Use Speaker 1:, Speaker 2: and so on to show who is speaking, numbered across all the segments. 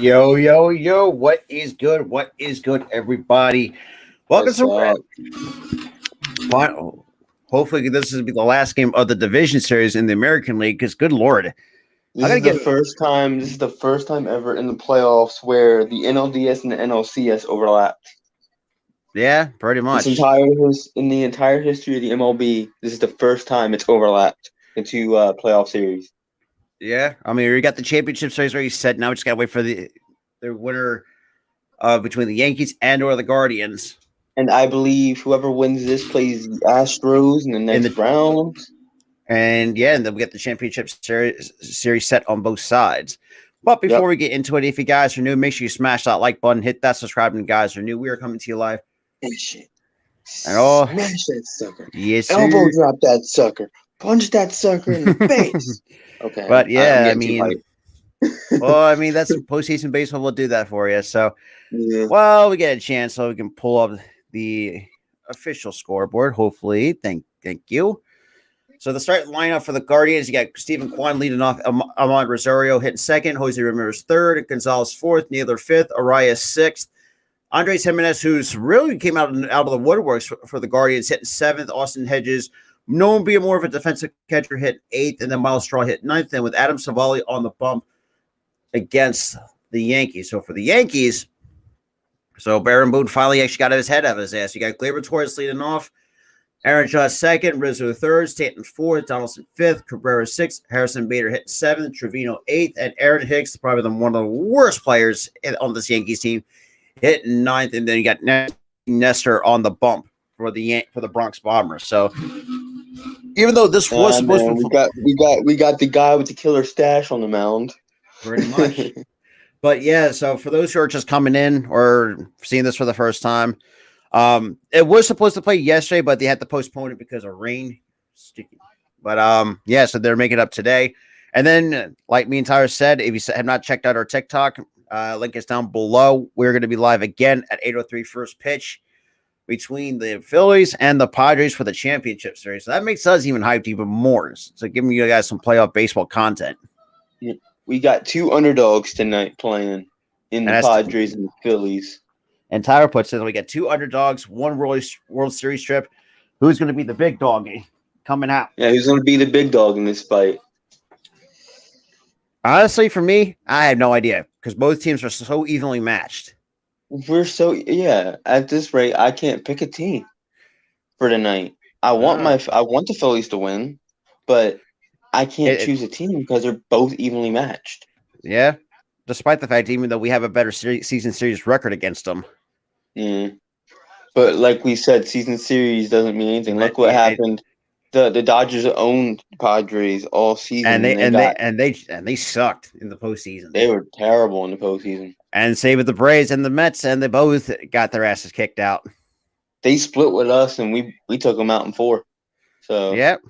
Speaker 1: Yo, yo, yo, what is good? What is good, everybody? Welcome
Speaker 2: What's up?
Speaker 1: Hopefully, this will be the last game of the division series in the American League. Because, good lord, I
Speaker 2: This
Speaker 1: gotta
Speaker 2: is the
Speaker 1: get.
Speaker 2: first time. This is the first time ever in the playoffs where the NLDS and the NLCS overlapped.
Speaker 1: Yeah, pretty much.
Speaker 2: In the entire history of the MLB, this is the first time it's overlapped into playoff series.
Speaker 1: Yeah, I mean, we got the championship series already set. Now we just gotta wait for the winner between the Yankees and/or the Guardians.
Speaker 2: And I believe whoever wins this plays the Astros in the next round.
Speaker 1: And then we get the championship series set on both sides. But before we get into it, if you guys are new, make sure you smash that like button, hit that subscribe, and guys are new. We are coming to you live.
Speaker 2: And shit.
Speaker 1: And
Speaker 2: smash that sucker.
Speaker 1: Yes,
Speaker 2: elbow drop that sucker. Punch that sucker in the face. Okay.
Speaker 1: But yeah, I mean,
Speaker 2: well,
Speaker 1: that's postseason baseball will do that for you. So,
Speaker 2: yeah.
Speaker 1: Well, we get a chance so we can pull up the official scoreboard. Hopefully, thank you. So the starting lineup for the Guardians, you got Stephen Kwan leading off, Amon Rosario hitting second, Jose Ramirez third, Gonzalez fourth, Naylor fifth, Arias sixth, Andres Jimenez, who's really came out of the woodworks for the Guardians, hitting seventh, Austin Hedges, known being more of a defensive catcher, hit eighth, and then Miles Straw hit ninth, and with Adam Savali on the bump against the Yankees. So for the Yankees, Baron Boone finally actually got his head out of his ass. You got Gleyber Torres leading off, Aaron Judge second, Rizzo third, Stanton fourth, Donaldson fifth, Cabrera sixth, Harrison Bader hitting seventh, Trevino eighth, and Aaron Hicks, probably one of the worst players on this Yankees team, hitting ninth. And then you got Nestor on the bump for the Bronx Bombers. So even though this was supposed to be,
Speaker 2: we got the guy with the killer stash on the mound,
Speaker 1: pretty much. But yeah, so for those who are just coming in or seeing this for the first time. It was supposed to play yesterday, but they had to postpone it because of rain. But so they're making it up today. And then, like me and Tyler said, if you have not checked out our TikTok, link is down below. We're going to be live again at 8:03 first pitch between the Phillies and the Padres for the championship series. So that makes us even hyped even more. So giving you guys some playoff baseball content.
Speaker 2: We got two underdogs tonight playing in the Padres and the Phillies.
Speaker 1: And Tyler puts it, we got two underdogs, one World Series trip. Who's going to be the big dog coming out?
Speaker 2: Yeah, who's going to be the big dog in this fight?
Speaker 1: Honestly, for me, I have no idea because both teams are so evenly matched.
Speaker 2: At this rate, I can't pick a team for tonight. I want the Phillies to win, but I can't choose a team because they're both evenly matched.
Speaker 1: Yeah, despite the fact, even though we have a better season series record against them.
Speaker 2: Yeah. But like we said, season series doesn't mean anything. Look what happened. The Dodgers owned Padres all season,
Speaker 1: and they sucked in the postseason.
Speaker 2: They were terrible in the postseason.
Speaker 1: And same with the Braves and the Mets, and they both got their asses kicked out.
Speaker 2: They split with us, and we took them out in 4. So
Speaker 1: yep.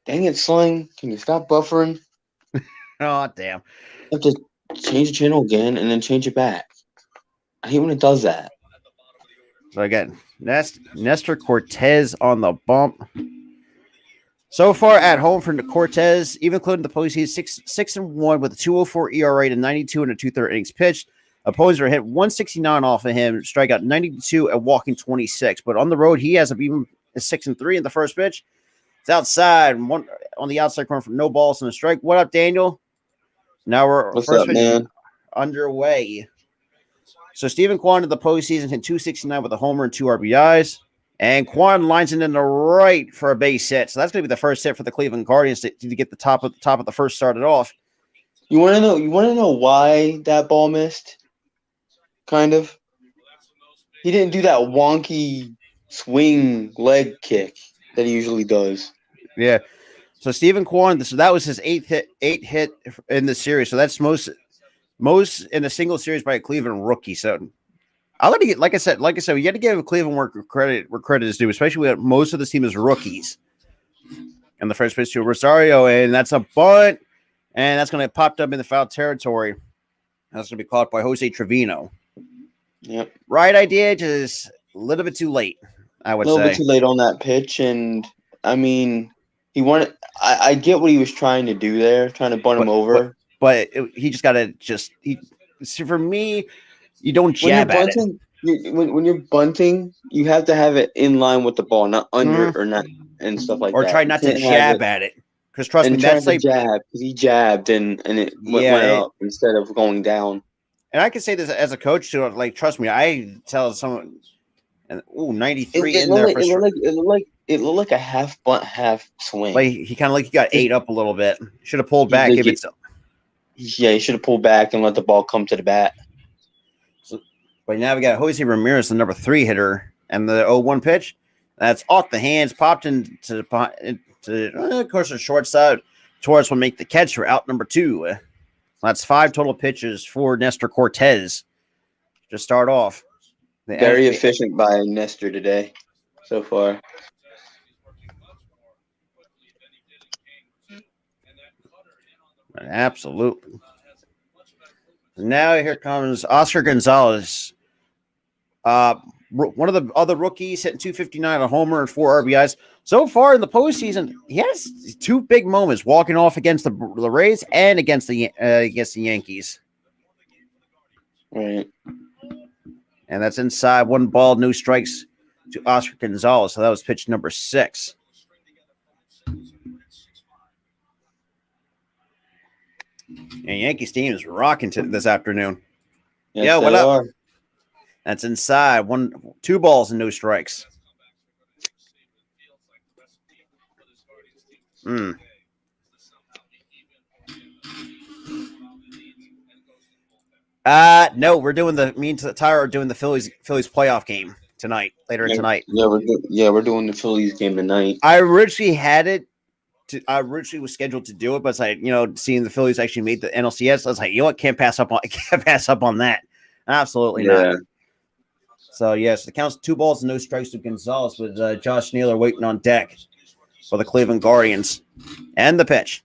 Speaker 2: Dang it, Sling! Can you stop buffering?
Speaker 1: Oh damn!
Speaker 2: You have to change the channel again and then change it back. I hate when it does that.
Speaker 1: So again, Nestor Cortez on the bump. So far at home for Cortez, even including the postseason, 6-1 with a 2.04 ERA and 92 and a 2/3 innings pitched. Opponents are hit 169 off of him, strike out 92 and walking 26. But on the road, he has even a 6-3 in the first pitch. It's outside, one on the outside corner for no balls and a strike. What up, Daniel? Now we're underway. So Stephen Kwan in the postseason hit 269 with a homer and 2 RBIs. And Kwan lines it in the right for a base hit. So that's going to be the first hit for the Cleveland Guardians to get the top of the first started off.
Speaker 2: You want to know why that ball missed? Kind of. He didn't do that wonky swing leg kick that he usually does.
Speaker 1: Yeah. So Stephen Kwan, that was his eighth hit in the series. So that's most in a single series by a Cleveland rookie. So I like to get, like I said, you got to give Cleveland where credit is due, especially when most of this team is rookies. And the first pitch to Rosario, and that's a bunt, and that's going to get popped up in the foul territory. That's going to be caught by Jose Trevino.
Speaker 2: Yep.
Speaker 1: Right idea, just a little bit too late, I would say.
Speaker 2: A little bit too late on that pitch, and I mean, he wanted. I get what he was trying to do there, trying to bunt him over.
Speaker 1: But he just got to see, for me, you don't
Speaker 2: When you're
Speaker 1: jab at it.
Speaker 2: bunting, when you're bunting, you have to have it in line with the ball, not under or not and stuff like
Speaker 1: Or
Speaker 2: that.
Speaker 1: try
Speaker 2: You
Speaker 1: not to
Speaker 2: can't have
Speaker 1: jab
Speaker 2: it
Speaker 1: at it. Because trust me,
Speaker 2: and trying
Speaker 1: that's
Speaker 2: to
Speaker 1: like,
Speaker 2: jab because he jabbed and it went up instead of going down.
Speaker 1: and I can say this as a coach too. Like, trust me, I tell someone, and 93 in there for sure.
Speaker 2: It looked like a half bunt, half swing.
Speaker 1: Like he kind of like he got ate up a little bit. Should have pulled back. If it's
Speaker 2: yeah, he should have pulled back and let the ball come to the bat.
Speaker 1: So, but now we got Jose Ramirez, the number 3 hitter, and the 0-1 pitch. That's off the hands, popped into of course the shortstop. Torres will make the catch for out number 2. That's 5 total pitches for Nestor Cortez to start off.
Speaker 2: Very efficient by Nestor today so far.
Speaker 1: Absolutely. Now here comes Oscar Gonzalez. One of the other rookies hitting 259, a homer and 4 RBIs. So far in the postseason, he has 2 big moments walking off against the Rays and against the Yankees.
Speaker 2: Right.
Speaker 1: And that's inside 1 ball, no strikes to Oscar Gonzalez. So that was pitch number 6. And Yankees team is rocking this afternoon.
Speaker 2: Yes,
Speaker 1: yeah, what
Speaker 2: they
Speaker 1: up?
Speaker 2: are.
Speaker 1: That's inside 2 balls and no strikes. No, we're doing me and Tyra are doing the Phillies playoff game tonight, later tonight.
Speaker 2: Yeah, we're doing the Phillies game tonight.
Speaker 1: I originally was scheduled to do it, but it's like, seeing the Phillies actually made the NLCS, I was like, you know what, can't pass up on that. Absolutely not. So yes, the count's 2 balls and no strikes to Gonzalez with Josh Naylor waiting on deck for the Cleveland Guardians. And the pitch.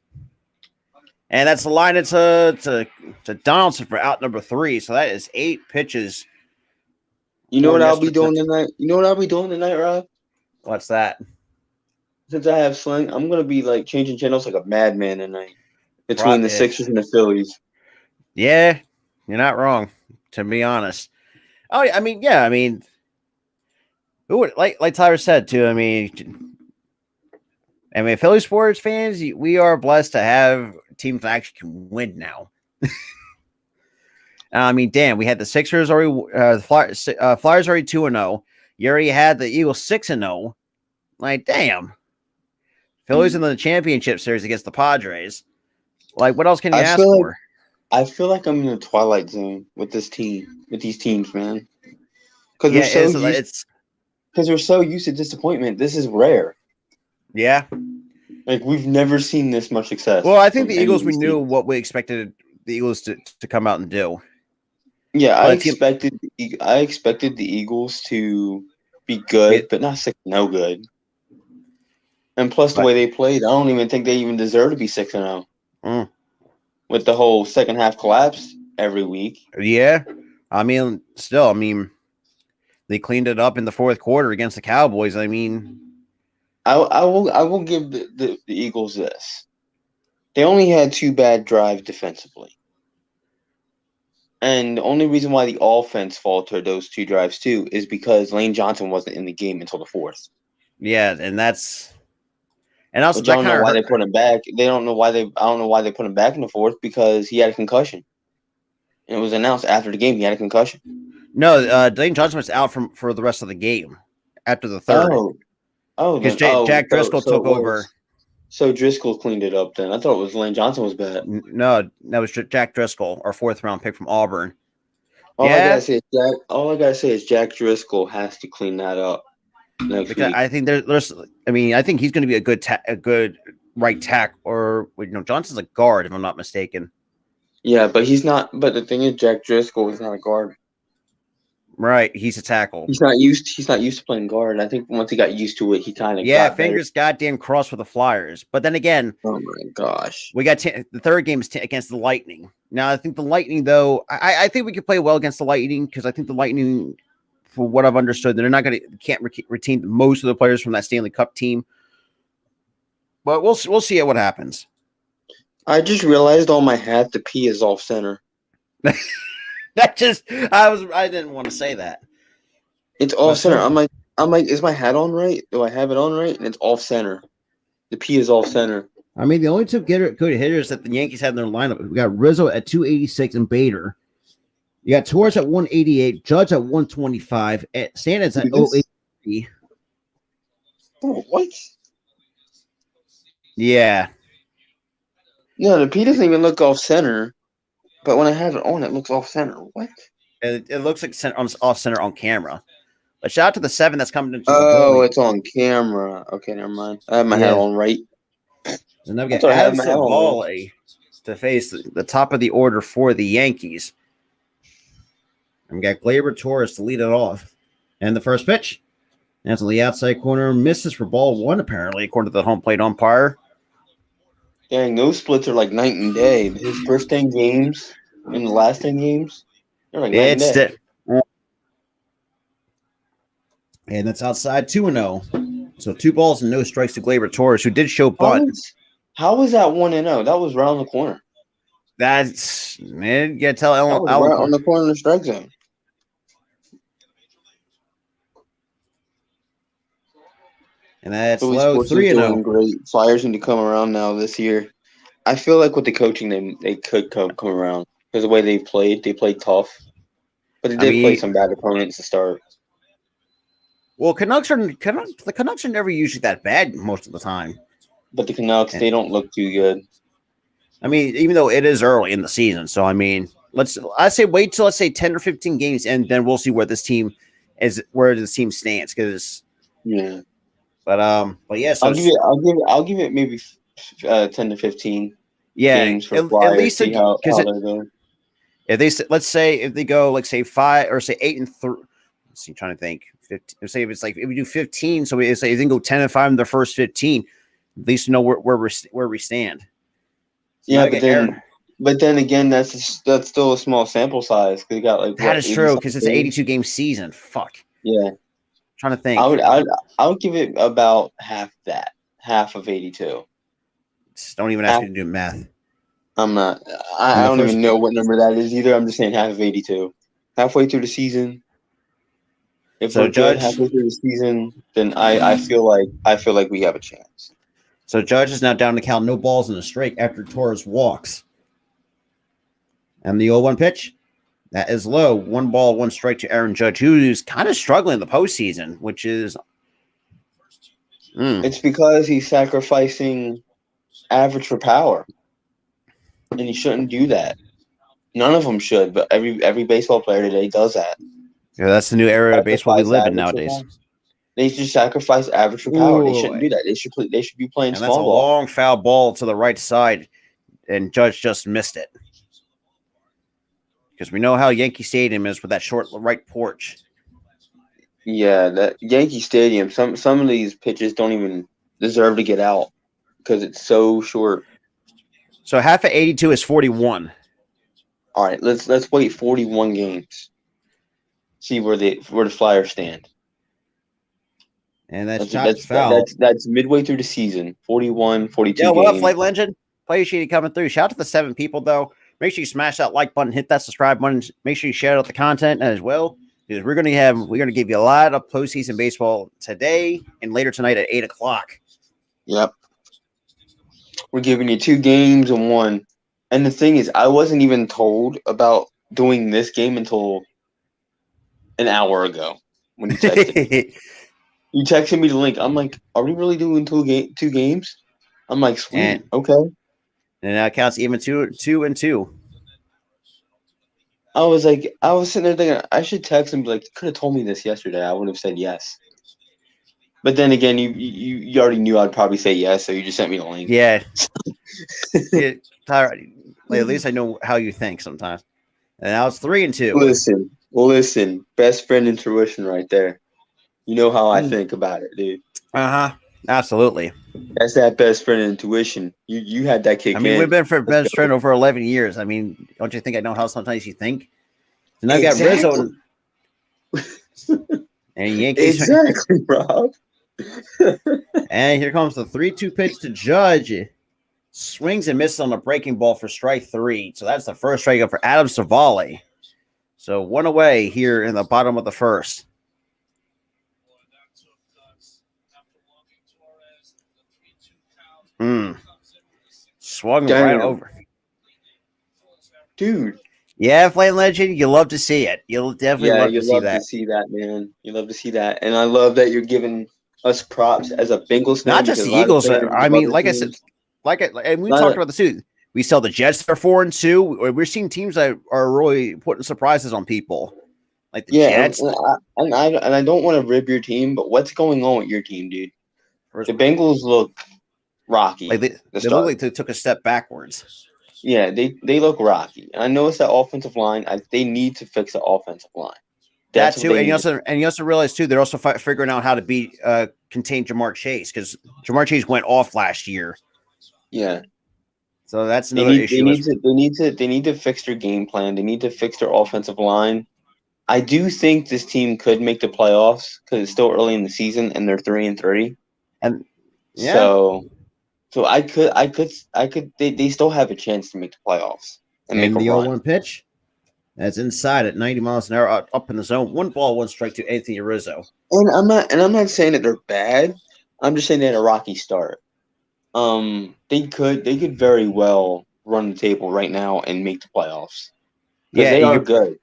Speaker 1: And that's the line to Donaldson for out number 3. So that is 8 pitches.
Speaker 2: You know what I'll be doing tonight? You know what I'll be doing tonight, Rob?
Speaker 1: What's that?
Speaker 2: Since I have sling, I'm gonna be like changing channels like a madman tonight between the Sixers and the Phillies.
Speaker 1: Yeah, you're not wrong, to be honest. Oh, I mean, who would like Tyler said too? I mean, Philly sports fans, we are blessed to have teams that actually can win now. I mean, damn, we had the Sixers already, Flyers already 2-0. You already had the Eagles 6-0. Like, damn, Phillies in the championship series against the Padres. Like, what else can you ask for?
Speaker 2: I feel like I'm in the twilight zone with this team, with these teams, man. Because we're so used to disappointment. This is rare.
Speaker 1: Yeah.
Speaker 2: Like, we've never seen this much success.
Speaker 1: Well, I think the Eagles, we knew what we expected the Eagles to come out and do.
Speaker 2: Yeah, I expected the Eagles to be good, but not 6-0 good. And plus, the way they played, I don't even think they even deserve to be 6-0. With the whole second half collapse every week.
Speaker 1: Yeah. I mean, still, they cleaned it up in the 4th quarter against the Cowboys. I mean,
Speaker 2: I will give the Eagles this. They only had 2 bad drives defensively. And the only reason why the offense faltered those 2 drives too is because Lane Johnson wasn't in the game until the 4th.
Speaker 1: Yeah, and also
Speaker 2: I don't know why they put him back. I don't know why they put him back in the 4th because he had a concussion. And it was announced after the game he had a concussion.
Speaker 1: No, Lane Johnson was out for the rest of the game after the 3rd. Because Jack Driscoll took over.
Speaker 2: So Driscoll cleaned it up then. I thought it was Lane Johnson was bad.
Speaker 1: No, that was Jack Driscoll, our 4th round pick from Auburn.
Speaker 2: All I gotta say is Jack Driscoll has to clean that up next week.
Speaker 1: I think I think he's going to be a good right tack, or Johnson's a guard if I'm not mistaken.
Speaker 2: Yeah, but he's not. But the thing is, Jack Driscoll is not a guard.
Speaker 1: Right, he's a tackle.
Speaker 2: He's not used to playing guard. I think once he got used to it, he kind of got
Speaker 1: fingers
Speaker 2: better.
Speaker 1: goddamn crossed for the Flyers. But then again,
Speaker 2: oh my gosh,
Speaker 1: we got the 3rd game is against the Lightning. Now I think the Lightning, though, I think we could play well against the Lightning because I think the Lightning, for what I've understood, they're can't retain most of the players from that Stanley Cup team. But we'll see what happens.
Speaker 2: I just realized on my hat the P is off center.
Speaker 1: I didn't want to say that.
Speaker 2: It's off
Speaker 1: But
Speaker 2: center.
Speaker 1: so,
Speaker 2: I'm like, is my hat on right? Do I have it on right? And it's off center. The P is off center.
Speaker 1: I mean, the only two good hitters that the Yankees had in their lineup, we got Rizzo at 286 and Bader. You got Torres at 188, Judge at 125, and Stanton's at 080.
Speaker 2: Oh, what?
Speaker 1: Yeah.
Speaker 2: No, the P doesn't even look off center. But when I have it on, it looks off center. What?
Speaker 1: It looks like off center on camera. But shout out to the 7 that's coming into the
Speaker 2: Oh,
Speaker 1: building.
Speaker 2: it's on camera. Okay, never mind. I have my hat on right.
Speaker 1: And then we got Adam Savali to face the top of the order for the Yankees. And we got Gleyber Torres to lead it off. And the first pitch, that's on the outside corner, misses for ball 1, apparently, according to the home plate umpire.
Speaker 2: Dang, those splits are like night and day. His first 10 games and the last 10 games, they're like night and day.
Speaker 1: And that's outside 2-0. So 2 balls and no strikes to Gleyber Torres, who did show bunt.
Speaker 2: How was that 1-0? That was right on the corner.
Speaker 1: That's, man, you got to tell Alan.
Speaker 2: That was right on the corner of the strike zone.
Speaker 1: And that's low 3-0.
Speaker 2: Great. Flyers need to come around now this year. I feel like with the coaching, they could come around because the way they played tough, but they did play some bad opponents to start.
Speaker 1: Well, the Canucks are never usually that bad most of the time.
Speaker 2: But the Canucks, they don't look too good.
Speaker 1: I mean, even though it is early in the season, so I mean, I say wait till 10 or 15 games, and then we'll see where this team stands. Because
Speaker 2: yeah.
Speaker 1: But yeah, so
Speaker 2: I'll give it maybe 10 to 15.
Speaker 1: Yeah,
Speaker 2: games for Flyers, at least how they're going.
Speaker 1: Let's say if they go like say 5 or say 8 and 3. Let's see, trying to think. 15. Say if we do 15, so we say if they go 10 and 5 in the first 15, at least you know where we stand. So
Speaker 2: yeah, but then again, that's still a small sample size because you got like
Speaker 1: that is true because it's an 82 game season. Fuck.
Speaker 2: Yeah.
Speaker 1: Trying to think.
Speaker 2: I would give it about half of 82.
Speaker 1: Don't even ask me to do math.
Speaker 2: I'm not. I don't even know what number that is either. I'm just saying half of 82. Halfway through the season. If we're good halfway through the season, then I feel like we have a chance.
Speaker 1: So Judge is now down to count no balls in a strike after Torres walks. And the 0-1 pitch. That is low. 1 ball, 1 strike to Aaron Judge, who's kind of struggling in the postseason, which is.
Speaker 2: It's because he's sacrificing average for power, and he shouldn't do that. None of them should, but every baseball player today does that.
Speaker 1: Yeah, that's the new era of baseball we live in nowadays.
Speaker 2: They should sacrifice average for power. They shouldn't do that. They should be playing small ball.
Speaker 1: That's a long foul ball to the right side, and Judge just missed it. Because we know how Yankee Stadium is with that short right porch.
Speaker 2: Yeah, that Yankee Stadium. Some of these pitches don't even deserve to get out because it's so short.
Speaker 1: So half of 82 is 41.
Speaker 2: All right, let's wait 41 games. See where the Flyers stand.
Speaker 1: And that's foul.
Speaker 2: That's midway through the season. 41, 42
Speaker 1: Yeah, what
Speaker 2: games.
Speaker 1: up, Flight Legend? Play sheet coming through. Shout out to the 7 people, though. Make sure you smash that like button, hit that subscribe button. Make sure you share out the content as well. Because we're gonna give you a lot of postseason baseball today and later tonight at 8:00.
Speaker 2: Yep. We're giving you 2 games and 1. And the thing is, I wasn't even told about doing this game until an hour ago when you texted me. You texted me the link. I'm like, are we really doing 2 games? I'm like, sweet, okay.
Speaker 1: And that counts even 2 and 2.
Speaker 2: I was sitting there thinking, I should text him. Like, could have told me this yesterday. I would have said yes. But then again, you already knew I'd probably say yes, so you just sent me the link.
Speaker 1: Yeah. Tyler, at least I know how you think sometimes. And now it's 3 and 2.
Speaker 2: Listen. Best friend intuition right there. You know how I think about it, dude.
Speaker 1: Absolutely.
Speaker 2: That's that best friend intuition. You had that kick in.
Speaker 1: I mean, we've been best friend over 11 years. I mean, don't you think I know how sometimes you think? And I got Rizzo and Yankees.
Speaker 2: Exactly, Rob.
Speaker 1: And here comes the 3-2 pitch to Judge. Swings and misses on a breaking ball for strike 3. So that's the first strikeout for Adam Savali. So 1 away here in the bottom of the first. Swung right over.
Speaker 2: Dude.
Speaker 1: Yeah, Flame Legend, you love to see it. You'll definitely love to see that.
Speaker 2: To see that, man. You love to see that. And I love that you're giving us props as a Bengals fan.
Speaker 1: Not just the Eagles. I mean, like I said, and we talked about this too. We saw the Jets are 4-2. We're seeing teams that are really putting surprises on people. Like the Jets.
Speaker 2: And I don't want to rib your team, but what's going on with your team, dude? The Bengals look rocky.
Speaker 1: Like they look like they took a step backwards.
Speaker 2: Yeah, they look rocky. I know it's that offensive line. They need to fix the offensive line.
Speaker 1: That too, and you also realize too they're also figuring out how to contain Jamar Chase because Jamar Chase went off last year.
Speaker 2: Yeah,
Speaker 1: so that's another issue.
Speaker 2: They need to fix their game plan. They need to fix their offensive line. I do think this team could make the playoffs because it's still early in the season and they're 3-3.
Speaker 1: And yeah.
Speaker 2: So I could. They still have a chance to make the playoffs
Speaker 1: and make the 0-1 pitch. That's inside at 90 miles an hour, up in the zone. 1 ball, 1 strike to Anthony Rizzo.
Speaker 2: And I'm not saying that they're bad. I'm just saying they had a rocky start. They could very well run the table right now and make the playoffs. Yeah, they are good.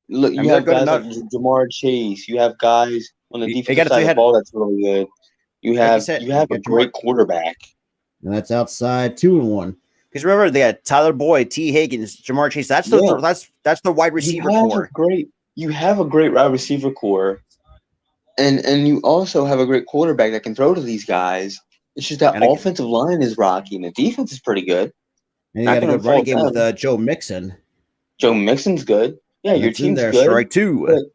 Speaker 2: Look, you have guys like Jamar Chase. You have guys on the defensive side of the ball that's really good. You have a great quarterback.
Speaker 1: And that's outside 2-1. Because remember, they had Tyler Boyd, T. Higgins, Jamar Chase. That's the wide receiver core.
Speaker 2: You have a great wide receiver core, and you also have a great quarterback that can throw to these guys. It's just that offensive line is rocky, and the defense is pretty good.
Speaker 1: And you got a good running game with Joe Mixon.
Speaker 2: Joe Mixon's good. Yeah, your team's good.
Speaker 1: Strike 2.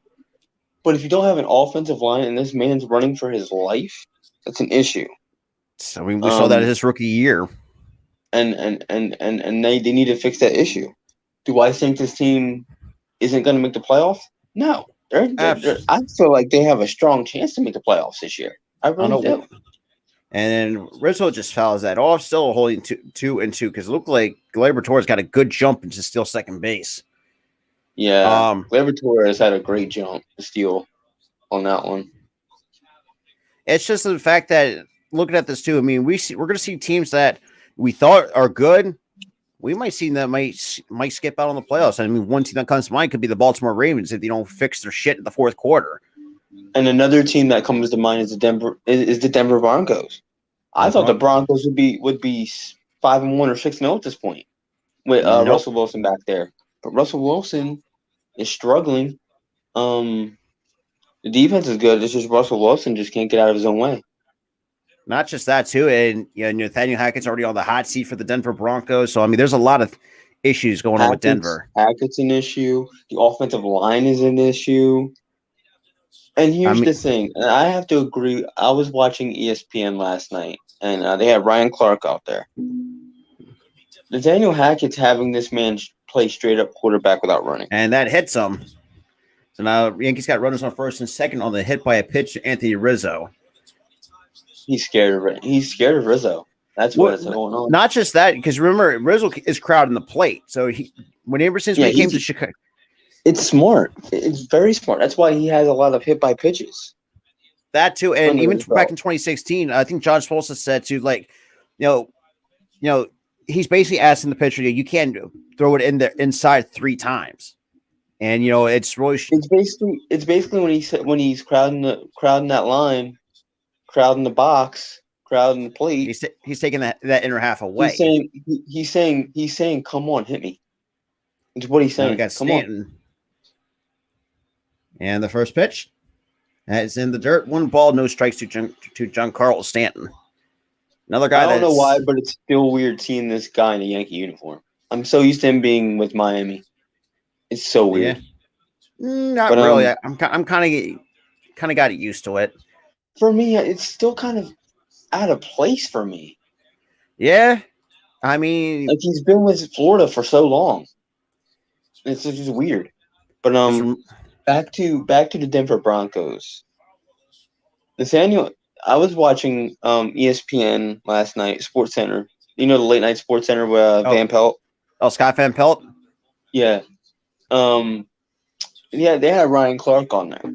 Speaker 2: But if you don't have an offensive line and this man's running for his life, that's an issue.
Speaker 1: So we saw that his rookie year.
Speaker 2: And they need to fix that issue. Do I think this team isn't going to make the playoffs? No. I feel like they have a strong chance to make the playoffs this year. I really do.
Speaker 1: And then Rizzo just fouls that off, still holding 2-2 because it looked like Gleyber Torres got a good jump into steal second base.
Speaker 2: Yeah, Gleyber Torres had a great jump to steal on that one.
Speaker 1: It's just the fact that looking at this too. I mean, we're going to see teams that we thought are good. We might see that might skip out on the playoffs. I mean, one team that comes to mind could be the Baltimore Ravens if they don't fix their shit in the fourth quarter.
Speaker 2: And another team that comes to mind is the Denver Broncos. I thought the Broncos would be 5-1 or 6-0 at this point with Russell Wilson back there. But Russell Wilson is struggling. The defense is good. It's just Russell Wilson just can't get out of his own way.
Speaker 1: Not just that, too. And Nathaniel Hackett's already on the hot seat for the Denver Broncos. So, I mean, there's a lot of issues going on with Denver.
Speaker 2: Hackett's an issue. The offensive line is an issue. And here's the thing. And I have to agree. I was watching ESPN last night, and they had Ryan Clark out there. Nathaniel Hackett's having this man play straight-up quarterback without running.
Speaker 1: And that hits him. So now Yankees got runners on first and second on the hit by a pitch to Anthony Rizzo.
Speaker 2: He's scared of Rizzo. That's what's going on.
Speaker 1: Not just that, because remember, Rizzo is crowding the plate. So whenever since we came to Chicago.
Speaker 2: It's smart. It's very smart. That's why he has a lot of hit by pitches.
Speaker 1: That too. And even back in 2016, I think John Spolstra said to he's basically asking the pitcher, you can't throw it in there inside 3 times. And it's really
Speaker 2: it's basically when he's crowding that line, crowding the box, crowding the plate.
Speaker 1: He's taking that inner half away.
Speaker 2: He's saying, come on, hit me. It's what he's saying.
Speaker 1: Got Stanton. On. And the first pitch, it's in the dirt. 1 ball, no strikes to Giancarlo Stanton. Another guy.
Speaker 2: I don't know why, but it's still weird seeing this guy in a Yankee uniform. I'm so used to him being with Miami. It's so weird.
Speaker 1: Yeah. Not really. I'm kind of got used to it.
Speaker 2: For me, it's still kind of out of place for me.
Speaker 1: Yeah, I mean,
Speaker 2: like he's been with Florida for so long. It's just weird. But back to the Denver Broncos. Nathaniel, I was watching ESPN last night, Sports Center. You know the late night Sports Center with Van Pelt.
Speaker 1: Oh, Scott Van Pelt.
Speaker 2: Yeah. Yeah, they had Ryan Clark on there.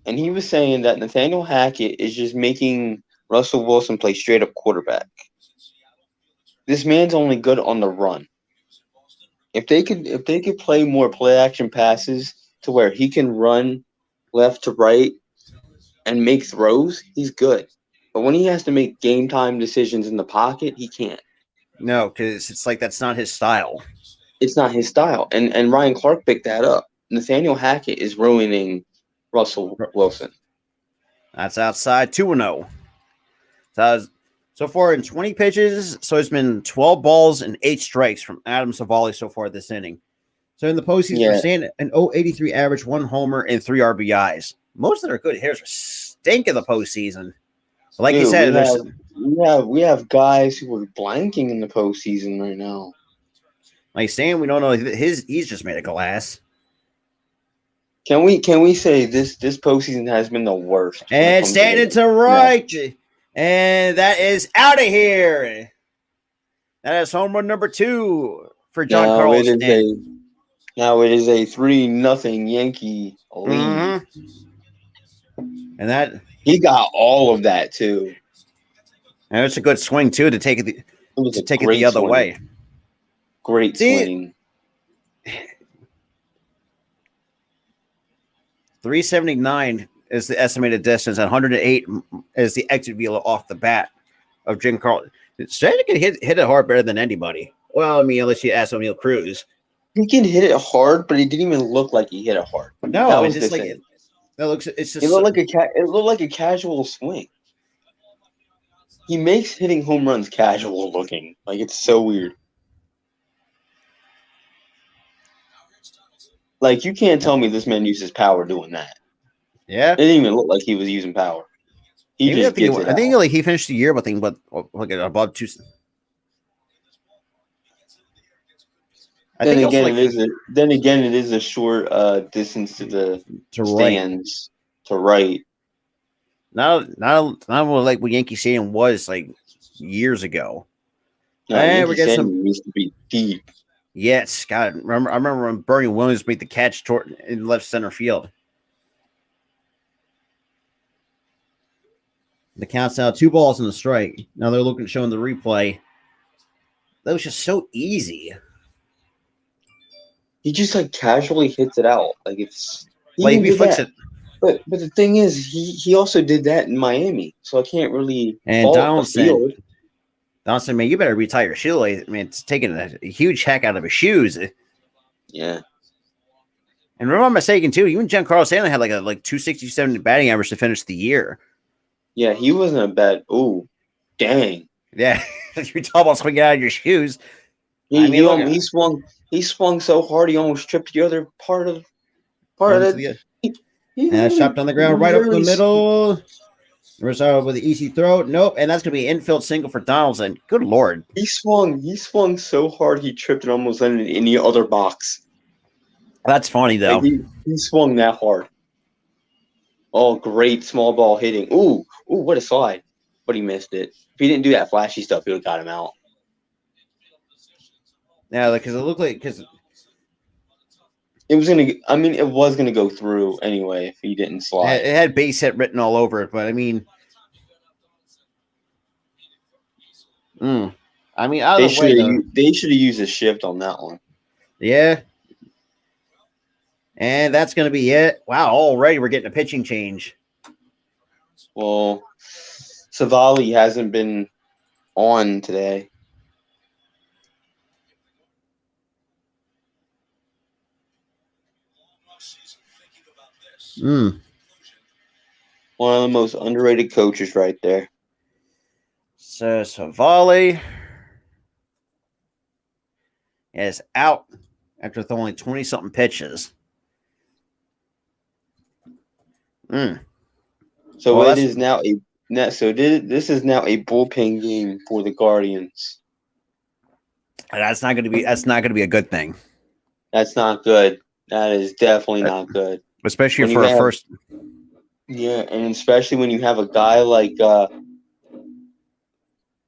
Speaker 2: And he was saying that Nathaniel Hackett is just making Russell Wilson play straight up quarterback. This man's only good on the run. If they could play more play action passes to where he can run left to right and make throws, he's good. But when he has to make game time decisions in the pocket, he can't.
Speaker 1: No, because it's like that's not his style.
Speaker 2: It's not his style. And Ryan Clark picked that up. Nathaniel Hackett is ruining Russell Wilson.
Speaker 1: That's outside 2-0. So far in 20 pitches, so it's been 12 balls and 8 strikes from Adam Savali so far this inning. So in the postseason, we're seeing an 0.83 average, 1 homer, and 3 RBIs. Most of their good hitters stink in the postseason. But like you said,
Speaker 2: we have guys who are blanking in the postseason right now.
Speaker 1: Like Stan, we don't know he's just made of glass.
Speaker 2: Can we say this postseason has been the worst?
Speaker 1: And Stanton to right. Yeah. And that is out of here. That is home run number 2 for John Carlos Stanton.
Speaker 2: Now it is a 3-0 Yankee lead.
Speaker 1: Mm-hmm. And that
Speaker 2: he got all of that too.
Speaker 1: And it's a good swing too to take it the other way.
Speaker 2: Great swing.
Speaker 1: 379 is the estimated distance, and 108 is the exit velo off the bat of Jim Carlton. Stanton can hit it hard better than anybody. Well, I mean, unless you ask O'Neal Cruz.
Speaker 2: He can hit it hard, but he didn't even look like he hit it hard.
Speaker 1: No, it's just like it looks. It's just.
Speaker 2: It looked like a casual swing. He makes hitting home runs casual looking. Like, it's so weird. Like, you can't tell me this man uses power doing that.
Speaker 1: Yeah.
Speaker 2: It didn't even look like he was using power.
Speaker 1: I think like he finished the year with like above 2.
Speaker 2: Then again, it is a short distance to the stands to right.
Speaker 1: Not like what Yankee Stadium was like years ago.
Speaker 2: No, Yankee Stadium used to be deep.
Speaker 1: Yes, God, I remember when Bernie Williams made the catch in left center field. The count's now 2 balls and a strike. Now they're showing the replay. That was just so easy.
Speaker 2: He just like casually hits it out. Like it's
Speaker 1: like he flicks it.
Speaker 2: But the thing is, he also did that in Miami, so I can't really.
Speaker 1: And Donaldson, man, you better retie your shoelace. I mean, it's taking a huge hack out of his shoes.
Speaker 2: Yeah.
Speaker 1: And remember, I'm mistaken too. Even Giancarlo Stanton had like 267 batting average to finish the year.
Speaker 2: Yeah, he wasn't a bad. Oh, dang.
Speaker 1: Yeah, you're talking about swinging out of your shoes.
Speaker 2: He swung so hard he almost tripped the other part of the.
Speaker 1: And chopped on the ground right up the middle. Rizzo with the easy throw. Nope. And that's going to be an infield single for Donaldson. Good Lord.
Speaker 2: He swung so hard he tripped and almost landed in the other box.
Speaker 1: That's funny, though.
Speaker 2: Like he swung that hard. Oh, great small ball hitting. Ooh, what a slide. But he missed it. If he didn't do that flashy stuff, he would have got him out.
Speaker 1: Yeah, because it looked like
Speaker 2: it was gonna go through anyway if he didn't slide.
Speaker 1: It had base hit written all over it, but I mean, out of the way,
Speaker 2: they should have used a shift on that one.
Speaker 1: Yeah, and that's gonna be it. Wow, already we're getting a pitching change.
Speaker 2: Well, Savali hasn't been on today. One of the most underrated coaches right there.
Speaker 1: So Savali is out after throwing 20-something pitches.
Speaker 2: So this is now a bullpen game for the Guardians.
Speaker 1: That's not going to be a good thing.
Speaker 2: That's not good. That is definitely not good.
Speaker 1: Especially for a first.
Speaker 2: Yeah, and especially when you have a guy like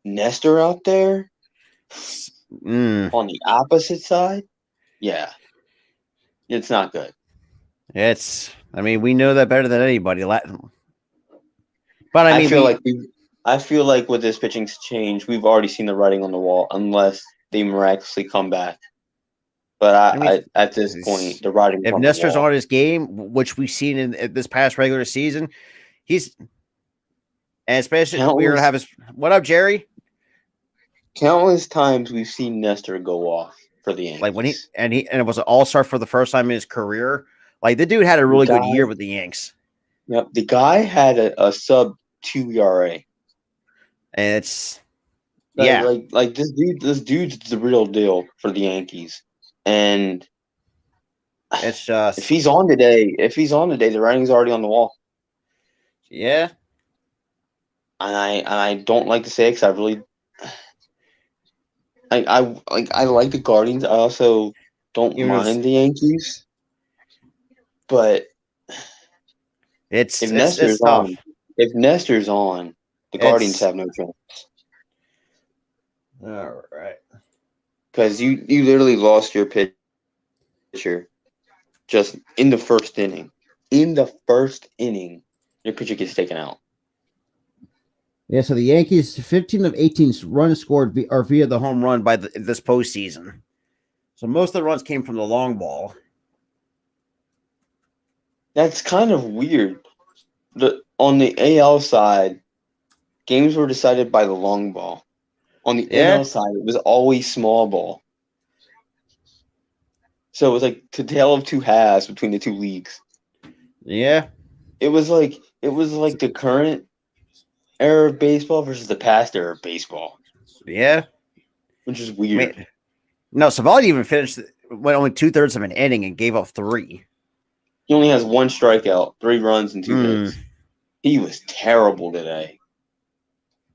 Speaker 2: Nestor out there on the opposite side. Yeah. It's not good.
Speaker 1: I mean, we know that better than anybody. But I mean,
Speaker 2: I feel like with this pitching's change, we've already seen the writing on the wall, unless they miraculously come back. But
Speaker 1: I mean,
Speaker 2: at this point, the writing's
Speaker 1: if
Speaker 2: on the
Speaker 1: Nestor's
Speaker 2: wall.
Speaker 1: on his game, which we've seen in this past regular season, he's and especially we're gonna have his. What up, Jerry?
Speaker 2: Countless times we've seen Nestor go off for the Yankees.
Speaker 1: Like when he it was an all-star for the first time in his career. Like the dude had a really good year with the Yanks.
Speaker 2: Yep, the guy had a sub 2 ERA.
Speaker 1: And it's
Speaker 2: like this dude's the real deal for the Yankees. And
Speaker 1: it's just
Speaker 2: if he's on today, the writing's already on the wall.
Speaker 1: Yeah.
Speaker 2: And I don't like to say it because I really I like the Guardians. I also don't mind the Yankees. But
Speaker 1: if
Speaker 2: Nestor's on, the Guardians have no chance.
Speaker 1: All right.
Speaker 2: Because you literally lost your pitcher just in the first inning. In the first inning, your pitcher gets taken out.
Speaker 1: Yeah, so the Yankees, 15 of 18 runs scored are via the home run by this postseason. So most of the runs came from the long ball.
Speaker 2: That's kind of weird. On the AL side, games were decided by the long ball. On the NL side, it was always small ball. So it was like the tale of two halves between the two leagues.
Speaker 1: Yeah.
Speaker 2: It was like the current era of baseball versus the past era of baseball.
Speaker 1: Yeah.
Speaker 2: Which is weird.
Speaker 1: No, Savali even went only 2/3 of an inning and gave up 3.
Speaker 2: He only has 1 strikeout, 3 runs, and 2 hits. He was terrible today.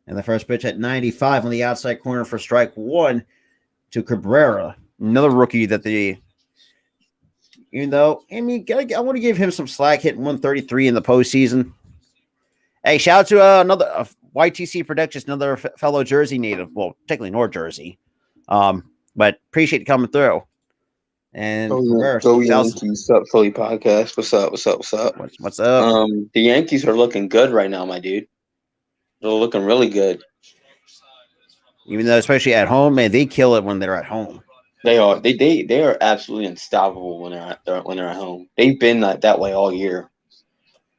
Speaker 1: And the first pitch at 95 on the outside corner for strike 1 to Cabrera. Another rookie that even though, I mean, I want to give him some slack, hitting 133 in the postseason. Hey, shout out to another YTC Productions, another fellow Jersey native. Well, technically North Jersey. But appreciate it coming through. And
Speaker 2: go Yankees, up Philly podcast. What's up?
Speaker 1: What's up?
Speaker 2: The Yankees are looking good right now, my dude. They're looking really good.
Speaker 1: Even though, especially at home, man, they kill it when they're at home.
Speaker 2: They are. They are absolutely unstoppable when they're at home. They've been that way all year.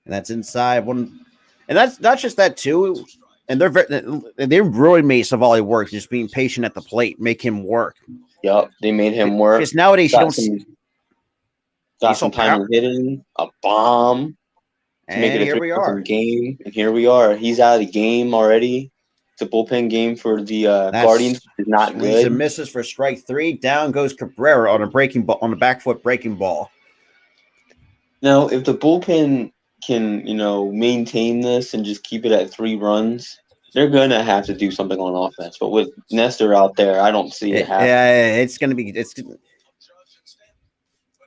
Speaker 1: And that's inside one, and that's not just that too. And they really made Savali work, just being patient at the plate, make him work.
Speaker 2: Yep, they made him work.
Speaker 1: Because nowadays you don't
Speaker 2: got some time hitting a bomb.
Speaker 1: And here we are.
Speaker 2: Game, and here we are. He's out of the game already. It's a bullpen game for the Guardians. Is not good.
Speaker 1: Misses for strike 3. Down goes Cabrera on a back foot breaking ball.
Speaker 2: Now, if the bullpen can, maintain this and just keep it at 3 runs, they're gonna have to do something on offense. But with Nestor out there, I don't see it happening.
Speaker 1: Yeah, it's gonna be.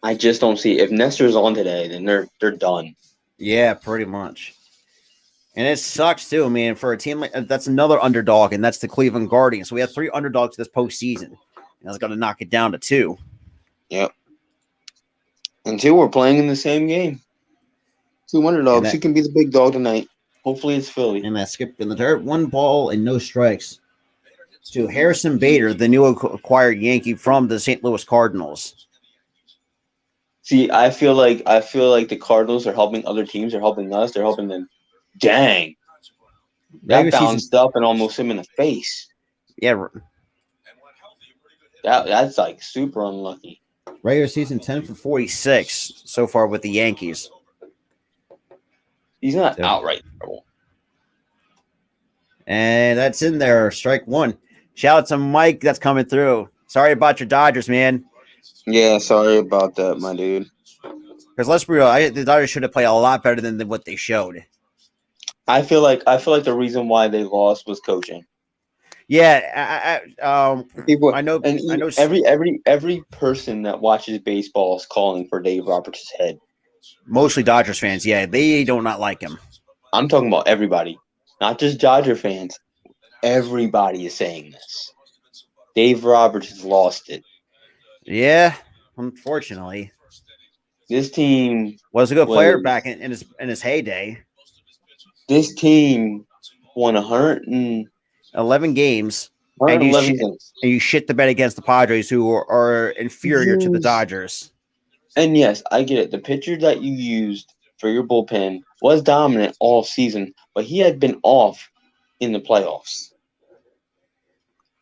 Speaker 2: I just don't see it. If Nestor's on today, then they're done.
Speaker 1: Yeah, pretty much. And it sucks too, man, for a team that's another underdog, and that's the Cleveland Guardians. So we have 3 underdogs this postseason. And that's going to knock it down to 2.
Speaker 2: Yep. And 2 are playing in the same game. 2 underdogs. Who can be the big dog tonight? Hopefully it's Philly.
Speaker 1: And that skip in the dirt. 1 ball and no strikes to Harrison Bader, the new acquired Yankee from the St. Louis Cardinals.
Speaker 2: See, I feel like the Cardinals are helping other teams. They're helping us. They're helping them. Dang. That bounced up and almost hit him in the face.
Speaker 1: Yeah.
Speaker 2: That's like super unlucky.
Speaker 1: Regular season 10 for 46 so far with the Yankees.
Speaker 2: He's not outright terrible.
Speaker 1: And that's in there. Strike 1. Shout out to Mike that's coming through. Sorry about your Dodgers, man.
Speaker 2: Yeah, sorry about that, my dude.
Speaker 1: Because let's be real, the Dodgers should have played a lot better than what they showed.
Speaker 2: I feel like the reason why they lost was coaching.
Speaker 1: Yeah, I know.
Speaker 2: Every person that watches baseball is calling for Dave Roberts' head.
Speaker 1: Mostly Dodgers fans. Yeah, they do not like him.
Speaker 2: I'm talking about everybody, not just Dodger fans. Everybody is saying this. Dave Roberts has lost it.
Speaker 1: Yeah, unfortunately.
Speaker 2: This team
Speaker 1: was a good player back in his heyday.
Speaker 2: This team won 111
Speaker 1: games, and
Speaker 2: games.
Speaker 1: You shit the bed against the Padres, who are inferior to the Dodgers.
Speaker 2: And yes, I get it. The pitcher that you used for your bullpen was dominant all season, but he had been off in the playoffs.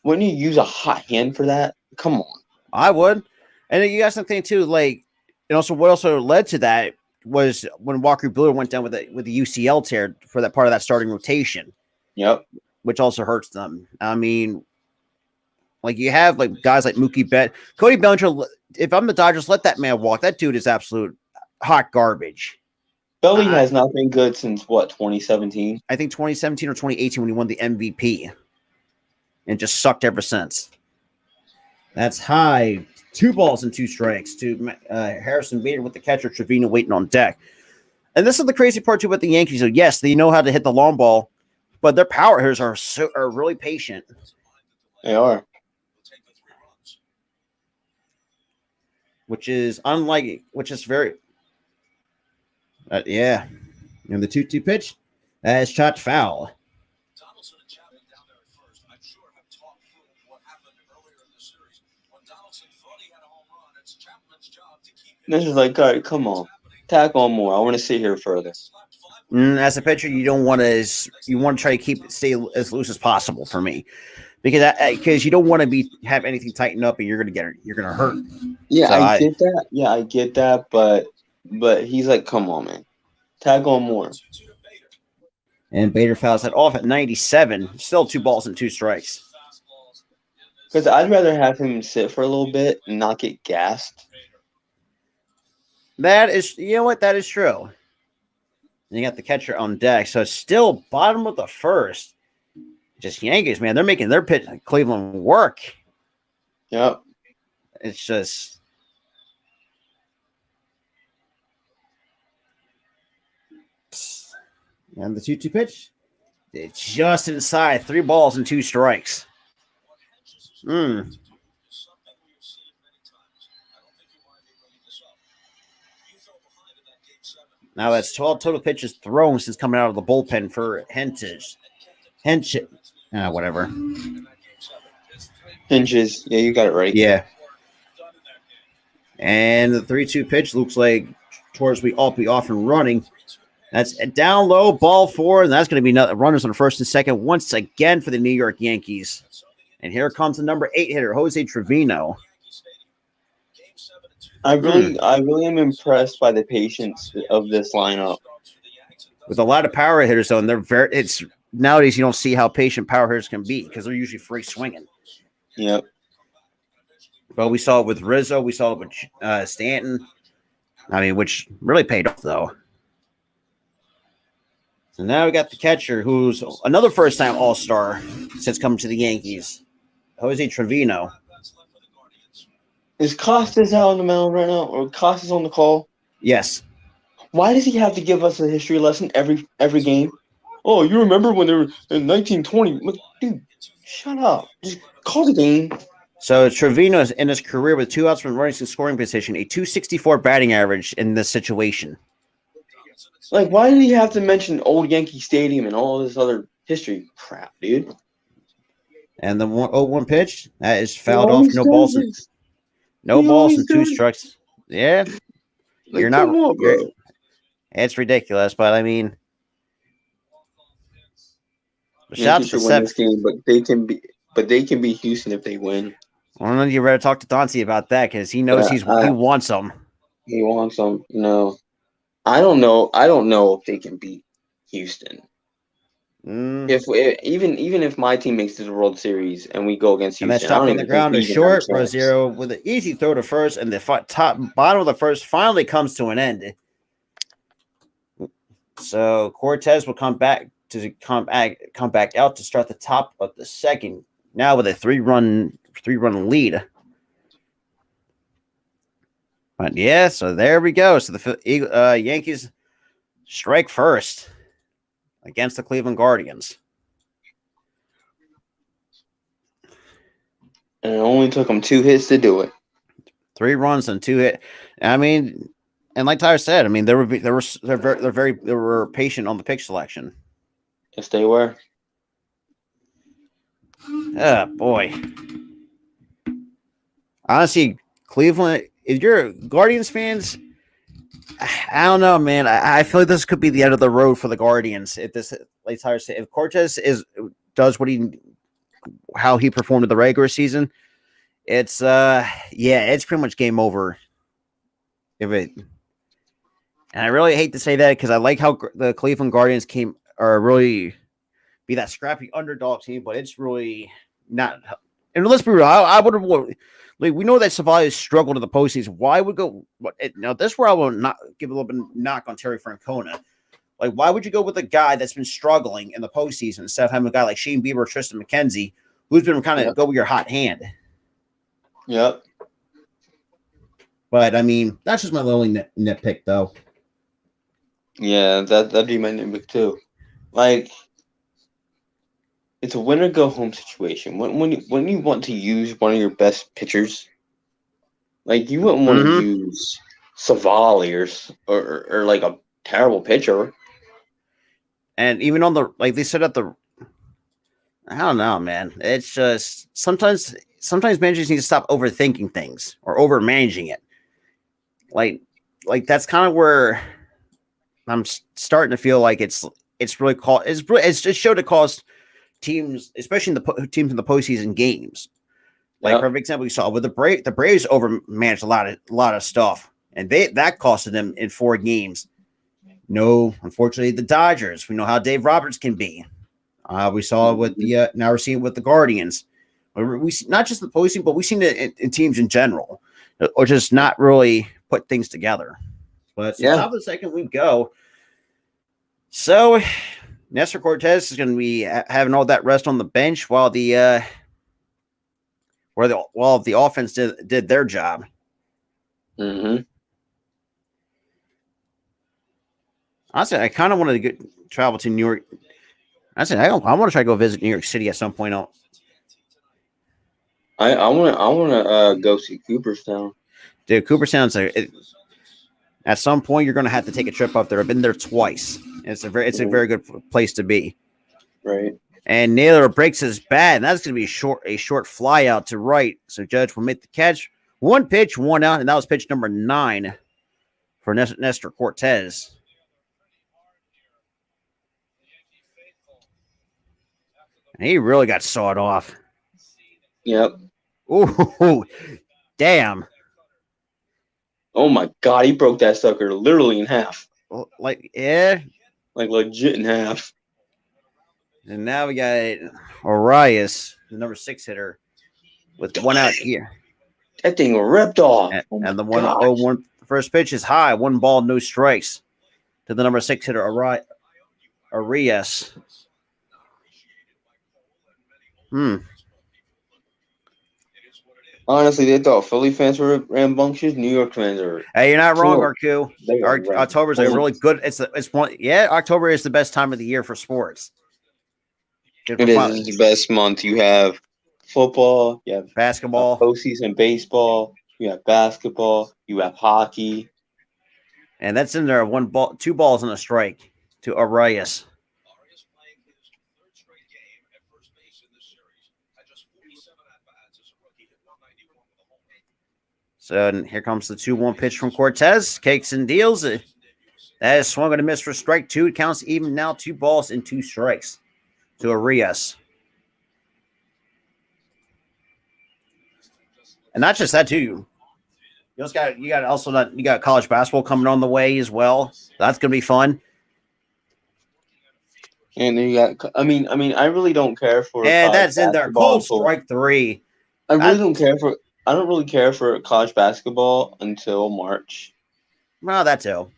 Speaker 2: Wouldn't you use a hot hand for that? Come on.
Speaker 1: I would. And you got something too, like, and also what also led to that was when Walker Buehler went down with the UCL tear for that part of that starting rotation.
Speaker 2: Yep.
Speaker 1: Which also hurts them. I mean, like you have like guys like Mookie Betts, Cody Bellinger. If I'm the Dodgers, let that man walk. That dude is absolute hot garbage.
Speaker 2: Belly has not been good since what, 2017?
Speaker 1: I think 2017 or 2018 when he won the MVP, and just sucked ever since. That's high. 2 balls and 2 strikes to Harrison Bader with the catcher Trevino waiting on deck. And this is the crazy part too about the Yankees. So yes, they know how to hit the long ball, but their power hitters are really patient.
Speaker 2: They are.
Speaker 1: Which is very, yeah. And the 2-2 pitch, is shot foul.
Speaker 2: This is like, all right, come on, tack on more. I want to sit here further.
Speaker 1: As a pitcher, you want to try to stay as loose as possible for me, because you don't want to have anything tighten up and you're gonna hurt.
Speaker 2: Yeah, so I get that. Yeah, I get that, but he's like, come on, man, tag on more.
Speaker 1: And Bader fouls that off at 97. Still 2 balls and 2 strikes.
Speaker 2: Because I'd rather have him sit for a little bit and not get gassed.
Speaker 1: That is, that is true. You got the catcher on deck, so it's still bottom of the first. Just Yankees, man. They're making their pitch Cleveland work.
Speaker 2: Yep.
Speaker 1: It's just. And the 2-2 pitch. It's just inside. 3 balls and 2 strikes. Now that's 12 total pitches thrown since coming out of the bullpen for Hinches. Whatever.
Speaker 2: Hinges. Yeah, you got it right.
Speaker 1: Yeah. And the 3-2 pitch looks like towards be off and running. That's a down low, ball 4, and that's going to be runners on first and second once again for the New York Yankees. And here comes the number 8 hitter, Jose Trevino.
Speaker 2: I really am impressed by the patience of this lineup.
Speaker 1: With a lot of power hitters, though, and nowadays you don't see how patient power hitters can be because they're usually free swinging.
Speaker 2: Yep.
Speaker 1: But we saw it with Rizzo, we saw it with Stanton. I mean, which really paid off, though. So now we got the catcher, who's another first-time All-Star since coming to the Yankees, Jose Trevino.
Speaker 2: Is Costas out on the mound right now, or Costas on the call?
Speaker 1: Yes.
Speaker 2: Why does he have to give us a history lesson every game? Oh, you remember when they were in 1920? Dude, shut up. Just call the game.
Speaker 1: So Trevino is in his career with 2 outs from running in scoring position, a .264 batting average in this situation.
Speaker 2: Like, why did he have to mention Old Yankee Stadium and all this other history crap, dude?
Speaker 1: And the 0-1 pitch, that is fouled off. No balls and 2 strikes. Yeah.
Speaker 2: Like, you're not. On, bro.
Speaker 1: It's ridiculous, but I mean,
Speaker 2: Yankees should win this game, but they can be Houston if they win.
Speaker 1: I don't know. You better talk to Dante about that because he knows he wants them.
Speaker 2: He wants them. No, I don't know. I don't know if they can beat Houston. If even if my team makes the World Series and we go against Houston,
Speaker 1: and that shot on the ground is short. Rosario with an easy throw to first, and the bottom of the first finally comes to an end. So Cortez will come back out to start the top of the second. Now with a 3-run lead. But yeah, so there we go. So the Yankees strike first against the Cleveland Guardians.
Speaker 2: And it only took them 2 hits to do it.
Speaker 1: 3 runs and 2 hits. I mean, like Tyler said, I mean, they're patient on the pick selection.
Speaker 2: Yes, they were.
Speaker 1: Oh boy. Honestly, Cleveland, if you're Guardians fans, I don't know, man. I feel like this could be the end of the road for the Guardians. Like Tyler said, if Cortez does how he performed in the regular season, it's it's pretty much game over. And I really hate to say that because I like how the Cleveland Guardians are really be that scrappy underdog team, but it's really not. And let's be real, I would have. Like, we know that Savali struggled in the postseason. Why would go? Now, this is where I will not give a little bit of knock on Terry Francona. Like, why would you go with a guy that's been struggling in the postseason instead of having a guy like Shane Bieber or Tristan McKenzie, who's been kind of go with your hot hand?
Speaker 2: Yep.
Speaker 1: But I mean, that's just my little nitpick, though.
Speaker 2: Yeah, that'd be my nitpick too. Like, it's a win or go home situation. When you want to use one of your best pitchers, like you wouldn't want to use Savali or like a terrible pitcher.
Speaker 1: And even on they said I don't know, man. It's just sometimes managers need to stop overthinking things or over managing it. Like that's kind of where I'm starting to feel like it's really it's showed to cost teams, especially in the teams in the postseason games. Like, for example, we saw with the Braves overmanaged a lot of stuff, and that costed them in 4 games. No, unfortunately, the Dodgers. We know how Dave Roberts can be. We saw it with the now we're seeing it with the Guardians. We see, not just the postseason, but we've seen it in teams in general, or just not really put things together. But top of the second we go. So Nestor Cortez is going to be having all that rest on the bench while the offense did their job.
Speaker 2: Mm-hmm.
Speaker 1: Honestly, I kind of wanted to travel to New York. I said I want to try to go visit New York City at some point.
Speaker 2: I want to go see Cooperstown.
Speaker 1: Dude, Cooperstown's at some point you're going to have to take a trip up there. I've been there twice. It's a very good place to be.
Speaker 2: Right.
Speaker 1: And Naylor breaks his bat, and that's going to be a short fly out to right. So Judge will make the catch. 1 pitch, 1 out, and that was pitch number 9 for Nestor Cortez. And he really got sawed off.
Speaker 2: Yep.
Speaker 1: Ooh, damn.
Speaker 2: Oh my God, he broke that sucker literally in half.
Speaker 1: Like
Speaker 2: legit in half.
Speaker 1: And now we got Arias, the number 6 hitter, with 1 out here.
Speaker 2: That thing ripped off.
Speaker 1: And the 1-0-1 first pitch is high. 1 ball, no strikes to the number 6 hitter, Arias.
Speaker 2: Honestly, they thought Philly fans were rambunctious. New York fans are.
Speaker 1: Hey, you're not wrong, RQ. October's a really good. It's one. Yeah, October is the best time of the year for sports.
Speaker 2: It is the best month. You have football. You have
Speaker 1: basketball,
Speaker 2: postseason baseball. You have basketball. You have hockey.
Speaker 1: And that's in there. 2 balls and a strike to Arias. So here comes the 2-1 pitch from Cortez. Cakes and deals. That is swung and a miss for strike 2. It counts even now 2 balls and 2 strikes to Arias. And not just that too. You got college basketball coming on the way as well. That's gonna be fun.
Speaker 2: And then you got. I mean, I really don't care for.
Speaker 1: Yeah, that's in there. Called strike 3.
Speaker 2: I don't really care for college basketball until March.
Speaker 1: Well, that too.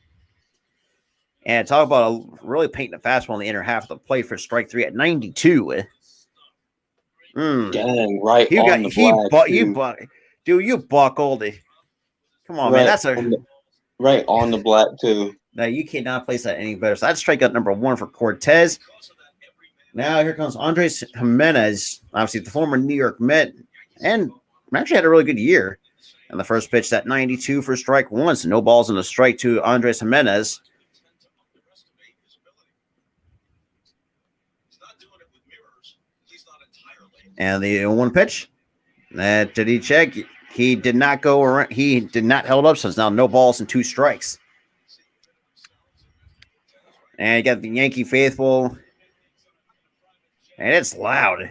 Speaker 1: And talk about really painting a fastball in the inner half of the plate for strike 3 at 92.
Speaker 2: Dang, right on the black.
Speaker 1: Dude, you buckled. Come on, man. That's
Speaker 2: right on the black too.
Speaker 1: No, you cannot place that any better. So that's strikeout number 1 for Cortez. Now here comes Andres Jimenez, obviously the former New York Met, and actually had a really good year. And the first pitch, that 92 for strike one. So no balls and a strike to Andres Jimenez. And the 1 pitch. Did he check? He did not go around. He did not held up. So it's now no balls and 2 strikes. And you got the Yankee faithful. And it's loud.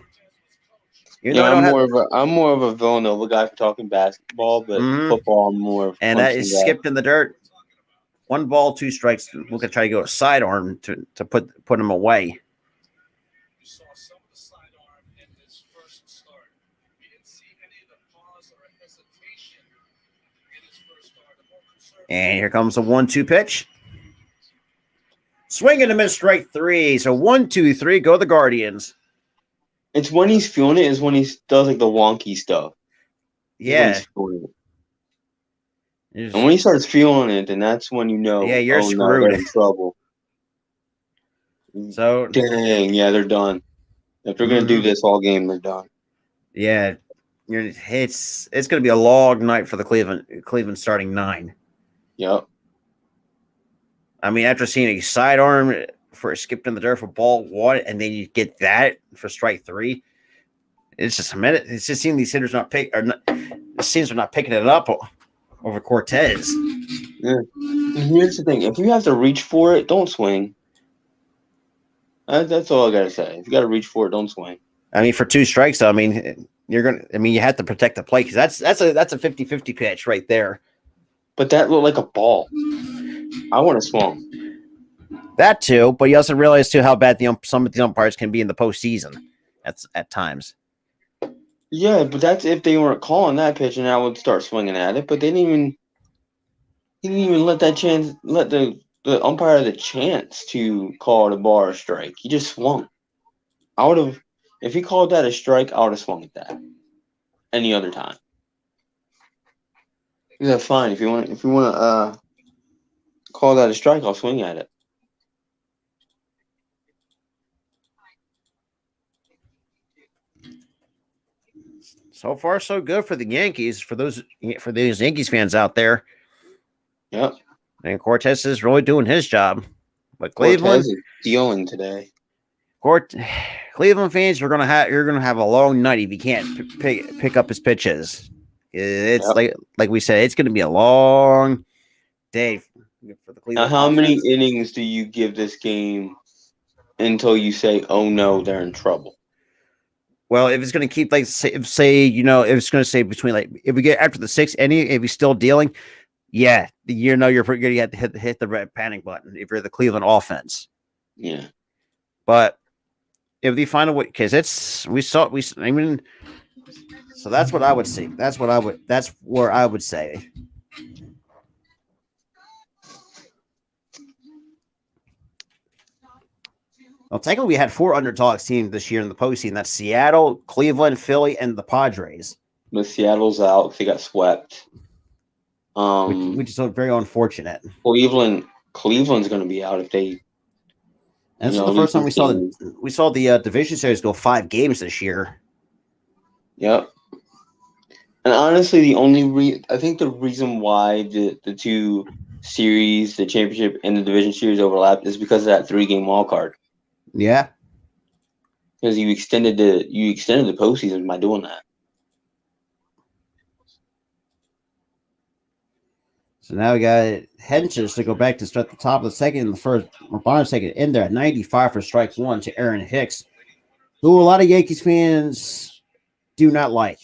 Speaker 2: I'm more of a Villanova guy for talking basketball, but football I'm more of.
Speaker 1: And that is skipped in the dirt. 1 ball, 2 strikes. We're gonna try to go a sidearm to put him away. And here comes a 1-2 pitch. Swing and a miss, strike 3. So 1, 2, 3, go the Guardians.
Speaker 2: It's when he's feeling it is when he does like the wonky stuff.
Speaker 1: Yeah.
Speaker 2: And when he starts feeling it, then that's when you know.
Speaker 1: Yeah, you're screwed.
Speaker 2: No, they're in trouble.
Speaker 1: So
Speaker 2: dang, yeah, they're done. If they're gonna do this all game, they're done.
Speaker 1: Yeah, it's gonna be a long night for the Cleveland starting 9.
Speaker 2: Yep.
Speaker 1: I mean, after seeing a sidearm for a skip in the dirt for ball 1, and then you get that for strike 3, it's just a minute. It's just seeing these hitters it seems they're not picking it up over Cortez.
Speaker 2: Yeah. And here's the thing: if you have to reach for it, don't swing. That's all I gotta say. If you gotta reach for it, don't swing.
Speaker 1: I mean, for 2 strikes, I mean, you have to protect the plate because that's a 50-50 pitch right there. But
Speaker 2: that looked like a ball. I want to swung.
Speaker 1: That too, but you also realize too how bad some of the umpires can be in the postseason at times.
Speaker 2: Yeah, but that's if they weren't calling that pitch, and I would start swinging at it. But they didn't even let the umpire the chance to call it a ball or a strike. He just swung. I would have, if he called that a strike, I would have swung at that any other time. Yeah, fine. If you want to call that a strike, I'll swing at it.
Speaker 1: So far, so good for the Yankees. For those Yankees fans out there.
Speaker 2: Yep.
Speaker 1: And Cortez is really doing his job. But Cleveland
Speaker 2: Cortez is dealing today.
Speaker 1: Cleveland fans, you're gonna have a long night if you can't pick up his pitches. It's like we said, it's gonna be a long day for the Cleveland.
Speaker 2: Now, how many innings do you give this game until you say, "Oh no, they're in trouble"?
Speaker 1: Well, if it's going to keep if it's going to say between if we get after the 6th inning, if he's still dealing, yeah, you're pretty good. You have to hit the red panic button if you're the Cleveland offense.
Speaker 2: Yeah,
Speaker 1: but if they find a way, because so that's what I would see. That's where I would say. Well, technically, we had 4 underdogs teams this year in the postseason. That's Seattle, Cleveland, Philly, and the Padres.
Speaker 2: But Seattle's out. They got swept.
Speaker 1: Which is very unfortunate.
Speaker 2: Cleveland's going to be out if they.
Speaker 1: And this is the first time we saw the division series go 5 games this year.
Speaker 2: Yep. And honestly, I think the reason why the 2 series, the championship and the division series overlap is because of that 3-game wild card.
Speaker 1: Yeah.
Speaker 2: Because you extended the postseason by doing that.
Speaker 1: So now we got Henches to go back to start the top of the 2nd and the first or bottom 2nd in there at 95 for strike 1 to Aaron Hicks, who a lot of Yankees fans do not like.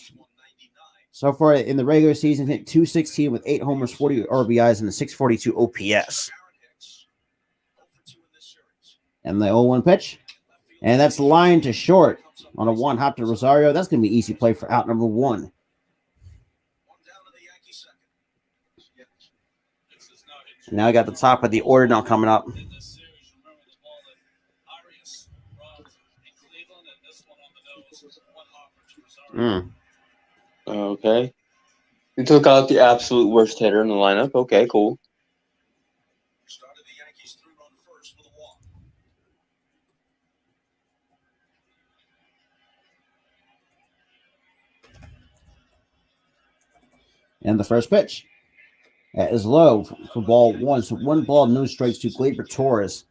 Speaker 1: So far in the regular season, hit .216 with 8 homers, 40 RBIs, and a .642 OPS. And the 0-1 pitch. And that's line to short on a 1 hop to Rosario. That's going to be easy play for out number 1. And now I got the top of the order now coming up.
Speaker 2: Okay. You took out the absolute worst hitter in the lineup. Okay, cool.
Speaker 1: And the first pitch is low for ball one. So 1 ball, no strikes to Gleyber Torres.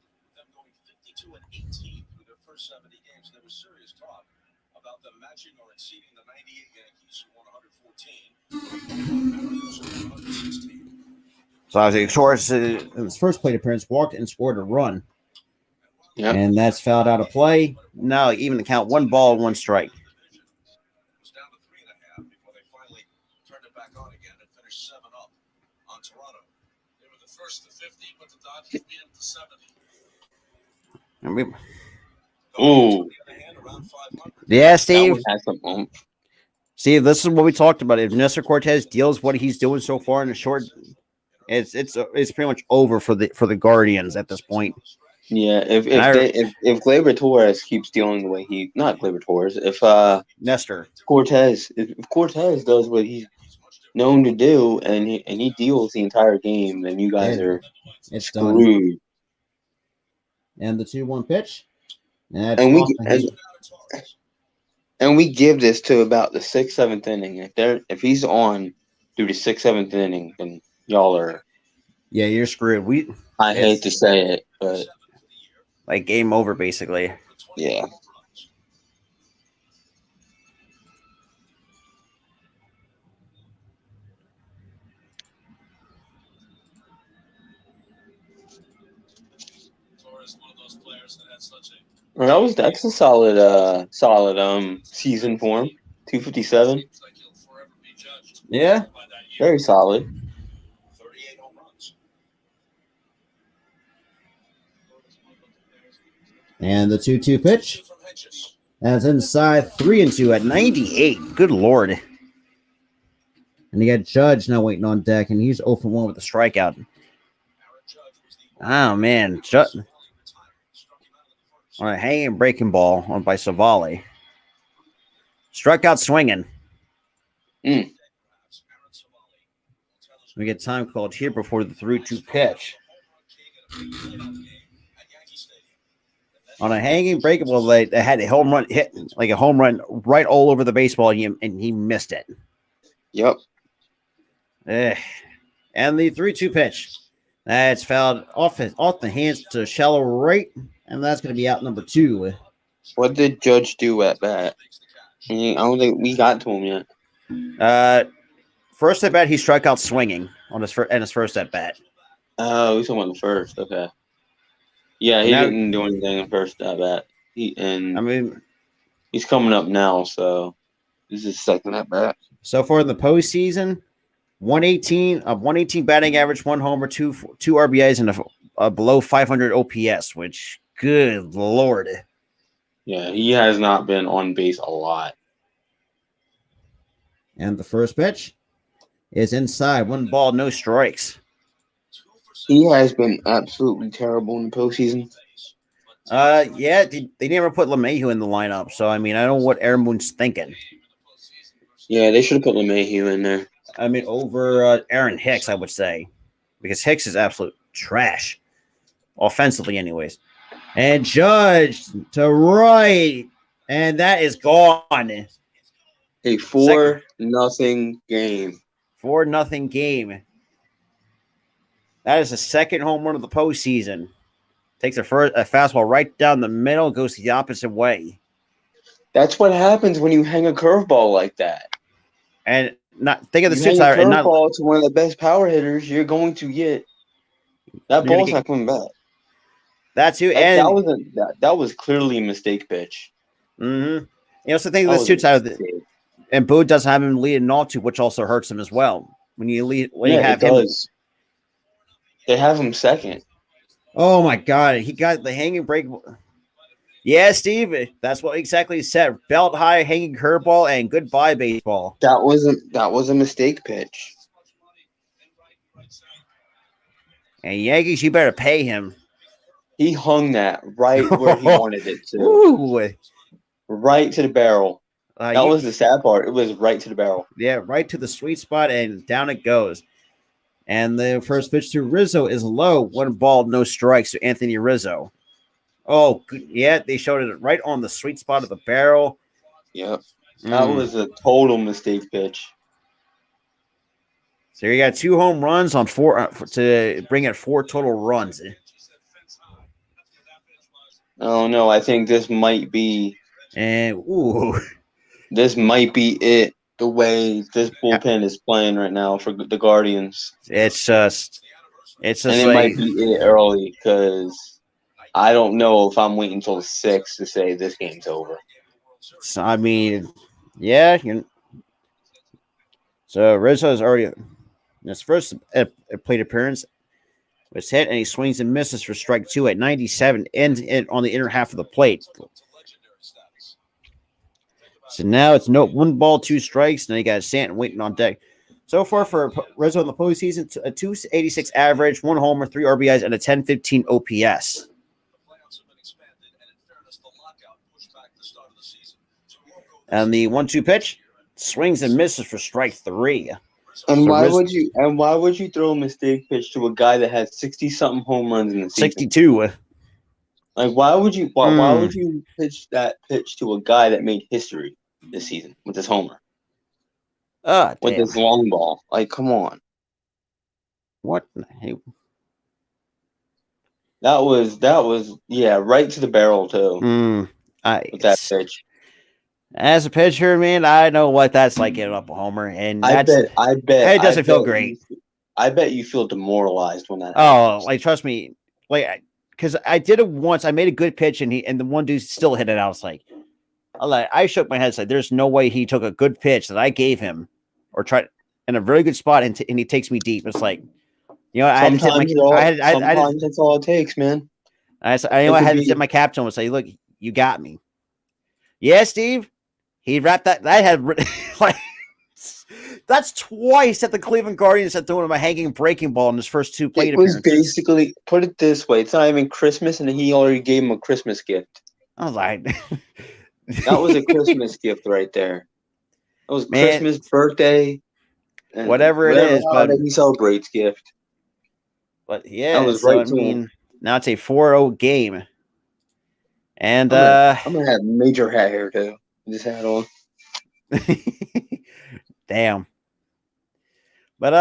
Speaker 1: So obviously Torres in his first plate appearance walked and scored a run.
Speaker 2: Yep.
Speaker 1: And that's fouled out of play. Now even the count, 1 ball, 1 strike.
Speaker 2: Ooh.
Speaker 1: Yeah, Steve. Steve, this is what we talked about. If Nestor Cortez deals what he's doing so far in the short, it's pretty much over for the Guardians at this point.
Speaker 2: Yeah, if Gleyber Torres keeps dealing the way not Gleyber Torres, if
Speaker 1: Nestor
Speaker 2: Cortez if Cortez does what he's known to do and he deals the entire game, then you guys are screwed. Done.
Speaker 1: And the 2-1 pitch, and
Speaker 2: we give this to about the 6th, 7th inning. If he's on through the 6th, 7th inning, then y'all are.
Speaker 1: Yeah, you're screwed.
Speaker 2: I hate to say it, but
Speaker 1: like game over, basically.
Speaker 2: Yeah. Well, that's a solid season for him. 257.
Speaker 1: Yeah.
Speaker 2: Very solid.
Speaker 1: And the 2-2 pitch. That's inside 3-2 at 98. Good Lord. And you got Judge now waiting on deck, and he's 0 for 1 with a strikeout. Oh, man. On a hanging breaking ball on by Savali. Struck out swinging. We get time called here before the 3-2 pitch. On a hanging breaking ball, they had a home run hit, like a home run right all over the baseball, and he missed it.
Speaker 2: Yep.
Speaker 1: And the 3-2 pitch. That's fouled off the hands to shallow right, and that's going to be out number 2.
Speaker 2: What did Judge do at bat? I don't think we got to him
Speaker 1: yet. First at bat, he struck out swinging on his first at bat.
Speaker 2: Oh, he's talking about the first. Okay. Yeah, he didn't do anything in first at bat. He's coming up now, so this is second at bat.
Speaker 1: So far in the postseason, 118 batting average, 1 homer, 2 RBIs, and a below 500 OPS. Which, good Lord.
Speaker 2: Yeah, he has not been on base a lot.
Speaker 1: And the first pitch is inside. 1 ball, no strikes.
Speaker 2: He has been absolutely terrible in the postseason.
Speaker 1: Yeah, they never put LeMahieu in the lineup, so I don't know what Aaron Boone's thinking.
Speaker 2: Yeah, they should have put LeMahieu in there.
Speaker 1: Over Aaron Hicks, I would say, because Hicks is absolute trash, offensively, anyways. And Judge to right, and that is gone.
Speaker 2: A 4-0 game.
Speaker 1: 4-0 game. That is the second home run of the postseason. Takes a fastball right down the middle, goes the opposite way.
Speaker 2: That's what happens when you hang a curveball like that.
Speaker 1: And not think of the suit
Speaker 2: side. Curveball to one of the best power hitters, you're going to get that ball's not coming back.
Speaker 1: That's who.
Speaker 2: That was clearly a mistake pitch.
Speaker 1: Mm-hmm. You also think of the suit side of and Boone doesn't have him leading off to, which also hurts him as well. You have him.
Speaker 2: They have him second.
Speaker 1: Oh my God! He got the hanging break. Yeah, Steve, that's what exactly he said. Belt high, hanging curveball, and goodbye baseball.
Speaker 2: That was a mistake pitch.
Speaker 1: And Yankees, you better pay him.
Speaker 2: He hung that right where he wanted it to.
Speaker 1: Ooh.
Speaker 2: Right to the barrel. That was the sad part. It was right to the barrel.
Speaker 1: Yeah, right to the sweet spot, and down it goes. And the first pitch to Rizzo is low. 1 ball, no strikes to Anthony Rizzo. Oh, yeah, they showed it right on the sweet spot of the barrel.
Speaker 2: Yep. That was a total mistake pitch.
Speaker 1: So you got 2 home runs on 4 to bring it 4 total runs.
Speaker 2: Oh no, I think this might be
Speaker 1: And
Speaker 2: it. The way this bullpen is playing right now for the Guardians,
Speaker 1: it's just
Speaker 2: and it might be it early because I don't know if I'm waiting until the 6th to say this game's over.
Speaker 1: So, I mean, yeah. So Rizzo is already in his first plate appearance was hit, and he swings and misses for strike 2 at 97, ends it on the inner half of the plate. So now it's 1 ball, 2 strikes. Now you got Stanton waiting on deck. So far for Rizzo in the postseason, a 286 average, 1 homer, 3 RBIs, and a 1015 OPS. And the 1-2 pitch swings and misses for strike 3.
Speaker 2: And why would you throw a mistake pitch to a guy that had 60-something home runs in the season?
Speaker 1: 62.
Speaker 2: Like why would you pitch that pitch to a guy that made history this season with his homer? With this long ball. Like, come on.
Speaker 1: What?
Speaker 2: That was right to the barrel too. With that pitch.
Speaker 1: As a pitcher, man, I know what that's like getting up a homer, and
Speaker 2: I bet
Speaker 1: it doesn't feel great.
Speaker 2: I bet you feel demoralized when that
Speaker 1: happens. Like trust me, like because I did it once. I made a good pitch, and the one dude still hit it out. It's like, I shook my head. It's like, there's no way he took a good pitch that I gave him, or tried in a very good spot, and he takes me deep. It's like,
Speaker 2: sometimes that's all it takes, man.
Speaker 1: I had to tip my cap to him and say, look, you got me. Yeah, Steve. He wrapped that. I had like that's twice that the Cleveland Guardians had thrown him a hanging breaking ball in his first 2 plate appearances.
Speaker 2: It was basically, put it this way, it's not even Christmas, and he already gave him a Christmas gift.
Speaker 1: I was like,
Speaker 2: that was a Christmas gift right there. That was Christmas, birthday,
Speaker 1: and whatever it is,
Speaker 2: but he celebrates gift.
Speaker 1: But yeah, that was right. So, now it's a 4-0 game, and
Speaker 2: I'm gonna have major hat hair too. This hat on.
Speaker 1: Damn. But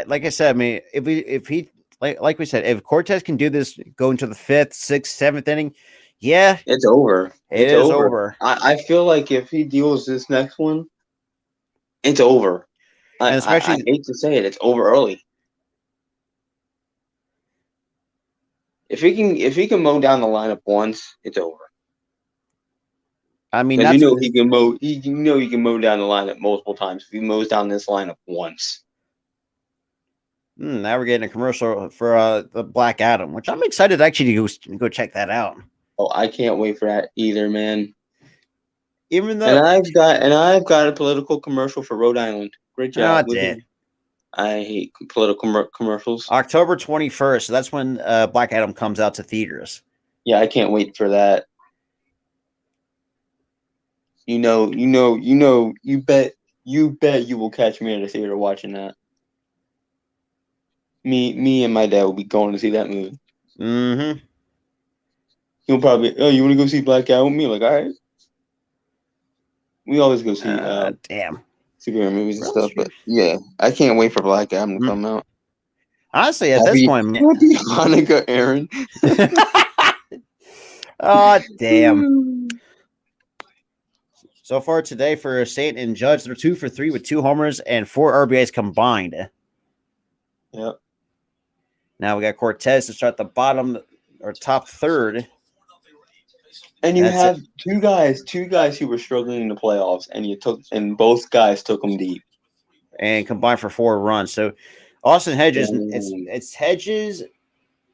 Speaker 1: like I said, I mean, if he like we said, if Cortez can do this, go into the 5th, 6th, 7th inning, yeah,
Speaker 2: it's over.
Speaker 1: It's over.
Speaker 2: I feel like if he deals this next one, it's over. And especially, I hate to say it, it's over early. If he can mow down the lineup once, it's over.
Speaker 1: I mean,
Speaker 2: he can mow. He can mow down the lineup multiple times. If he mows down this lineup once,
Speaker 1: now we're getting a commercial for the Black Adam, which I'm excited actually to go check that out.
Speaker 2: Oh, I can't wait for that either, man.
Speaker 1: Even though,
Speaker 2: and I've got a political commercial for Rhode Island. Great job. I hate political commercials.
Speaker 1: October 21st. So that's when Black Adam comes out to theaters.
Speaker 2: Yeah, I can't wait for that. You bet you will catch me at a theater watching that. Me and my dad will be going to see that movie.
Speaker 1: Mm-hmm.
Speaker 2: He'll probably, you want to go see Black Adam with me? Like, all right. We always go see superhero movies and stuff, but yeah, I can't wait for Black Adam to come out.
Speaker 1: Honestly, at this point, man.
Speaker 2: Happy Hanukkah, Aaron.
Speaker 1: Oh, damn. So far today for Stanton and Judge, they're 2 for 3 with 2 homers and 4 RBIs combined.
Speaker 2: Yep.
Speaker 1: Now we got Cortez to start the bottom or top 3rd.
Speaker 2: And you have two guys who were struggling in the playoffs, and both guys took them deep
Speaker 1: and combined for 4 runs. So Austin Hedges, it's Hedges,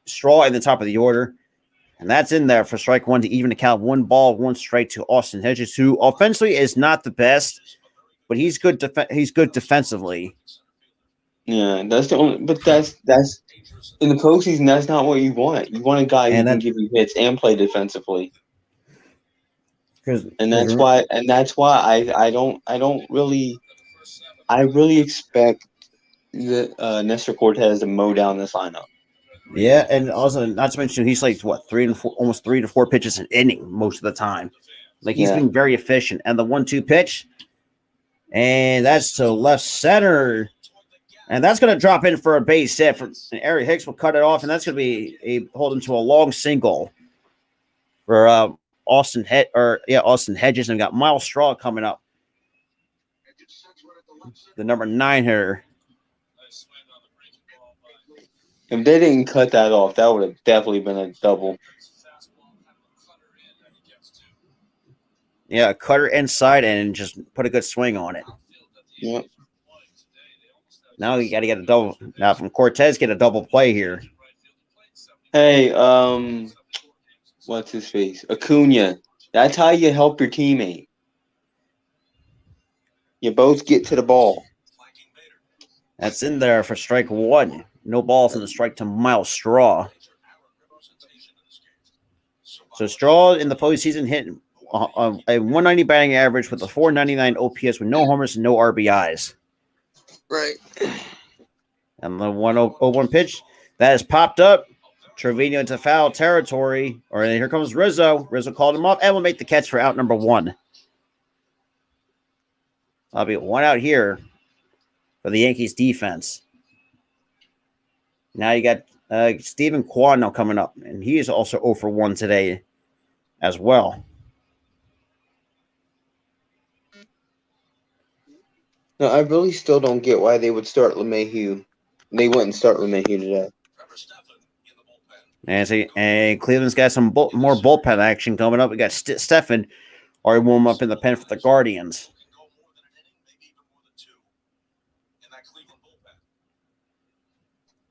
Speaker 1: Straw in the top of the order. And that's in there for strike 1 to even the count. 1 ball, 1 strike to Austin Hedges, who offensively is not the best, but he's good. He's good defensively.
Speaker 2: Yeah, that's the only. But that's in the postseason. That's not what you want. You want a guy who can give you hits and play defensively. And that's why I really expect Nestor Cortez to mow down this lineup.
Speaker 1: Yeah, and also not to mention he's like almost 3 to 4 pitches an inning most of the time. Like he's been very efficient. And the 1-2 pitch, and that's to left center. And that's going to drop in for a base hit. And Aaron Hicks will cut it off, and that's going to be hold him to a long single for Austin Hedges, and we got Miles Straw coming up, the number 9 hitter.
Speaker 2: If they didn't cut that off, that would have definitely been a double.
Speaker 1: Yeah, cutter inside and just put a good swing on it.
Speaker 2: Yeah.
Speaker 1: Now you got to get a double. Now from Cortez, get a double play here.
Speaker 2: Hey, what's his face? Acuna. That's how you help your teammate. You both get to the ball.
Speaker 1: That's in there for strike 1. No balls in the strike to Miles Straw. So Straw in the postseason hit a 190 batting average with a 499 OPS with no homers and no RBIs.
Speaker 2: Right.
Speaker 1: And the 101 pitch that has popped up. Trevino into foul territory. Or here comes Rizzo. Rizzo called him up and will make the catch for out number 1. I'll be 1 out here for the Yankees defense. Now you got Stephen Kwan now coming up, and he is also 0 for 1 today as well.
Speaker 2: No, I really still don't get why they would start LeMahieu. They wouldn't start LeMahieu today.
Speaker 1: And Cleveland's got some more bullpen action coming up. We got Stephen already warm up in the pen for the Guardians.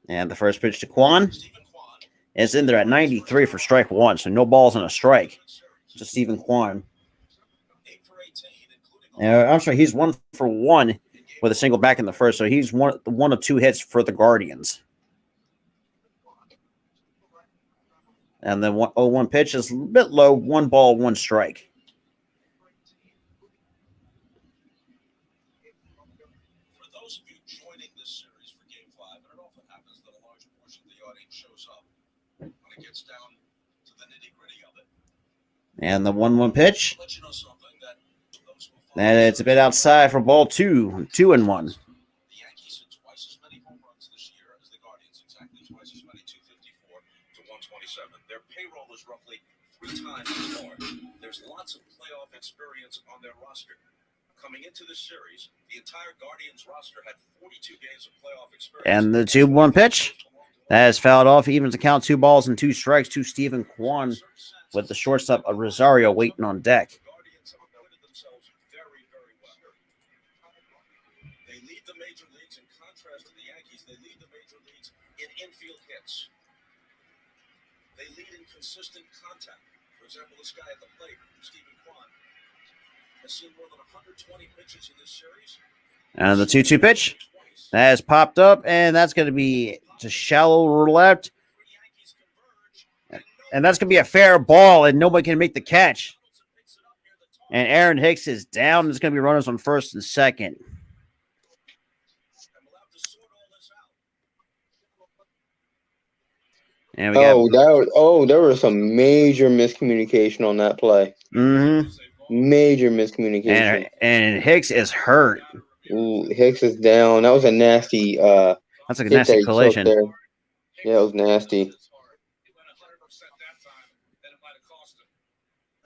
Speaker 1: And the first pitch to Kwan is in there at 93 for strike 1, so no balls and a strike to Stephen Kwan. I'm sorry, he's 1 for 1 with a single back in the first, so he's one of 2 hits for the Guardians. And the 0-1 pitch is a bit low, 1 ball, 1 strike.
Speaker 3: For those of you joining this series for Game 5, and it often happens that a large portion of the audience shows up when it gets down to the nitty-gritty of it.
Speaker 1: And the 1-1 pitch.
Speaker 3: Let you know something that
Speaker 1: And it's a bit outside for ball 2, 2-1.
Speaker 3: The Yankees hit twice as many home runs this year as the Guardians, exactly twice as many, 254 to 127. Their payroll is roughly 3 times more. There's lots of playoff experience on their roster. Coming into this series, the entire Guardians roster had 42 games of playoff experience.
Speaker 1: And the 2-1 pitch that is fouled off, even to count 2 balls and 2 strikes to Stephen Kwan with the shortstop of Rosario waiting on deck.
Speaker 3: They lead the major leagues in contrast to the Yankees. They lead the major leagues in infield hits. They lead in consistent contact. For example, this guy at the plate, Stephen Kwan, has seen more than 120 pitches in this series.
Speaker 1: And the 2-2 pitch that has popped up, and that's going to be to shallow left. And that's going to be a fair ball, and nobody can make the catch. And Aaron Hicks is down. There's going to be runners on first and second. And we got,
Speaker 2: there was some major miscommunication on that play.
Speaker 1: Mm-hmm.
Speaker 2: Major miscommunication.
Speaker 1: And Hicks is hurt.
Speaker 2: Ooh, Hicks is down. That was a nasty
Speaker 1: that's like a nasty collision.
Speaker 2: Yeah, it was nasty.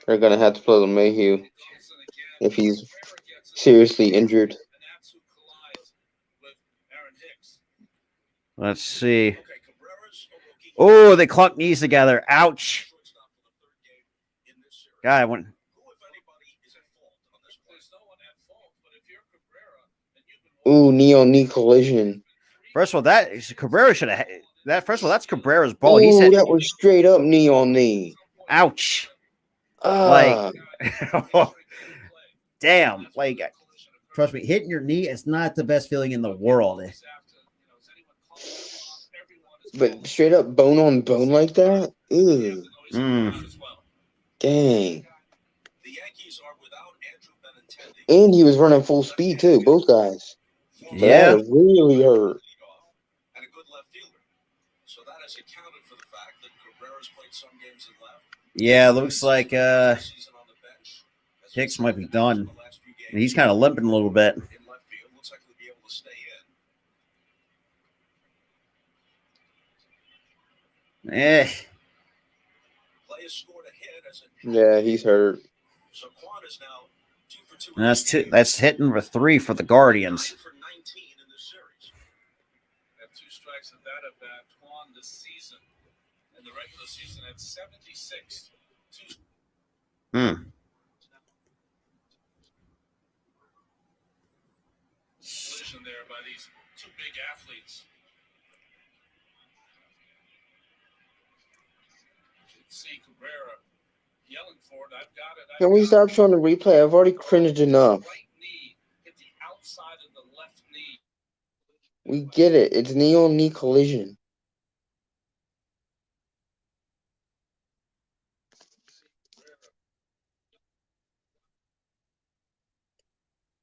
Speaker 2: They're gonna have to play LeMahieu if he's seriously injured.
Speaker 1: Let's see. Oh, they clunked knees together. Ouch. God, I went.
Speaker 2: Ooh, knee-on-knee collision.
Speaker 1: First of all, Cabrera should have that. First of all, that's Cabrera's ball. He
Speaker 2: said that was straight up knee-on-knee.
Speaker 1: Ouch. Like, damn. Like, trust me, hitting your knee is not the best feeling in the world.
Speaker 2: But straight up bone on bone like that? Ew. Dang. And he was running full speed too, both guys. So
Speaker 1: yeah.
Speaker 2: That really hurt.
Speaker 1: Yeah, looks like Hicks might be done. He's kind of limping a little bit. Eh.
Speaker 3: Players scored a hit as it
Speaker 2: Yeah, he's hurt.
Speaker 3: So Quan is now 2 for 2.
Speaker 1: And that's two. That's hitting for 3 for the Guardians.
Speaker 3: 9 for 19 in this series.
Speaker 4: Had 2 strikes at that at bat. Quan this season. In the regular season at 76. Collision there by these 2 big athletes. You can see Cabrera yelling for it. I've got it.
Speaker 2: Can we stop showing the replay? I've already cringed enough.
Speaker 4: Right knee hit the outside of the left knee.
Speaker 2: We get it. It's knee on knee collision.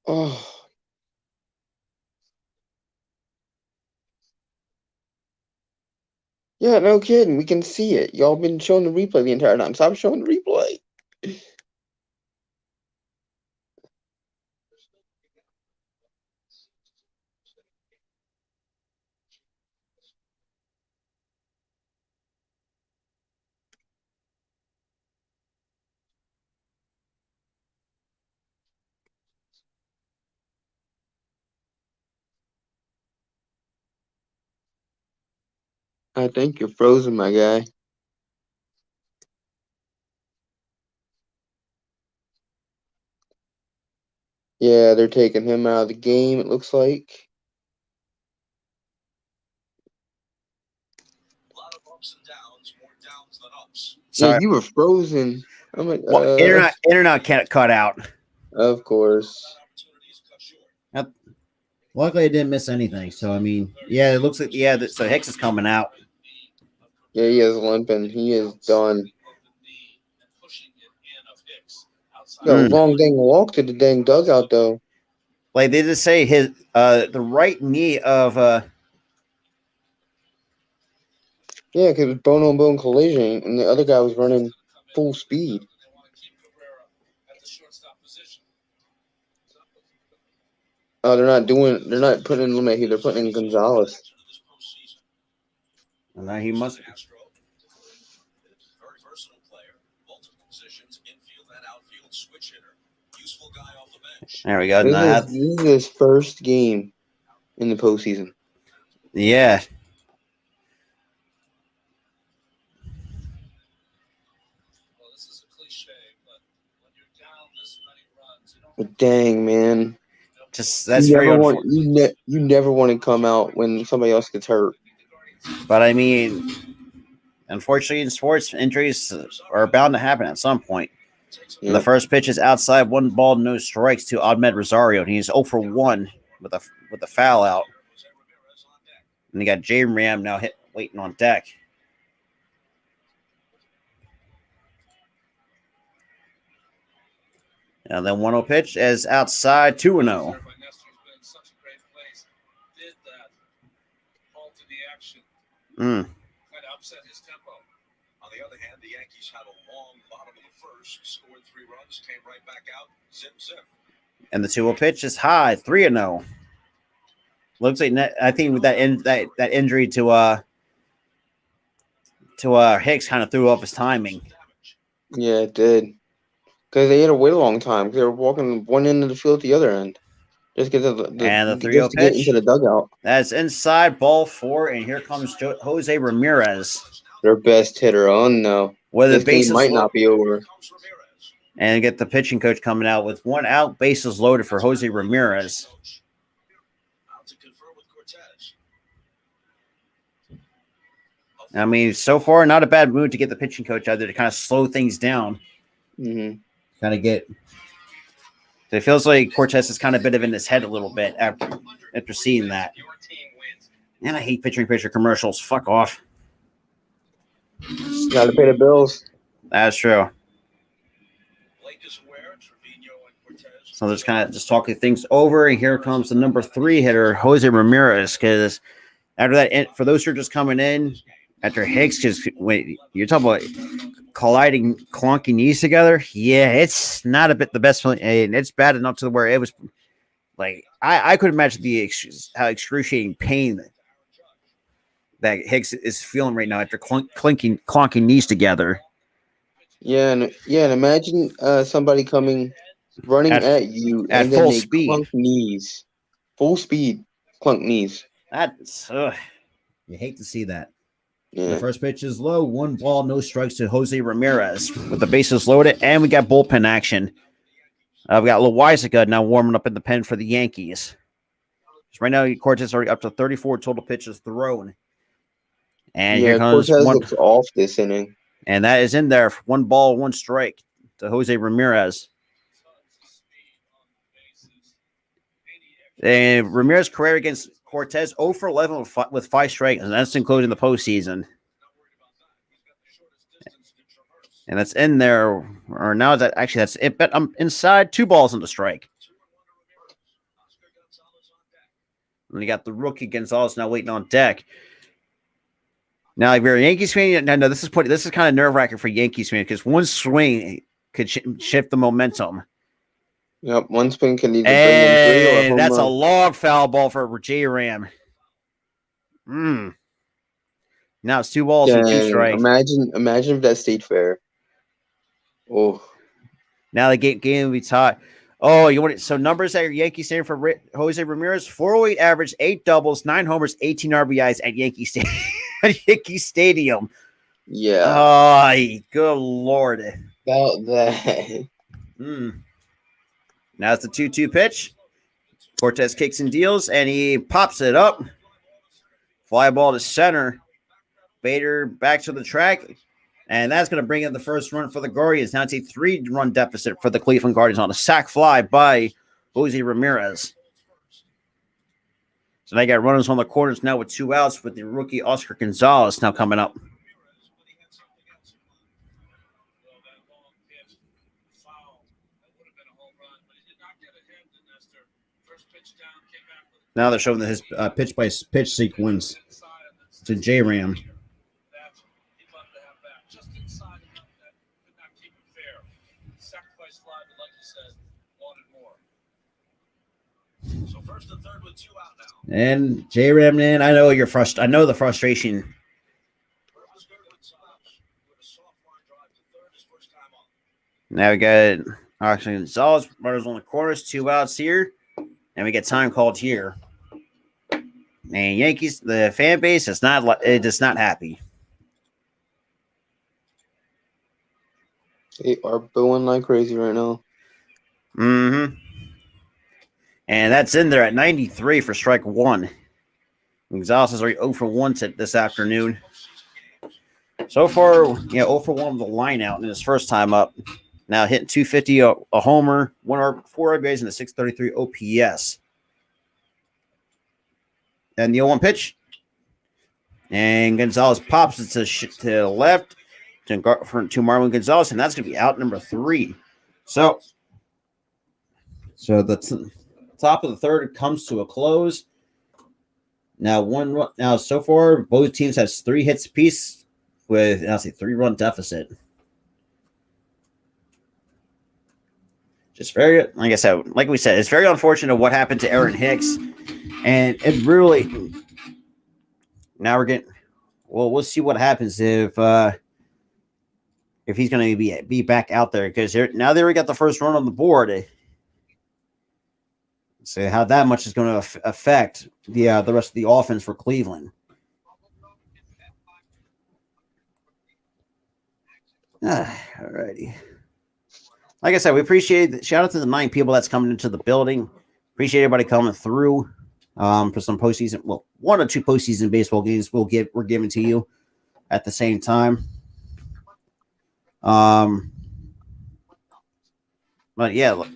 Speaker 2: Oh. Yeah, no kidding. We can see it. Y'all been showing the replay the entire time. Stop showing the replay. I think you're frozen, my guy. Yeah, they're taking him out of the game, it looks like.
Speaker 3: A lot of ups and downs, more downs than ups.
Speaker 1: Sorry.
Speaker 2: Yeah, you were frozen. I'm like,
Speaker 1: Internet can't cut out.
Speaker 2: Of course.
Speaker 3: Opportunities cut short.
Speaker 1: Luckily, I didn't miss anything. So I mean, yeah, it looks like so Hicks is coming out.
Speaker 2: Yeah, he is limping. He is done. Got a long dang walk to the dang dugout, though.
Speaker 1: Like they just say, his the right knee of
Speaker 2: Yeah, because it was bone on bone collision, and the other guy was running full speed. Oh, they're not putting in LeMahieu, they're putting in Gonzalez.
Speaker 1: And now he must.
Speaker 3: Very versatile player, multiple positions, infield and outfield, switch hitter, useful guy off the bench.
Speaker 1: There we go.
Speaker 2: This is his first game in the postseason.
Speaker 1: Yeah.
Speaker 4: Well, this is a cliche, but when you're down this many runs, you don't.
Speaker 2: But dang, man.
Speaker 1: Just that's
Speaker 2: you
Speaker 1: very
Speaker 2: never
Speaker 1: unfortunate.
Speaker 2: you never want to come out when somebody else gets hurt.
Speaker 1: But I mean, unfortunately, in sports, injuries are bound to happen at some point.
Speaker 2: Yep.
Speaker 1: The first pitch is outside, 1 ball, no strikes to Ahmed Rosario, and he's 0 for 1 with a foul out. And you got J Ram now waiting on deck. And then 1-0 pitch is outside, 2-0.
Speaker 3: Kind of upset his tempo. On the other hand, the Yankees had a long bottom of the first, scored 3 runs, came right back out, zip.
Speaker 1: And the 2-0 pitch is high, 3-0. Looks like I think with that injury to Hicks kind of threw off his timing.
Speaker 2: Yeah, it did. Because they had to wait a long time. They were walking one end of the field to the other end. Just get
Speaker 1: and the 3-0
Speaker 2: to get
Speaker 1: pitch
Speaker 2: into the dugout.
Speaker 1: That's inside, ball 4, and here comes Jose Ramirez.
Speaker 2: Their best hitter. Oh no.
Speaker 1: Where the
Speaker 2: This game
Speaker 1: bases
Speaker 2: might not be over.
Speaker 1: And get the pitching coach coming out with 1 out, bases loaded for Jose Ramirez. I mean, so far, not a bad move to get the pitching coach out there to kind of slow things down.
Speaker 2: Mm-hmm.
Speaker 1: Kind of get. It feels like Cortez is kind of a bit of in his head a little bit after seeing that. And I hate pitcher commercials. Fuck off.
Speaker 2: Got to pay the bills.
Speaker 1: That's true. So just kind of just talking things over, and here comes the number 3 hitter, Jose Ramirez. Because after that, for those who are just coming in, after Hicks, because when you're talking about colliding clunky knees together, yeah, it's not a bit the best feeling, and it's bad enough to where it was like I could imagine how excruciating pain that Hicks is feeling right now after clonking knees together.
Speaker 2: Yeah, and imagine somebody running at you,
Speaker 1: at
Speaker 2: and then
Speaker 1: full
Speaker 2: they
Speaker 1: speed.
Speaker 2: clunk knees, full speed, clunk knees.
Speaker 1: That's you hate to see that.
Speaker 2: Yeah,
Speaker 1: The first pitch is low. 1 ball, no strikes to Jose Ramirez with the bases loaded, and we got bullpen action. We got Loizaga now warming up in the pen for the Yankees. So right now, Cortez already up to 34 total pitches thrown. And here comes
Speaker 2: Cortez
Speaker 1: one,
Speaker 2: looks off this inning.
Speaker 1: and that is in there. 1 ball, 1 strike to Jose Ramirez. And Ramirez's career against Cortez 0 for 11 with 5 strikes, and that's including the postseason. And that's in there, or now that actually that's it. But I'm inside 2 balls in the strike. And you got the rookie Gonzalez now waiting on deck. Now, if you're a Yankees fan, no, this is kind of nerve wracking for Yankees fan because one swing could shift the momentum.
Speaker 2: Yep, one swing can either bring in 3 or a home
Speaker 1: that's
Speaker 2: run.
Speaker 1: A log foul ball for J Ram. Now it's 2 balls and 2 strikes.
Speaker 2: Imagine if that stayed fair. Oh.
Speaker 1: Now the game will be tied. Oh, you want it? So numbers that your Yankees stand for Jose Ramirez: 408 average, 8 doubles, 9 homers, 18 RBIs at Yankee Stadium. Yankee Stadium.
Speaker 2: Yeah.
Speaker 1: Oh, good lord.
Speaker 2: About that.
Speaker 1: Now it's the 2-2 pitch. Cortez kicks and deals, and he pops it up. Fly ball to center. Bader back to the track. And that's going to bring in the first run for the Guardians. Now it's a 3-run deficit for the Cleveland Guardians on a sac fly by Jose Ramirez. So they got runners on the corners now with 2 outs with the rookie Oscar Gonzalez now coming up. Now they're showing his pitch by pitch sequence to J Ram. And J Ram, man, I know you're frustrated. I know the frustration. Now we got Oscar Gonzalez, runners on the corners, 2 outs here, and we get time called here. And Yankees, the fan base is not happy.
Speaker 2: They are booing like crazy right now.
Speaker 1: And that's in there at 93 for strike 1. Gonzalez is already 0 for 1 this afternoon. So far, 0 for 1 with the line out in his first time up. Now hitting 250, a homer, 4 RBIs, and a 633 OPS. And the 0-1 pitch. And Gonzalez pops it to the left to Marlon Gonzalez, and that's going to be out number 3. So the top of the third comes to a close. Now so far, both teams has 3 hits apiece with 3-run deficit. Just very, like we said, it's very unfortunate what happened to Aaron Hicks. And it really, now we're getting, we'll see what happens if he's going to be back out there, because now they already got the first run on the board. So how that much is going to affect the rest of the offense for Cleveland. All righty. Like I said, we appreciate shout out to the 9 people that's coming into the building. Appreciate everybody coming through for some postseason. Well, 1 or 2 postseason baseball games we're giving to you at the same time. But yeah, look.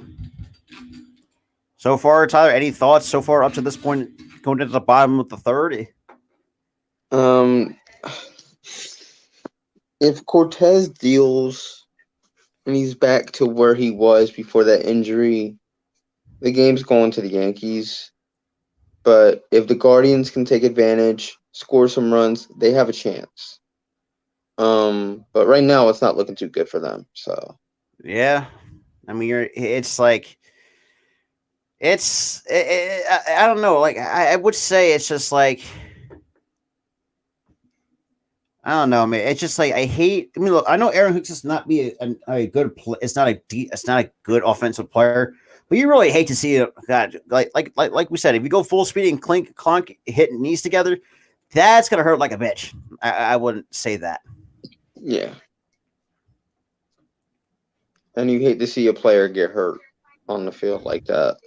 Speaker 1: So far, Tyler, any thoughts so far up to this point going to the bottom of the third?
Speaker 2: If Cortez deals and he's back to where he was before that injury, the game's going to the Yankees. But if the Guardians can take advantage, score some runs, they have a chance. But right now, it's not looking too good for them. So
Speaker 1: yeah, I mean, I don't know. Like I would say, it's just like I don't know, man. It's just like I hate. I mean, look, I know Aaron Hicks is not be a good. It's not it's not a good offensive player, but you really hate to see it. God, like we said, if you go full speed and clunk, hitting knees together, that's gonna hurt like a bitch. I wouldn't say that.
Speaker 2: Yeah. And you hate to see a player get hurt on the field like that.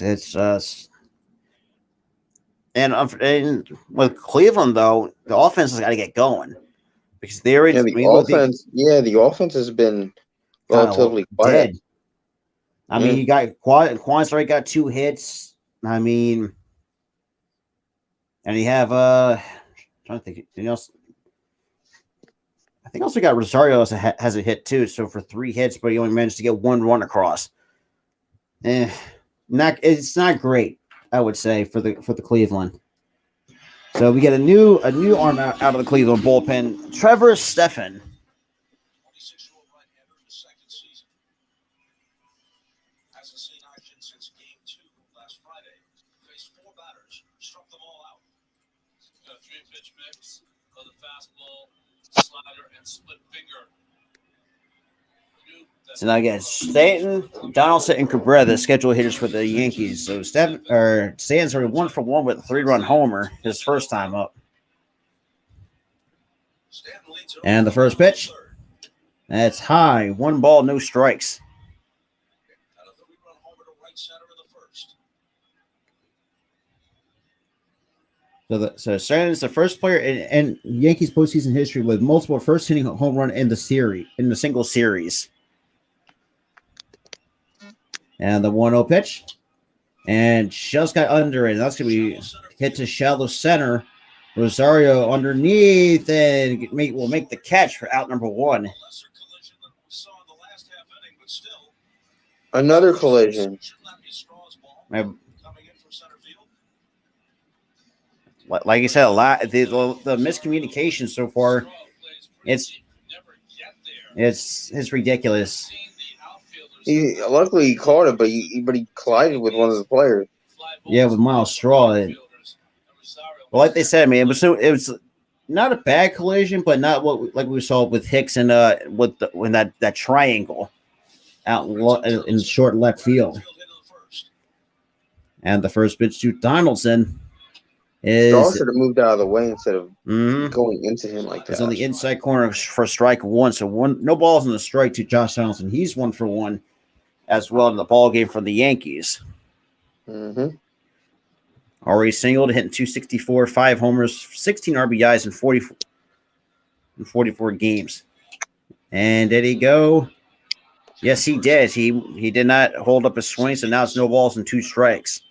Speaker 1: It's just. And with Cleveland, though, the offense has got to get going because they're
Speaker 2: Yeah, the offense has been
Speaker 1: kind of
Speaker 2: relatively quiet.
Speaker 1: dead. I mean, you got Quan's already got 2 hits. I mean, and you have trying to think anything else. I think also got Rosario has a hit too. So for 3 hits, but he only managed to get 1 run across. It's not great, I would say, for the Cleveland. So we get a new arm out of the Cleveland bullpen, Trevor Stephan.
Speaker 3: 26-year-old right-hander in the second season. Hasn't seen action since game 2 last Friday. Faced 4 batters, struck them all out.
Speaker 4: A 3-pitch mix of the fastball, slider, and split finger.
Speaker 1: So now again, Stanton, Donaldson, and Cabrera, the scheduled hitters for the Yankees. So Stanton's already 1 for 1 with a 3-run homer his first time up. And the first pitch, that's high, 1 ball, no strikes.
Speaker 3: And a 3-run homer to right center in the first.
Speaker 1: So Stanton's the first player in Yankees postseason history with multiple first inning home run in the single series. And the 1-0 pitch. And just got under it. That's going to be hit to shallow center. Rosario underneath and will make the catch for out number 1.
Speaker 2: Another collision.
Speaker 1: Like you said, a lot the miscommunication so far. It's ridiculous.
Speaker 2: Luckily he caught it, but he collided with one of the players.
Speaker 1: Yeah, with Miles Straw. Well, like they said, man, it was not a bad collision, but not like we saw with Hicks and when that triangle out in short left field. And the first pitch to Donaldson
Speaker 2: Straw should have moved out of the way instead of going into him like that.
Speaker 1: It's on the inside corner for strike 1, so no balls in the strike to Josh Donaldson. He's 1 for 1 as well in the ball game for the Yankees. Already singled, hitting 264, 5 homers, 16 RBIs in 44 games. And did he go? Yes, he did. He did not hold up his swing, so now it's no balls and 2 strikes.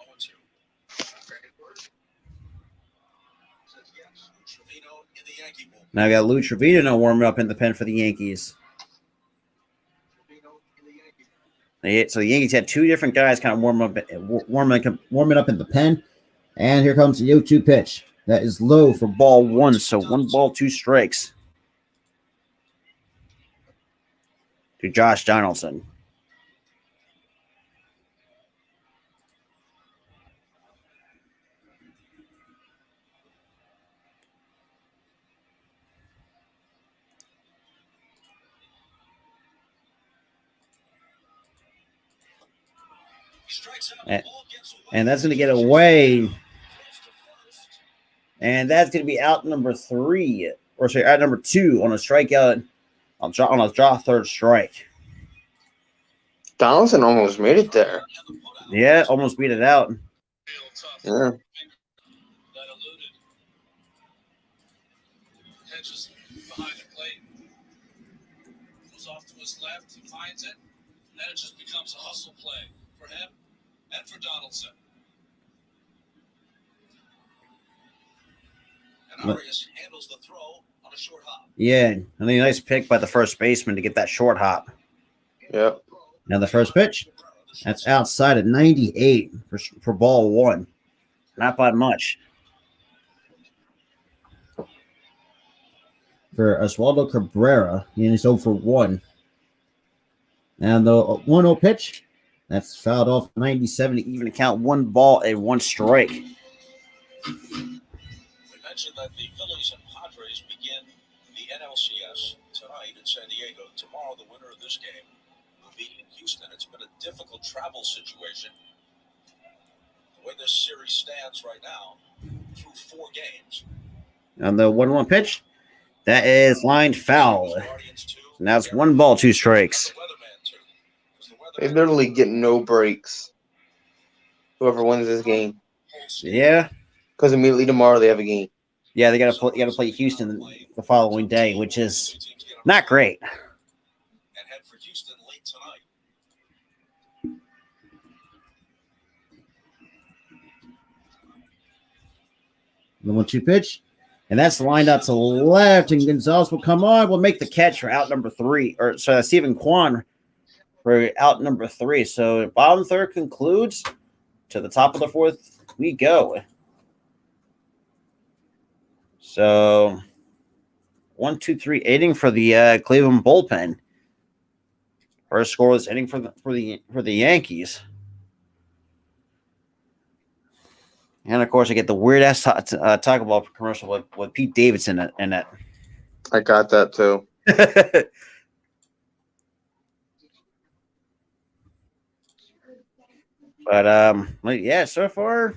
Speaker 1: Now I got Lou Trevino warming up in the pen for the Yankees. So the Yankees had 2 different guys kind of warming up in the pen. And here comes the 0-2 pitch. That is low for ball 1. So 1 ball, 2 strikes to Josh Donaldson. And that's going to get away. And that's going to be out number 3. Or sorry, out number 2 on a strikeout. On a draw third strike.
Speaker 2: Donaldson almost made it there.
Speaker 1: Yeah, almost beat it out.
Speaker 2: Yeah.
Speaker 4: Hedges behind the plate. Goes off to his left. He finds it. Then it just becomes a hustle play for him and for Donaldson.
Speaker 3: And Arias handles the throw on a short hop.
Speaker 1: Yeah, I mean, nice pick by the first baseman to get that short hop.
Speaker 2: Yep.
Speaker 1: Now the first pitch, that's outside at 98 for ball 1. Not by much. For Oswaldo Cabrera, he's 0 for 1. And the 1-0 pitch, That's fouled off 97 to even count 1 ball and 1 strike.
Speaker 3: We mentioned that the Phillies and Padres begin the NLCS tonight in San Diego. Tomorrow, the winner of this game will be in Houston. It's been a difficult travel situation. The way this series stands right now, through 4 games.
Speaker 1: On the 1-1 pitch, that is lined foul. Now it's 1 ball, 2 strikes.
Speaker 2: They literally get no breaks. Whoever wins this game.
Speaker 1: Yeah.
Speaker 2: Because immediately tomorrow they have a game.
Speaker 1: Yeah, they got to play Houston the following day, which is not great.
Speaker 3: And head for Houston late tonight.
Speaker 1: The 1-2 pitch, and that's lined out to left, and Gonzalez will come on. Will make the catch for out number 3, or so Stephen Kwan for out number 3. So bottom third concludes. To the top of the 4th we go. So 1, 2, 3 inning for the Cleveland bullpen. First scoreless inning for the Yankees. And of course, I get the weird ass Taco Bell commercial with Pete Davidson in it.
Speaker 2: I got that too.
Speaker 1: But yeah, so far.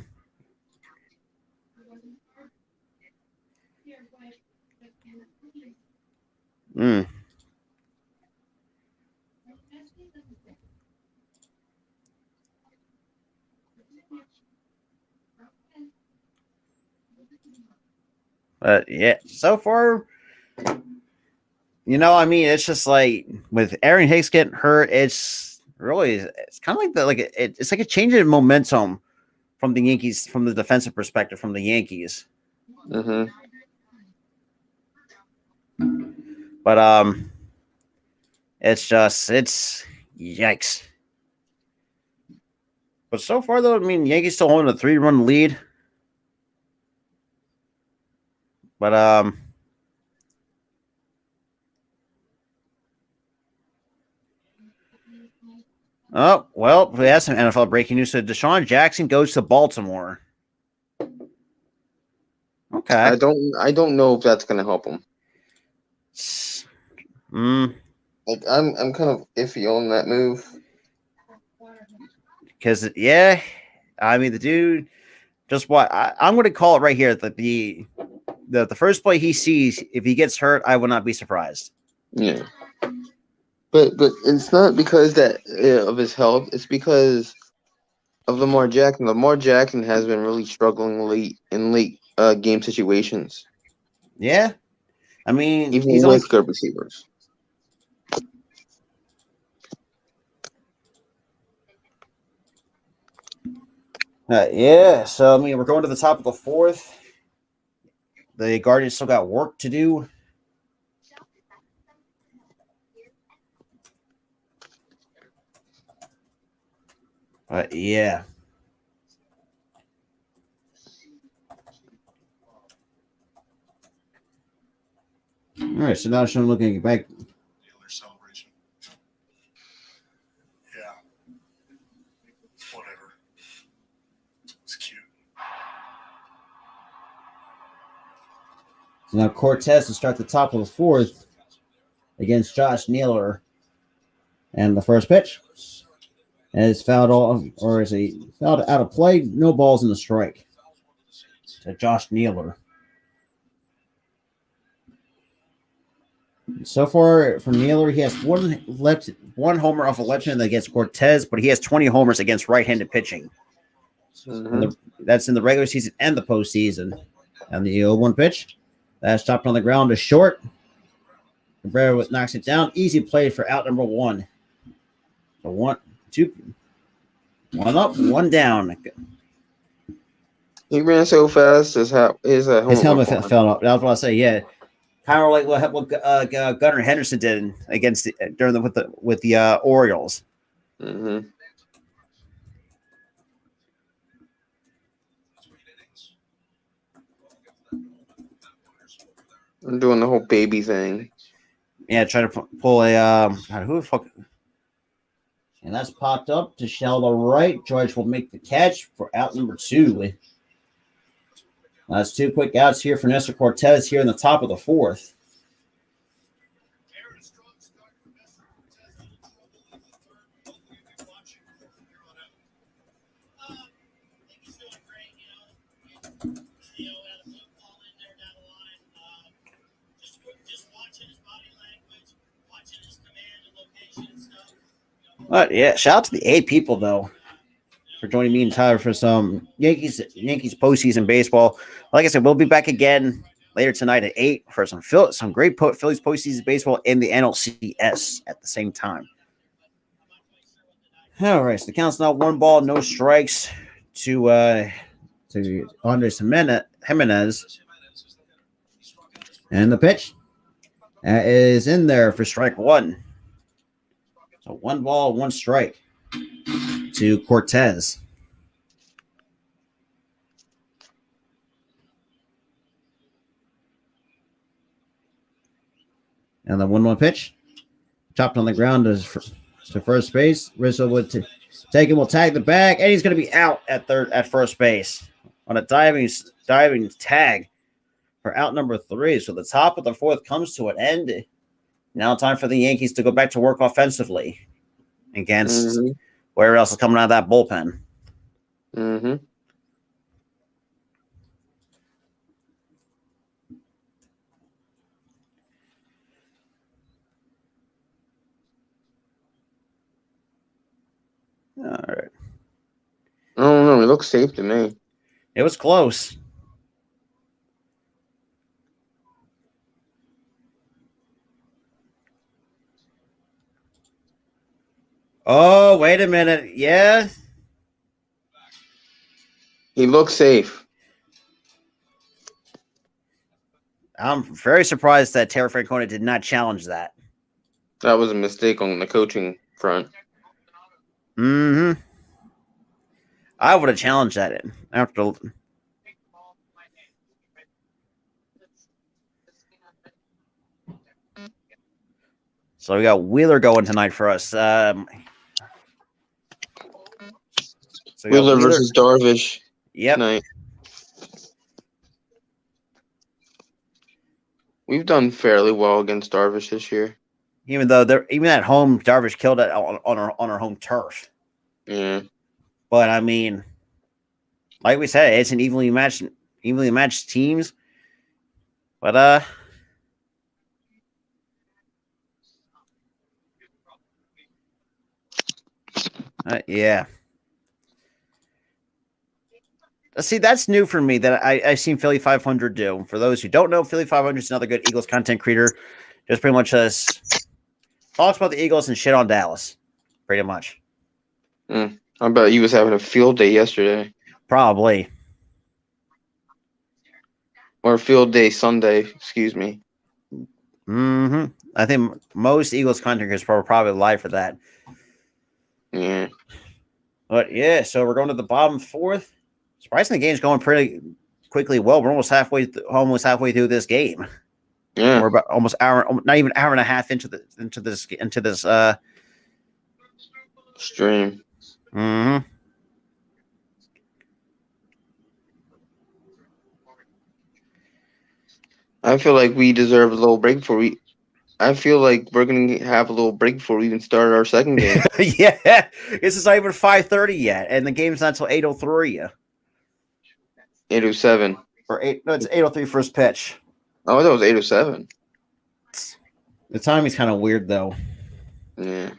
Speaker 1: But yeah, so far, it's just like with Aaron Hicks getting hurt, it's kind of like it's like a change in momentum from the Yankees, from the defensive perspective, from the Yankees.
Speaker 2: Mm-hmm.
Speaker 1: But it's yikes. But so far, though, Yankees still holding a 3-run lead. But oh well, we have some NFL breaking news. So Deshaun Jackson goes to Baltimore. Okay,
Speaker 2: I don't know if that's gonna help him. Like I'm kind of iffy on that move.
Speaker 1: Because the dude just what I'm going to call it right here that the first play he sees, if he gets hurt, I will not be surprised.
Speaker 2: Yeah, but it's not because of his health. It's because of Lamar Jackson. Lamar Jackson has been really struggling late game situations.
Speaker 1: Yeah,
Speaker 2: even
Speaker 1: he's
Speaker 2: with good receivers.
Speaker 1: Yeah, so we're going to the top of the 4th. The Guardians still got work to do. Yeah. All right, so now I'm looking back.
Speaker 4: Celebration. Yeah. Whatever. It's cute.
Speaker 1: So now Cortez to start the top of the 4th against Josh Naylor. And the first pitch. And it's fouled off, or is he fouled out of play? No balls in the strike. To Josh Naylor. So far for Naylor, he has one homer off a left-hand against Cortez, but he has 20 homers against right-handed pitching.
Speaker 2: Mm-hmm.
Speaker 1: That's in the regular season and the postseason. And the 0-1 pitch, that's chopped on the ground to short. Cabrera knocks it down. Easy play for out number 1. So 1, 2, 1 up, 1 down.
Speaker 2: He ran so fast, his helmet
Speaker 1: fell off. That's what I say. Yeah, kind of like what Gunnar Henderson did against with the Orioles.
Speaker 2: Mm-hmm. I'm doing the whole baby thing.
Speaker 1: Yeah, trying to pull a who the fuck? And that's popped up to shallow right. George will make the catch for out number 2. That's 2 quick outs here for Nestor Cortez here in the top of the 4th. But yeah, shout out to the 8 people though for joining me and Tyler for some Yankees postseason baseball. Like I said, we'll be back again later tonight at 8 for some great Phillies postseason baseball in the NLCS at the same time. All right, so the count's now 1 ball, no strikes to Andres Jimenez. And the pitch is in there for strike 1. So 1 ball, 1 strike to Cortez. And the 1-1 pitch. Chopped on the ground to first base. Rizzo would take him, will tag the bag, and he's going to be out at first base on a diving tag for out number 3. So the top of the 4th comes to an end. Now time for the Yankees to go back to work offensively against where else is coming out of that bullpen.
Speaker 2: Mm-hmm.
Speaker 1: All right.
Speaker 2: I don't know. It looks safe to me.
Speaker 1: It was close. Oh, wait a minute. Yeah.
Speaker 2: He looks safe.
Speaker 1: I'm very surprised that Terry Francona did not challenge that.
Speaker 2: That was a mistake on the coaching front.
Speaker 1: Mm-hmm. I would have challenged that after. So we got Wheeler going tonight for us. So
Speaker 2: Wheeler versus Darvish.
Speaker 1: Yep.
Speaker 2: Tonight. We've done fairly well against Darvish this year.
Speaker 1: Even at home, Darvish killed it on our home turf.
Speaker 2: Yeah.
Speaker 1: But I mean, like we said, it's an evenly matched teams. But yeah. See, that's new for me that I've seen Philly 500 do. For those who don't know, Philly 500 is another good Eagles content creator. Just pretty much talks about the Eagles and shit on Dallas. Pretty much.
Speaker 2: I bet you was having a field day yesterday.
Speaker 1: Probably.
Speaker 2: Or field day Sunday, excuse me.
Speaker 1: Mm-hmm. I think most Eagles content creators are probably live for that.
Speaker 2: Yeah.
Speaker 1: But yeah, so we're going to the bottom 4th. Surprisingly, the game's going pretty quickly. Well, we're almost halfway through this game.
Speaker 2: Yeah.
Speaker 1: We're about almost not even an hour and a half into this
Speaker 2: stream.
Speaker 1: Mm-hmm.
Speaker 2: I feel like we deserve a little break before I feel like we're gonna have a little break before we even start our second game.
Speaker 1: Yeah, this is not even 5:30 yet, and the game's not until 8:03.
Speaker 2: 8:07.
Speaker 1: It's 8:03 first pitch.
Speaker 2: Oh, I thought it was 8:07.
Speaker 1: The timing's kind of weird though.
Speaker 2: Yeah.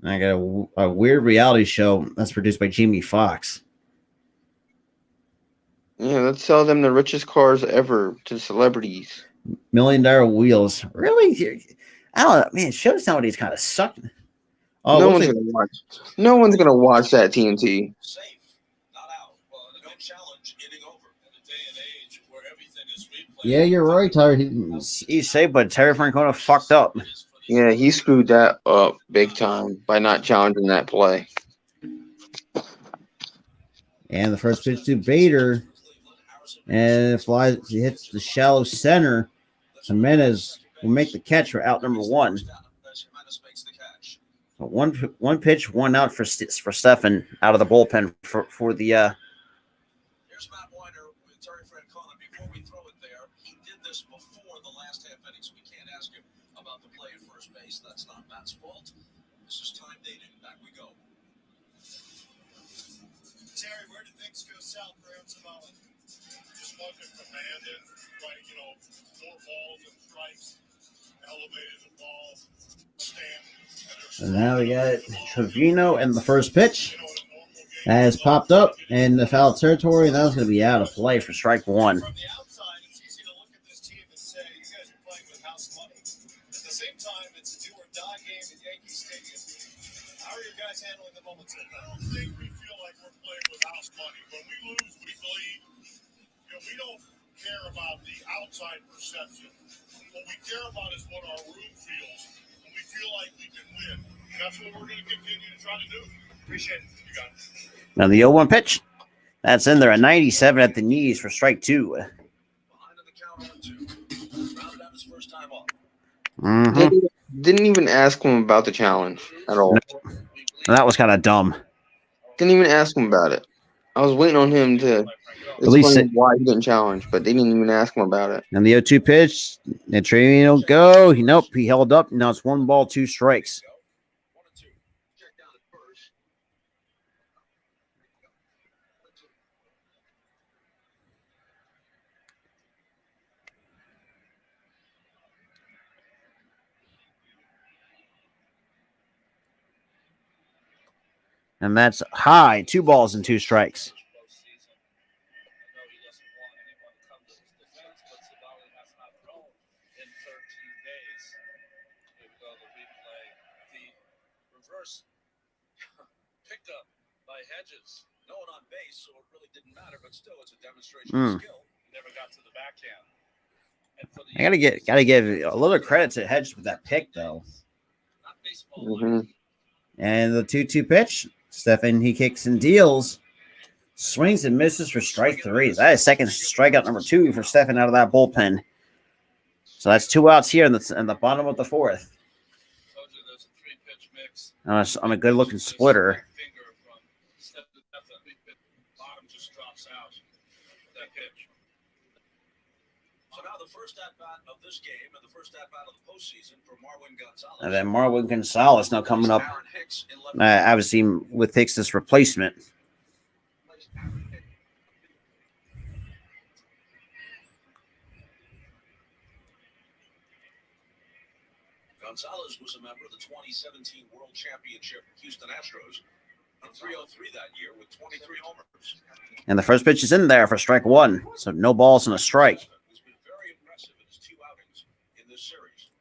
Speaker 1: I got a weird reality show that's produced by Jamie Foxx.
Speaker 2: Yeah, let's sell them the richest cars ever to celebrities.
Speaker 1: $1 million wheels. Really? I don't know. Man, shows nowadays kind of suck. Oh,
Speaker 2: no one's gonna watch that TNT.
Speaker 4: Safe, not out. Well, no challenge, getting over. In a day and age where everything is replayed.
Speaker 1: Yeah, you're right, Tyler. He's safe, but Terry Francona fucked up.
Speaker 2: Yeah, he screwed that up big time by not challenging that play.
Speaker 1: And the first pitch to Bader. And it flies, he hits the shallow center. Jimenez will make the catch for out number one. So one pitch, one out for Stefan out of the bullpen for the
Speaker 3: Here's Matt Weiner with Terry Francona. Before we throw it there, he did this before the last half inning, so we can't ask him about the play at first base. That's not Matt's fault. This is time dated. Back we go.
Speaker 4: Terry, where did things go south for Aaron Savala? Just wasn't commanded, like, more balls and strikes, elevated the ball,
Speaker 1: and now we got Trevino and the first pitch that has popped up in the foul territory. That was going to be out of play for strike one.
Speaker 4: From the outside, it's easy to look at this team and say, you guys are playing with house money. At the same time, it's a do or die game at Yankee Stadium. How are you guys handling the moments? I don't think we feel like we're playing with house money. When we lose, we bleed. We don't care about the outside perception. What we care about is what our room feels. And we feel like we can win. And that's what we're going to continue to try to do. Appreciate it. You got it.
Speaker 1: Now the 0-1 pitch. That's in there, a 97 at the knees for strike two.
Speaker 3: Behind the count on 2. Rounded out his first time off.
Speaker 2: Didn't even ask him about the challenge at all.
Speaker 1: That was kind of dumb.
Speaker 2: Didn't even ask him about it. I was waiting on him to explain why he didn't challenge, but they didn't even ask him about it.
Speaker 1: And the 0-2 pitch, and Trevino go. Nope, he held up. Now it's 1 ball, 2 strikes. And that's high, 2 balls and 2 strikes.
Speaker 3: Picked up by Hedges. No one on base, so it really didn't matter, but still it's a demonstration of skill. Never got to the backhand.
Speaker 1: I gotta give a little credit to Hedges with that pick though. And the 2-2 pitch, Stefan, he kicks and deals, swings and misses for strike 3. That is second strikeout number 2 for Stefan out of that bullpen. So that's 2 outs here in the bottom of the 4th. On a good looking splitter.
Speaker 3: So now the first at bat of this game and the first at bat of the postseason for Marwin Gonzalez.
Speaker 1: And then Marwin Gonzalez now coming up. Obviously with Hicks' replacement.
Speaker 3: Gonzalez was a member of the 2017 World Championship Houston Astros. On 303 that year with 23 homers.
Speaker 1: And the first pitch is in there for strike 1. So no balls and a strike.
Speaker 3: He's been very impressive in his 2 outings in this series.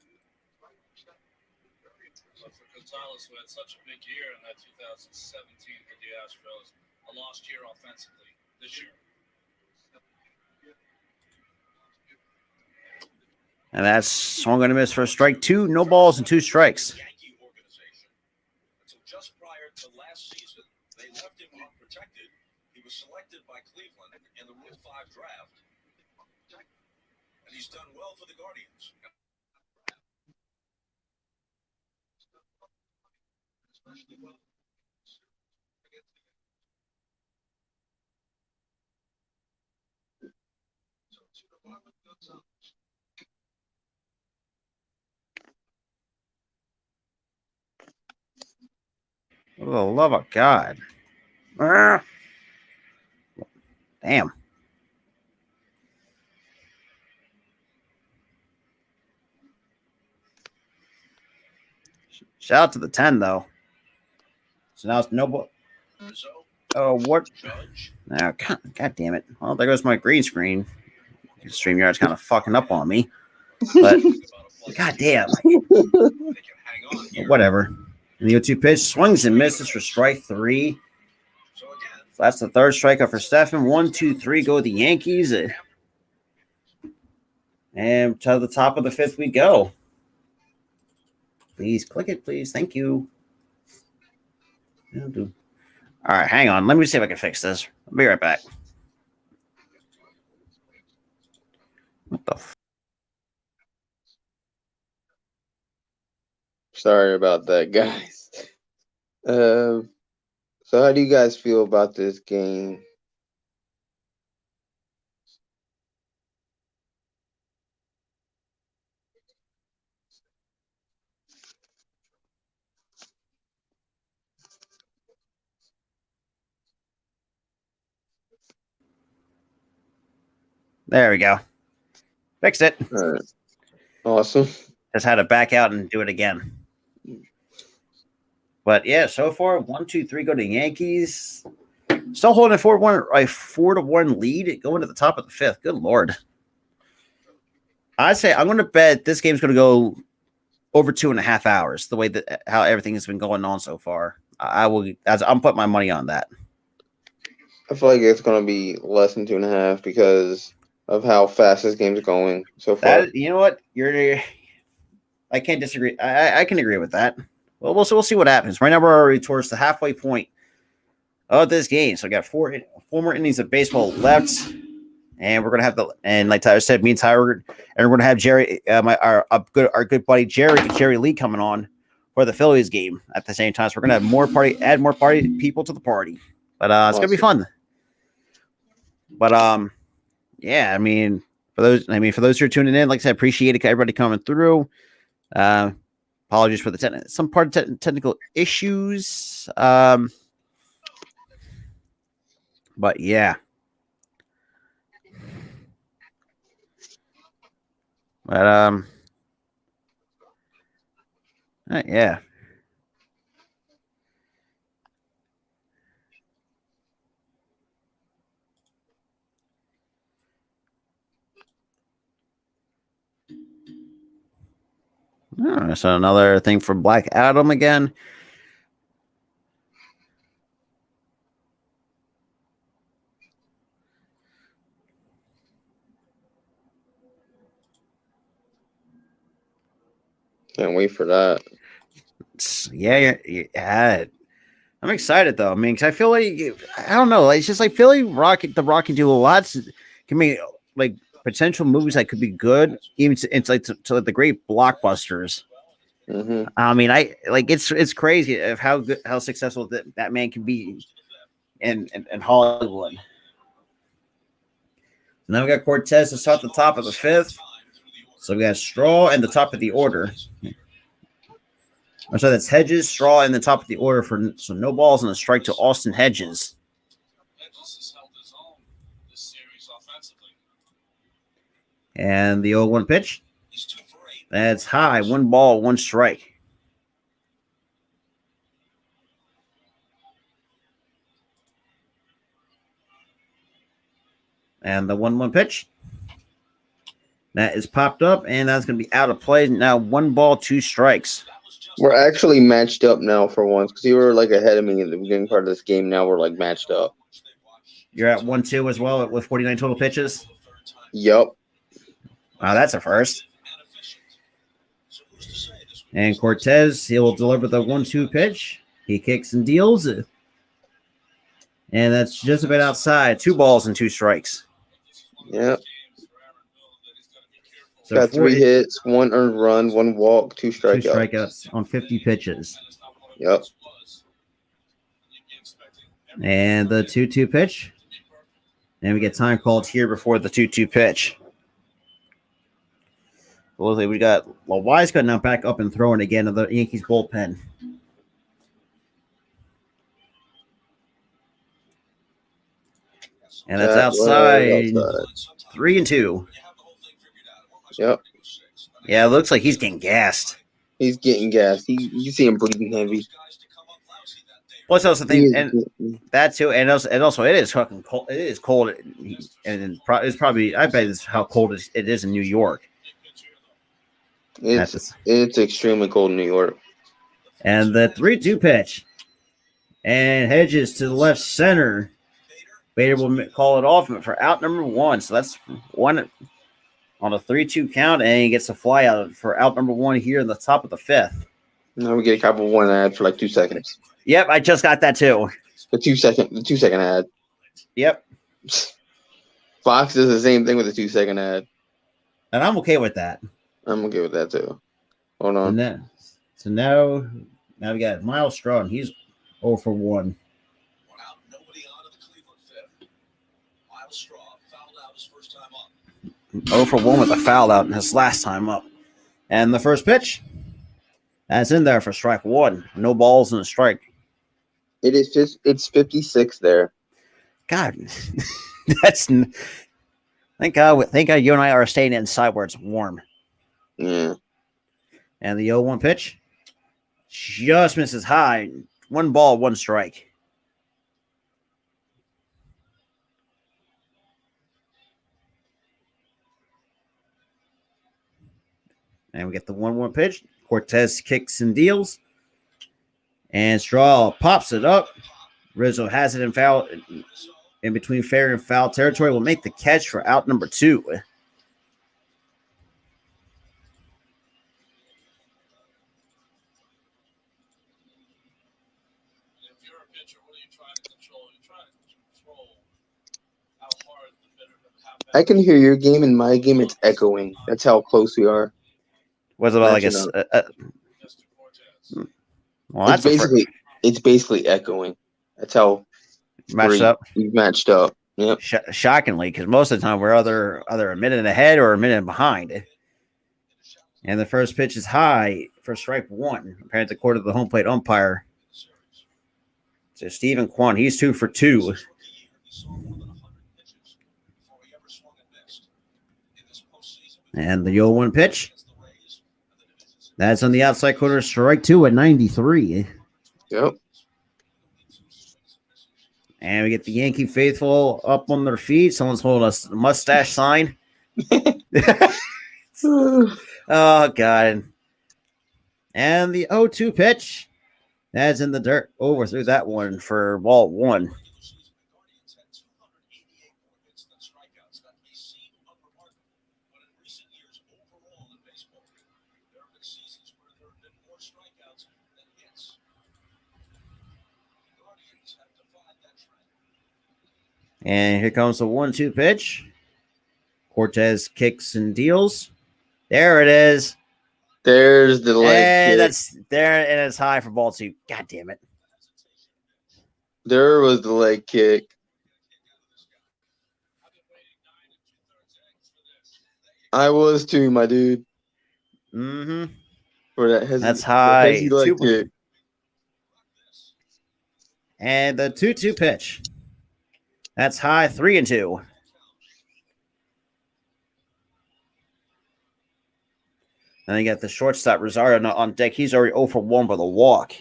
Speaker 4: But for Gonzalez, who had such a big year in that 2017 with the Astros, a lost year offensively this year.
Speaker 1: And that's swung and a miss for strike 2. No balls and 2 strikes.
Speaker 3: Yankee organization. Until just prior to last season, they left him unprotected. He was selected by Cleveland in the Rule 5 draft. And he's done well for the Guardians.
Speaker 1: For the love of God. Damn. Shout out to the 10, though. So now it's no ball. Oh, what? Oh, God damn it. Well, there goes my green screen. StreamYard's kind of fucking up on me. But, God damn. Whatever. And the 0-2 pitch swings and misses for strike 3. So that's the 3rd strikeout for Stefan. 1, 2, 3 go the Yankees. And to the top of the 5th we go. Please click it, please. Thank you. All right, hang on. Let me see if I can fix this. I'll be right back. What the
Speaker 2: Sorry about that, guys. So how do you guys feel about this game?
Speaker 1: There we go. Fixed it.
Speaker 2: All right. Awesome.
Speaker 1: Just had to back out and do it again. But yeah, so far 1-2-3 go to Yankees. Still holding a 4-1 lead going to the top of the fifth. Good Lord. I'd say I'm going to bet this game's going to go over 2.5 hours. The way that how everything has been going on so far, I'm putting my money on that.
Speaker 2: I feel like it's going to be less than 2.5 because of how fast this game's going so far.
Speaker 1: You know what? I can't disagree. I can agree with that. Well, we'll see what happens. Right now, we're already towards the halfway point of this game. So I got four more innings of baseball left, and we're gonna and like Tyler said, me and Tyler, and we're gonna have Jerry, our good buddy Jerry Lee coming on for the Phillies game at the same time. So we're gonna have add more party people to the party. But it's gonna be fun. But yeah, I mean, for those who are tuning in, like I said, appreciate everybody coming through. Apologies for the some part of technical issues. But yeah. But yeah. So another thing for Black Adam again.
Speaker 2: Can't wait for that.
Speaker 1: Yeah. I'm excited though. I mean, because I feel like I don't know. It's just like Philly the Rocky duel lots can be like potential movies that could be good, even to like to the great blockbusters.
Speaker 2: Mm-hmm.
Speaker 1: I mean, it's crazy of how successful that man can be in Hollywood. Now we got Cortez to start the top of the fifth. So we got Straw in the top of the order. So that's Hedges, Straw in the top of the order for no balls and a strike to Austin Hedges. And the 0-1 pitch. That's high. 1 ball, 1 strike. And the 1-1 pitch. That is popped up, and that's going to be out of play. Now 1 ball, 2 strikes.
Speaker 2: We're actually matched up now for once because you were like ahead of me in the beginning part of this game. Now we're like matched up.
Speaker 1: You're at 1-2 as well with 49 total pitches?
Speaker 2: Yep.
Speaker 1: Wow, that's a first. And Cortez, he will deliver the 1-2 pitch. He kicks and deals. And that's just about outside. 2 balls and 2 strikes.
Speaker 2: Yep.
Speaker 1: So
Speaker 2: got 3 hits, 1 earned run, 1 walk, 2 strikeouts.
Speaker 1: 2 strikeouts on 50 pitches.
Speaker 2: Yep.
Speaker 1: And the 2-2 pitch. And we get time called here before the 2-2 pitch. Well, we got Loiska now back up and throwing again in the Yankees bullpen. And that's outside. 3-2.
Speaker 2: Yep.
Speaker 1: Yeah, it looks like he's getting gassed.
Speaker 2: He's getting gassed. You see him breathing heavy.
Speaker 1: Plus, also the thing, and that too, and also it is fucking cold. It is cold, and it's probably I bet it's how cold it is in New York.
Speaker 2: It's extremely cold in New York.
Speaker 1: And the 3-2 pitch, and Hedges to the left center. Bader will call it off for out number 1. So that's 1 on a 3-2 count, and he gets a fly out for out number 1 here in the top of the 5th.
Speaker 2: Now we get a couple 1 ad for like 2 seconds.
Speaker 1: Yep, I just got that too.
Speaker 2: The 2-second ad.
Speaker 1: Yep.
Speaker 2: Fox does the same thing with the 2-second ad.
Speaker 1: And I'm okay with that.
Speaker 2: I'm okay with that too. Hold on.
Speaker 1: So now we got Miles Straw, and he's 0 for 1.
Speaker 3: One out, nobody on to the Cleveland fifth. Miles Straw fouled out his first time up.
Speaker 1: 0 for 1 with a foul out in his last time up. And the first pitch, that's in there for strike 1. No balls and a strike.
Speaker 2: It's 56 there.
Speaker 1: God, that's thank God you and I are staying inside where it's warm.
Speaker 2: Yeah.
Speaker 1: And the 0-1 pitch just misses high. 1 ball, 1 strike. And we get the 1-1 pitch. Cortez kicks and deals. And Straw pops it up. Rizzo has it in between fair and foul territory. Will make the catch for out number 2.
Speaker 3: If you're a pitcher, what are you trying to control? You're trying to control how hard the bitter,
Speaker 2: I can hear your game and my game. It's echoing. That's how close we are.
Speaker 1: What's about like well, that's
Speaker 2: it's basically echoing. That's how
Speaker 1: matched up.
Speaker 2: We've matched up. Yep.
Speaker 1: Shockingly, because most of the time we're either a minute ahead or a minute behind. And the first pitch is high for strike 1, apparently according to the home plate umpire. So Stephen Kwan, he's 2 for 2. And the 0-1 pitch. That's on the outside corner, strike 2 at 93.
Speaker 2: Yep.
Speaker 1: And we get the Yankee faithful up on their feet. Someone's holding a mustache sign. Oh, God. And the 0-2 pitch. That's in the dirt. Over through that one for ball 1. And here comes the 1-2 pitch. Cortez kicks and deals. There it is.
Speaker 2: There's the leg
Speaker 1: and
Speaker 2: kick.
Speaker 1: That's there, and it's high for ball 2. God damn it.
Speaker 2: There was the leg kick. I was too, my dude.
Speaker 1: Mm-hmm.
Speaker 2: For that
Speaker 1: that's high.
Speaker 2: Leg kick.
Speaker 1: And the 2-2 pitch. That's high, 3-2. And you got the shortstop Rosario on deck. He's already 0 for 1 with a walk.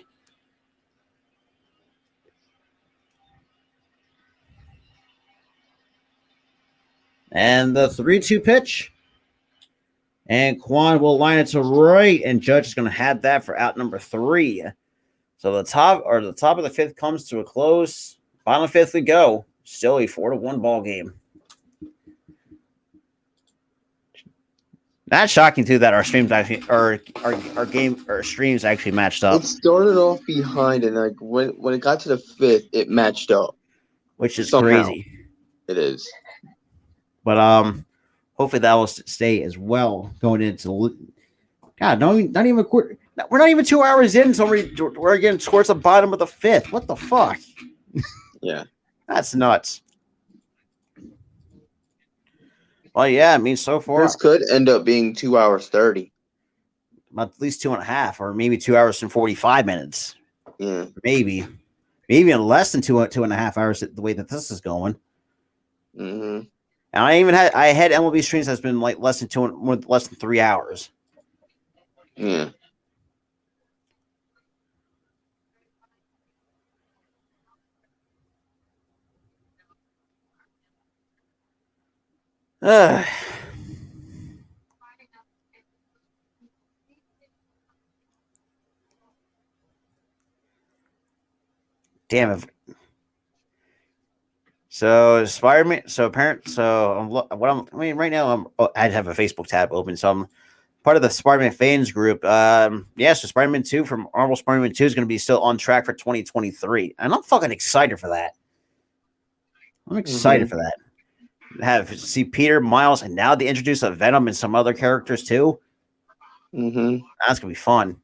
Speaker 1: And the 3-2 pitch. And Kwan will line it to right, and Judge is going to have that for out number 3. So the top of the 5th comes to a close. Final 5th we go. Still a 4-1 ball game. Not shocking too that our streams actually, our streams actually matched up.
Speaker 2: It started off behind, and like when it got to the 5th, it matched up,
Speaker 1: which is crazy.
Speaker 2: It is,
Speaker 1: but hopefully that will stay as well going into. God, not even a quarter. We're not even 2 hours in, so we're getting towards the bottom of the 5th. What the fuck?
Speaker 2: Yeah.
Speaker 1: That's nuts. Well, yeah, I mean, so far.
Speaker 2: This could end up being 2 hours 30.
Speaker 1: At least 2.5, or maybe 2 hours and 45 minutes.
Speaker 2: Yeah.
Speaker 1: Maybe in less than 2.5 hours the way that this is going.
Speaker 2: Mm-hmm.
Speaker 1: And I had MLB streams that's been like less than 3 hours.
Speaker 2: Yeah.
Speaker 1: Damn it. So Spider-Man. So right now I have a Facebook tab open. So I'm part of the Spider-Man fans group. So Spider-Man 2 from Marvel Spider-Man 2 is going to be still on track for 2023. And I'm fucking excited for that. I'm excited for that. See Peter, Miles, and now they introduce a Venom and some other characters too.
Speaker 2: Mm-hmm.
Speaker 1: That's going to be fun.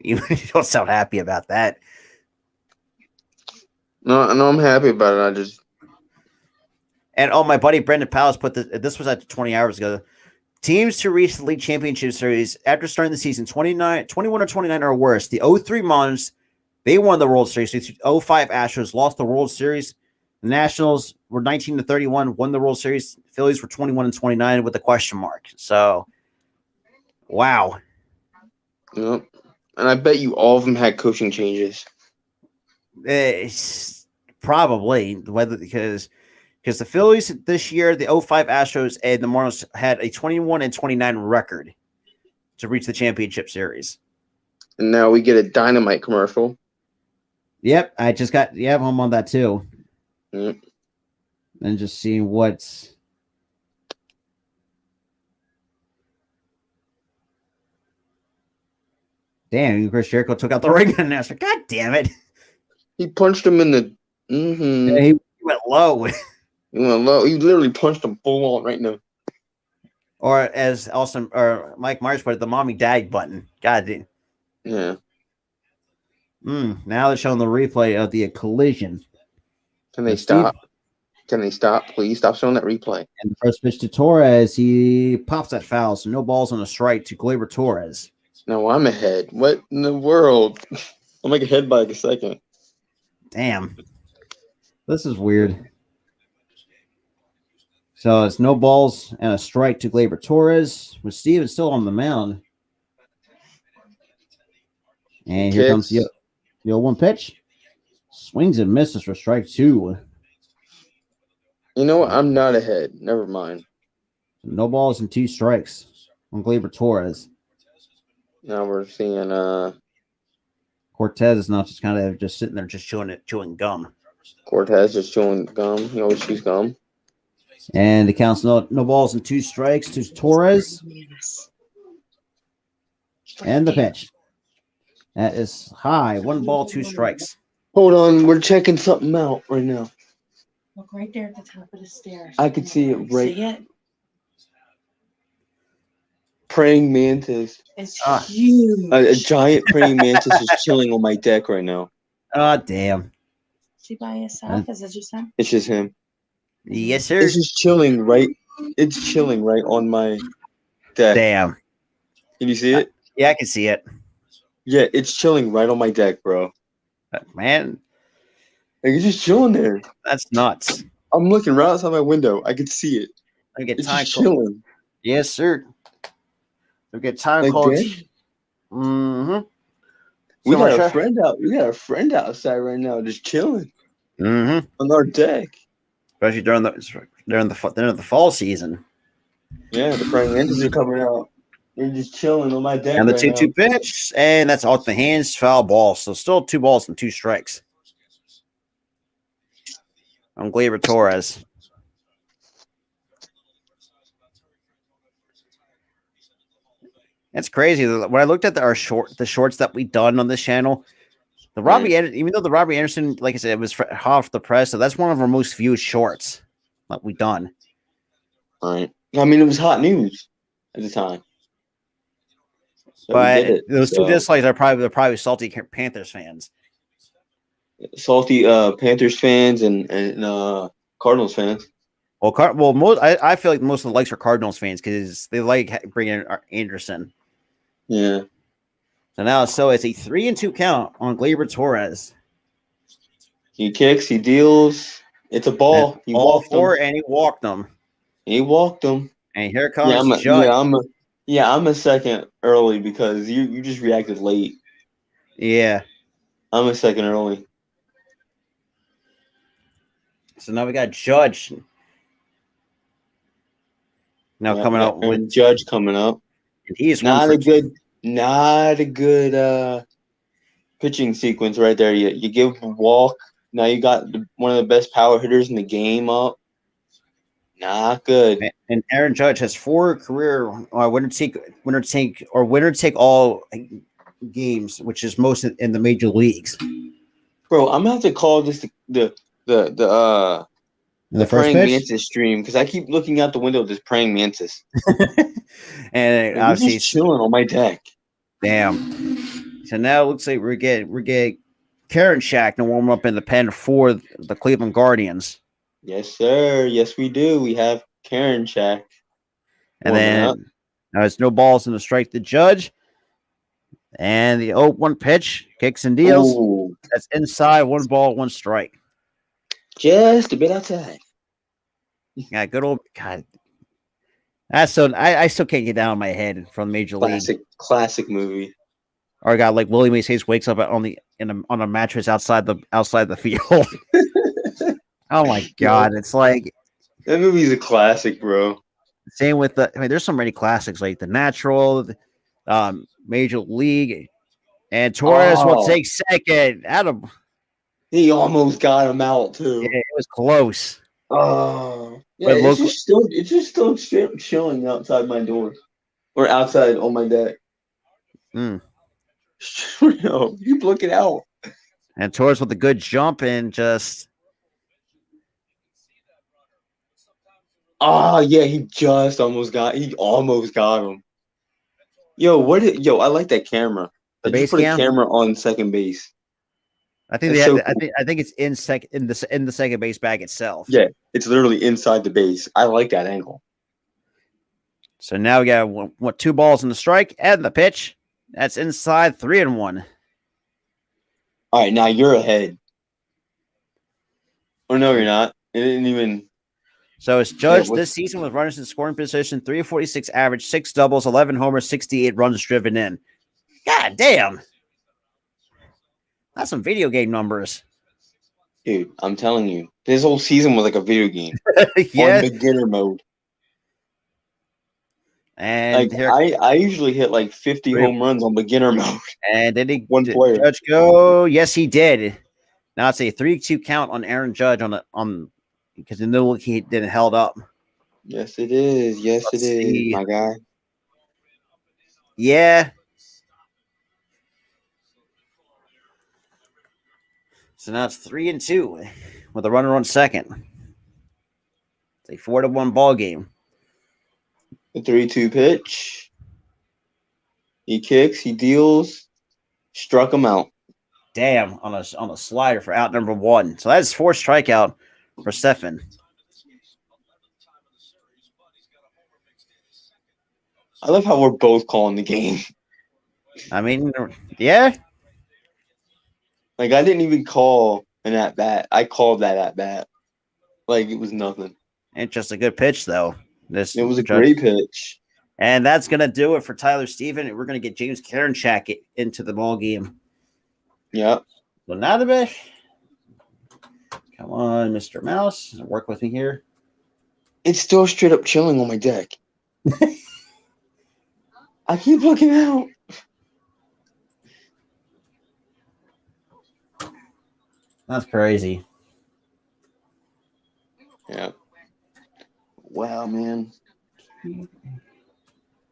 Speaker 1: You don't sound happy about that.
Speaker 2: No, I'm happy about it.
Speaker 1: And my buddy Brendan Powell put this was at 20 hours ago. Teams to reach the league championship series after starting the season 21 or 29 or worse. The 03 Mons, they won the World Series. The 05 Astros lost the World Series. The Nationals were 19-31, won the World Series. Phillies were 21-29 with a question mark. So, wow.
Speaker 2: Yep. And I bet you all of them had coaching changes.
Speaker 1: Probably because the Phillies this year, the 05 Astros and the Marlins had a 21-29 record to reach the championship series.
Speaker 2: And now we get a Dynamite commercial.
Speaker 1: Yep, I just got I'm on that too.
Speaker 2: Yep.
Speaker 1: And just seeing what's damn, Chris Jericho took out the ring announcer. God damn it.
Speaker 2: He punched him in the
Speaker 1: Yeah, he went low.
Speaker 2: He went low. He literally punched him full on right now.
Speaker 1: Or as Austin or Mike Myers put it, the mommy dag button. God damn.
Speaker 2: Yeah.
Speaker 1: Now they're showing the replay of the collision.
Speaker 2: Can they stop? Can they stop? Please stop showing that replay.
Speaker 1: And the first pitch to Torres, he pops that foul, so no balls on a strike to Gleyber Torres.
Speaker 2: No, I'm ahead. What in the world? I'm like ahead by like a second.
Speaker 1: Damn. This is weird. So it's no balls and a strike to Gleyber Torres with Steven still on the mound. And here comes the 0-1 pitch. Swings and misses for strike 2.
Speaker 2: You know what? I'm not ahead. Never mind.
Speaker 1: No balls and 2 strikes on Gleyber Torres.
Speaker 2: Now we're seeing
Speaker 1: Cortez is not just kind of just sitting there just chewing gum.
Speaker 2: Cortez just chewing gum. He always chews gum.
Speaker 1: And it counts no balls and 2 strikes to Torres. And the pitch. That is high. 1 ball, 2 strikes.
Speaker 2: Hold on. We're checking something out right now.
Speaker 5: Look right there at the top of the stairs.
Speaker 2: I could see it right.
Speaker 5: See it?
Speaker 2: Praying mantis.
Speaker 5: It's huge.
Speaker 2: A giant praying mantis is chilling on my deck right now.
Speaker 1: Oh, damn.
Speaker 5: Is he by yourself? Is it just him?
Speaker 2: It's just him.
Speaker 1: Yes, sir.
Speaker 2: It's just chilling right. It's chilling right on my deck.
Speaker 1: Damn.
Speaker 2: Can you see it?
Speaker 1: Yeah, I can see it.
Speaker 2: Yeah, it's chilling right on my deck, bro.
Speaker 1: Man,
Speaker 2: Like, it's just chilling there.
Speaker 1: that's nuts.
Speaker 2: I'm looking right outside my window. I could see it.
Speaker 1: I get
Speaker 2: It's
Speaker 1: time
Speaker 2: just
Speaker 1: called.
Speaker 2: chilling.
Speaker 1: Yes, sir. We get time
Speaker 2: Like
Speaker 1: called.
Speaker 2: that?
Speaker 1: Mm-hmm.
Speaker 2: We
Speaker 1: So
Speaker 2: got a friend out. We got a friend outside right now, just chilling
Speaker 1: Mm-hmm.
Speaker 2: on our deck.
Speaker 1: Especially during the fall season.
Speaker 2: Yeah, the praying mantis are coming out. They're just chilling on my deck.
Speaker 1: And the
Speaker 2: right
Speaker 1: 2-2 pitch, and that's off the hands, foul ball. So still 2 balls and 2 strikes. On Gleyber Torres. That's crazy. When I looked at the shorts that we done on this channel, the Robbie, even though the Robbie Anderson, like I said, it was hot off the press, so that's one of our most viewed shorts that we done.
Speaker 2: now. Right. I mean, it was hot news at the time. So
Speaker 1: But those 2 dislikes are probably salty Panthers fans.
Speaker 2: salty Panthers fans and Cardinals fans.
Speaker 1: Well, I feel like most of the likes are Cardinals fans because they like bringing in Anderson.
Speaker 2: Yeah.
Speaker 1: So now, it's a 3-2 count on Gleyber Torres.
Speaker 2: He kicks, he deals. It's a ball. He
Speaker 1: All
Speaker 2: walked
Speaker 1: 4,
Speaker 2: him.
Speaker 1: and he walked them.
Speaker 2: He walked him.
Speaker 1: And here comes Judge.
Speaker 2: I'm a second early because you just reacted late.
Speaker 1: Yeah.
Speaker 2: I'm a second early.
Speaker 1: So now we got Judge. Now coming out with
Speaker 2: Judge coming up.
Speaker 1: He's
Speaker 2: not a good pitching sequence right there. You give him a walk. Now you got one of the best power hitters in the game up. Not good.
Speaker 1: And Aaron Judge has 4 career winner take all games, which is most in the major leagues.
Speaker 2: Bro, I'm gonna have to call this the
Speaker 1: first
Speaker 2: praying
Speaker 1: pitch,
Speaker 2: mantis stream because I keep looking out the window of this praying mantis.
Speaker 1: and
Speaker 2: Like, he's just chilling on my deck.
Speaker 1: Damn. So now it looks like we're getting Karen Shack to warm up in the pen for the Cleveland Guardians.
Speaker 2: Yes, sir. Yes, we do. We have Karen Shack.
Speaker 1: And then now it's no balls in the strike to Judge. And the 0-1 pitch, kicks and deals.
Speaker 2: Ooh.
Speaker 1: That's inside, 1 ball, 1 strike.
Speaker 2: Just a bit outside.
Speaker 1: Yeah, good old God. That's so I still can't get down in my head from Major League.
Speaker 2: Classic movie.
Speaker 1: Or a guy like Willie Mays Hayes wakes up on a mattress outside the field. Oh my God. It's like
Speaker 2: that movie's a classic, bro.
Speaker 1: Same with there's so many classics like The Natural, Major League, and Torres will take second. Adam.
Speaker 2: He almost got him out too.
Speaker 1: Yeah, it was close.
Speaker 2: Oh, yeah. It's just still chilling outside my door, or outside on my deck. No, you block it out.
Speaker 1: And Torres with a good jump and just.
Speaker 2: Yeah, he almost got him. I like that camera.
Speaker 1: The
Speaker 2: base put a camera on second base.
Speaker 1: I think I think it's in the second base bag itself.
Speaker 2: Yeah, it's literally inside the base. I like that angle.
Speaker 1: So now we got 2 balls in the strike and the pitch. That's inside, 3-1.
Speaker 2: All right, now you're ahead. Or no, you're not. It didn't even.
Speaker 1: So it's Judge this season with runners in scoring position, 346 average, 6 doubles, 11 homers, 68 runs driven in. God damn. That's some video game numbers.
Speaker 2: Dude, I'm telling you, this whole season was like a video game.
Speaker 1: Yeah.
Speaker 2: On beginner mode.
Speaker 1: And
Speaker 2: like, I usually hit like 50 home runs on beginner mode.
Speaker 1: And did he
Speaker 2: one player
Speaker 1: Judge go? Yes, he did. Now it's a 3-2 count on Aaron Judge on because in the look he didn't held up.
Speaker 2: Yes, it is. Let's see. My guy.
Speaker 1: Yeah. So now it's 3-2 with a runner on second. It's a 4-1 ball game.
Speaker 2: The 3-2 pitch. He kicks. He deals. Struck him out.
Speaker 1: Damn, on a slider for out number 1. So that's 4 strikeout for Stefan.
Speaker 2: I love how we're both calling the game.
Speaker 1: I mean, yeah.
Speaker 2: Like, I didn't even call an at-bat. I called that at-bat. Like, it was nothing.
Speaker 1: And just a good pitch, though.
Speaker 2: It was a great pitch.
Speaker 1: And that's going to do it for Tyler Stephen. We're going to get James Karinchak into the ball game.
Speaker 2: Yep.
Speaker 1: So now the bit. Come on, Mr. Mouse. Work with me here.
Speaker 2: It's still straight up chilling on my deck. I keep looking out.
Speaker 1: That's crazy.
Speaker 2: Yeah. Wow, man.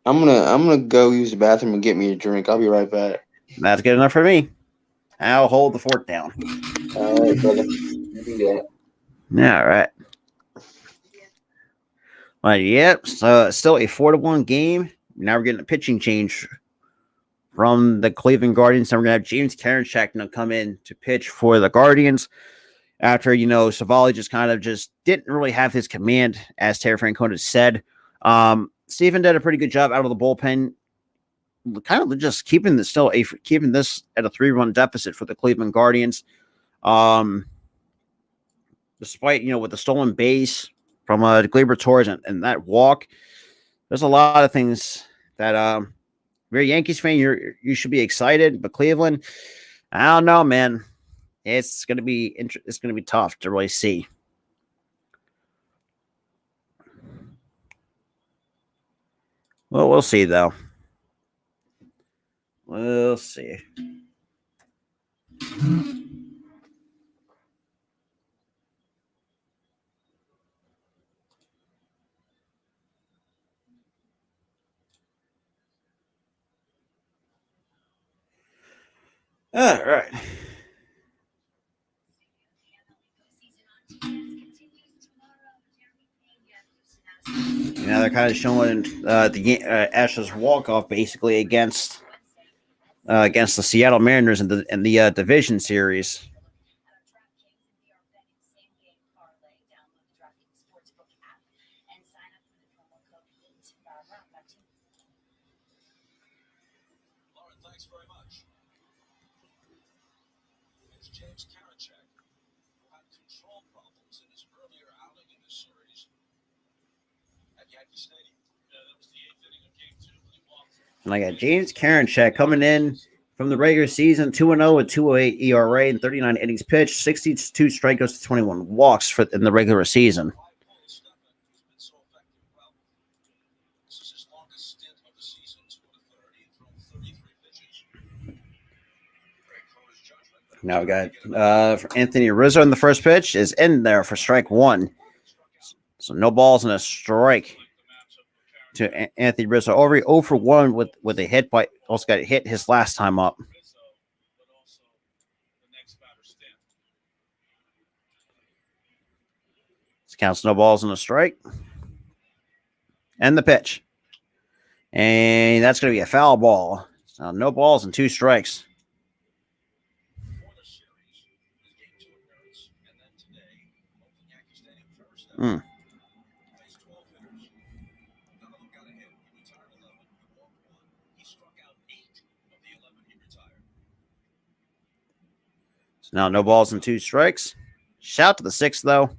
Speaker 2: I'm gonna go use the bathroom and get me a drink. I'll be right back.
Speaker 1: That's good enough for me. I'll hold the fort down.
Speaker 2: All right, brother. You do that.
Speaker 1: All right. Well, yep. So it's still a 4-1 game. Now we're getting a pitching change from the Cleveland Guardians. And we're gonna have James Karinchak now come in to pitch for the Guardians. After, Savali just didn't really have his command, as Terry Francona said. Stephen did a pretty good job out of the bullpen, kind of just keeping this at a 3-run deficit for the Cleveland Guardians. Despite, with the stolen base from Gleyber Torres and that walk, there's a lot of things that if you're a Yankees fan, you should be excited. But Cleveland, I don't know, man. It's gonna be tough to really see. Well, we'll see though. We'll see. All right. Now they're kind of showing the Astros walk-off basically against the Seattle Mariners in the division series.
Speaker 3: Lauren, thanks very much. It's James Karinchak, who had control problems in his earlier outing in this series at Yankee Stadium. Yeah, that was the 8th inning of Game 2 when he walked.
Speaker 1: And I got James Karinchak coming in from the regular season, 2-0 with 2.08 ERA and 39 innings pitched, 62 strikeouts to 21 walks in the regular season.
Speaker 3: This is his longest stint of the season, 2 1/3. He thrown 33 pitches.
Speaker 1: Now we got for Anthony Rizzo in the first pitch is in there for strike one. So no balls and a strike to Anthony Rizzo. Already 0 for 1 with a hit, but also got hit his last time up. This counts no balls and a strike. And the pitch. And that's going to be a foul ball. So no balls and 2 strikes. Hmm. So now no balls and 2 strikes. Shout to the 6th, though.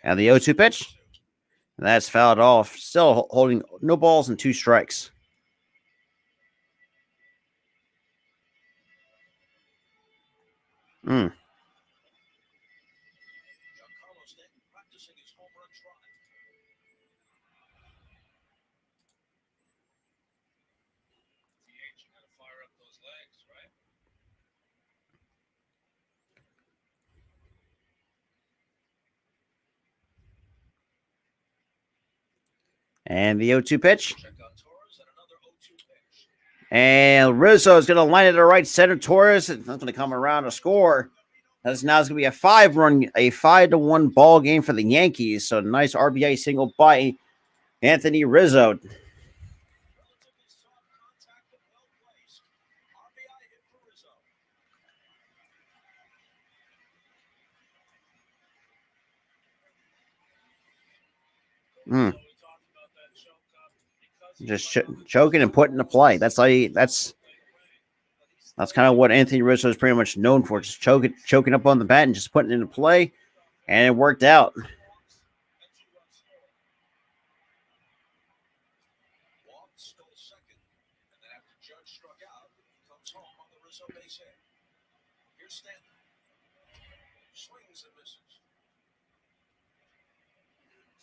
Speaker 1: And the 0-2 pitch. And that's fouled off. Still holding no balls and 2 strikes. Hmm. And the 0-2 pitch. And Rizzo is going to line it to right center. Torres is not going to come around to score. That's now it's going to be a 5-1 ball game for the Yankees. So nice RBI single by Anthony Rizzo. Just choking and putting the play. That's kind of what Anthony Rizzo is pretty much known for. Just choking up on the bat and just putting it into play. And it worked out.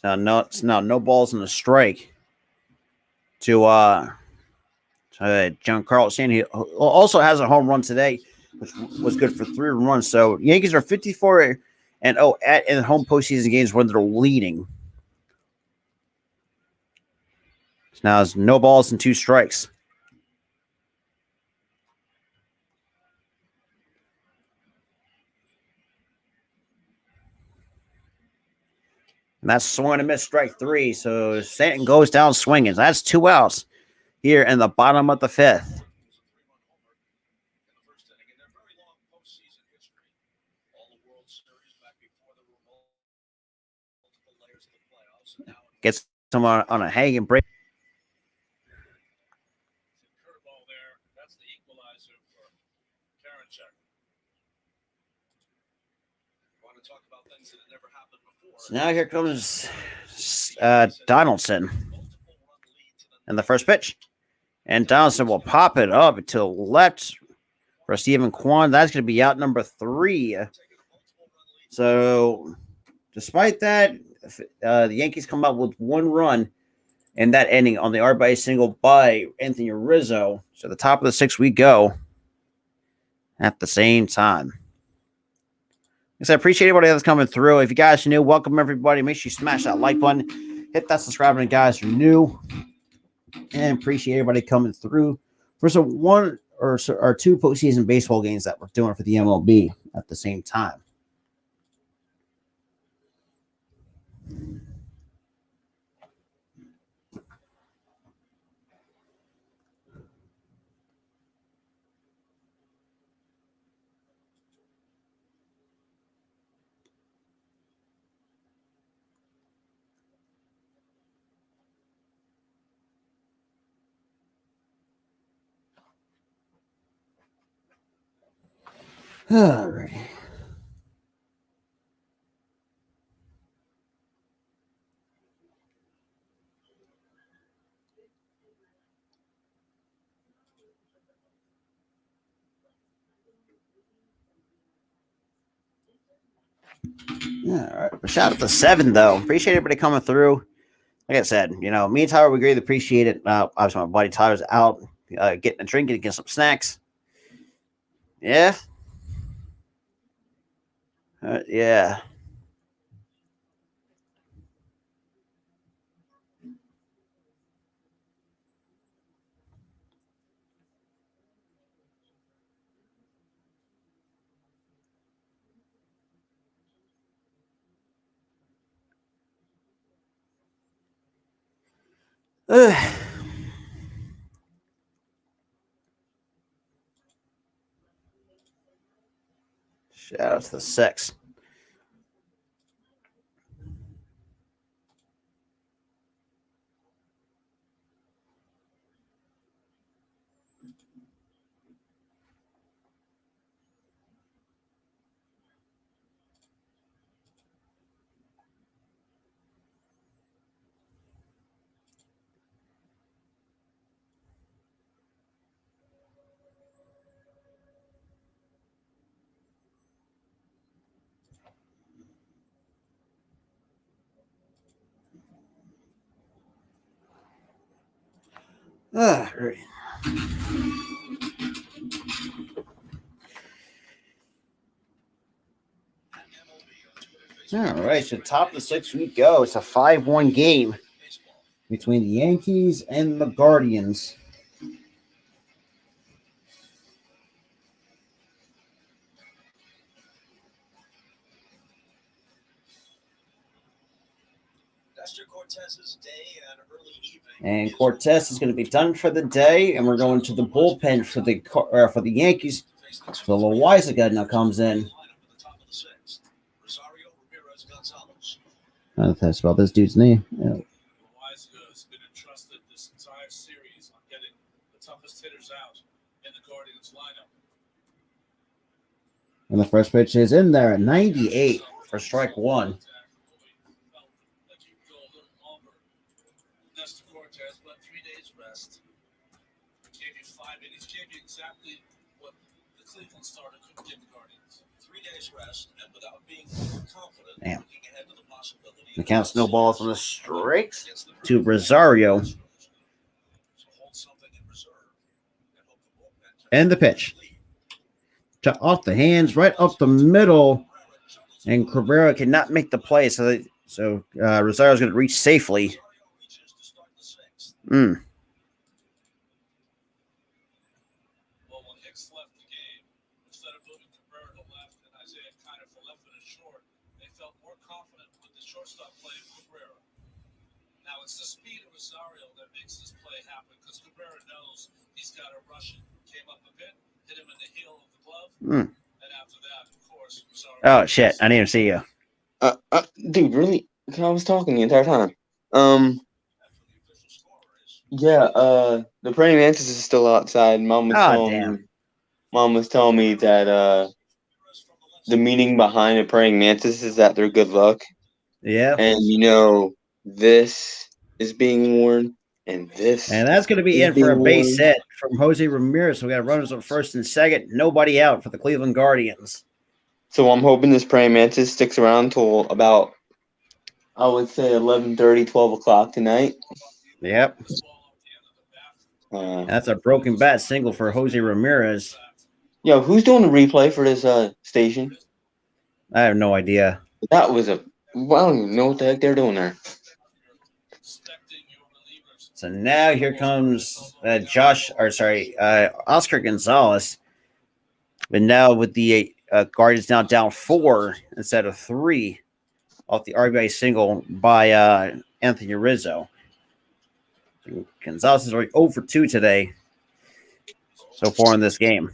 Speaker 1: Now no balls in a strike to Giancarlo Stanton. He also has a home run today, which was good for 3 runs. So Yankees are 54-0 in home postseason games when they're leading. So now it's no balls and 2 strikes. And that's swing and miss, strike 3. So Stanton goes down swinging. That's 2 outs here in the bottom of the 5th. Gets some on a hanging break.
Speaker 3: That's the equalizer for Karinchak. Want to talk about things that had never happened before.
Speaker 1: So now here comes Donaldson in the first pitch. And Donaldson will pop it up to left for Stephen Kwan. That's going to be out number 3. So despite that, the Yankees come up with 1 run in that inning on the RBI single by Anthony Rizzo. So the top of the 6th we go at the same time. I appreciate everybody that's coming through. If you guys are new, welcome everybody. Make sure you smash that like button. Hit that subscribe button, guys, who are new. And appreciate everybody coming through for some one or two postseason baseball games that we're doing for the MLB at the same time. All right. All right. Shout out to 7, though. Appreciate everybody coming through. Like I said, me and Tyler, we greatly appreciate it. Obviously, my buddy Tyler's out getting a drink and getting some snacks. Yeah. Yeah. Shout out to the 6. All right. All right, so top of the 6th we go. It's a 5-1 game between the Yankees and the Guardians. And Cortez is going to be done for the day, and we're going to the bullpen for the Yankees. So Loizaga now comes in. I don't know if that's about this dude's name. Yeah.
Speaker 4: Loizaga has been entrusted this entire series on getting the toughest hitters out in the Guardians lineup.
Speaker 1: And the first pitch is in there at 98 for strike 1.
Speaker 4: But 3 days rest. Gave you 5 innings. Gave you exactly what the Cleveland starter couldn't give the Guardians. 3 days rest, and without being confident, looking ahead to the possibility.
Speaker 1: The count snowballs on the strikes to Rosario. And the pitch. Off the hands, right up the middle. And Cabrera cannot make the play, so Rosario's going to reach safely.
Speaker 4: Well, when Hicks left the game, instead of moving Cabrera to left and Isaiah kind of left it short, they felt more confident with the shortstop play of Cabrera. Now it's the speed of Rosario that makes this play happen because Cabrera knows he's got to rush it. Came up a bit, hit him in the heel of the glove, and after that, of course, Rosario.
Speaker 1: Oh shit! I didn't even see you.
Speaker 2: Dude, really? I was talking the entire time. Yeah, the praying mantis is still outside. Mom was telling me that the meaning behind a praying mantis is that they're good luck.
Speaker 1: Yeah.
Speaker 2: And this is being worn, and this.
Speaker 1: And that's going to be in for a base hit from Jose Ramirez. So we got runners on first and second, nobody out for the Cleveland Guardians.
Speaker 2: So I'm hoping this praying mantis sticks around till about, I would say 11:30, 12 o'clock tonight.
Speaker 1: Yep. That's a broken bat single for Jose Ramirez.
Speaker 2: Yo, who's doing the replay for this station?
Speaker 1: I have no idea.
Speaker 2: That was I don't even know what the heck they're doing there.
Speaker 1: So now here comes Oscar Gonzalez. But now with the Guardians now down 4 instead of 3 off the RBI single by Anthony Rizzo. Gonzalez is already 0 for 2 today so far in this game.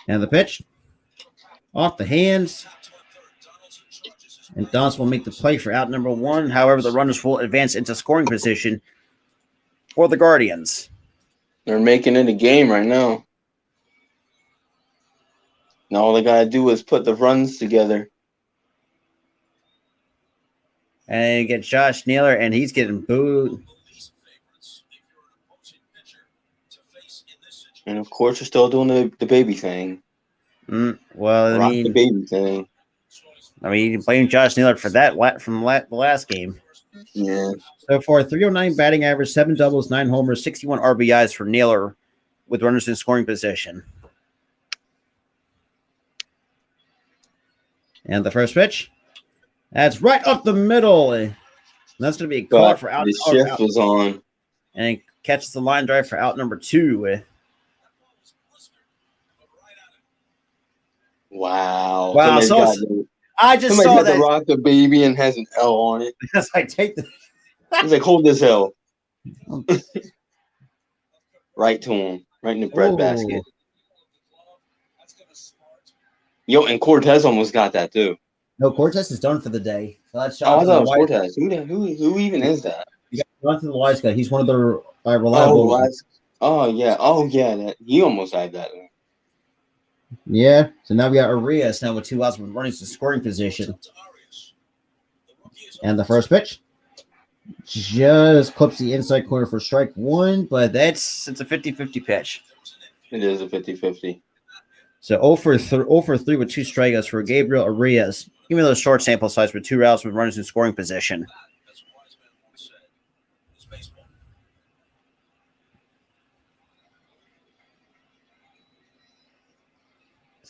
Speaker 1: And the pitch off the hands. And Donaldson will make the play for out number 1. However, the runners will advance into scoring position for the Guardians.
Speaker 2: They're making it a game right now. Now all they got to do is put the runs together.
Speaker 1: And you get Josh Naylor, and he's getting booed.
Speaker 2: And of course, you're still doing the baby thing.
Speaker 1: Well, I mean,
Speaker 2: the baby thing.
Speaker 1: I mean, you can blame Josh Naylor for that from the last game.
Speaker 2: Yeah.
Speaker 1: So for a 309 batting average, 7 doubles, 9 homers, 61 RBIs for Naylor with runners in scoring position. And the first pitch, that's right up the middle. And that's going to be a caught for out.
Speaker 2: The shift was on.
Speaker 1: And he catches the line drive for out number 2.
Speaker 2: Wow.
Speaker 1: Wow. So I just saw that.
Speaker 2: The rock the baby and has an L on it.
Speaker 1: Because I take the.
Speaker 2: He's like, hold this L. Right to him. Right in the breadbasket. Yo, and Cortez almost got that too.
Speaker 1: No, Cortez is done for the day. So that's
Speaker 2: I thought it was Cortez. Who even is that?
Speaker 1: You got Jonathan the Wise guy. He's one of the reliable.
Speaker 2: Oh yeah. He almost had that.
Speaker 1: Yeah. So now we got Arias now with 2 outs with runners in scoring position. And the first pitch just clips the inside corner for strike 1, but it's a 50-50 pitch.
Speaker 2: It is a 50-50.
Speaker 1: So 0 for 3 with 2 strikeouts for Gabriel Arias, even though short sample size with 2 outs with runners in scoring position.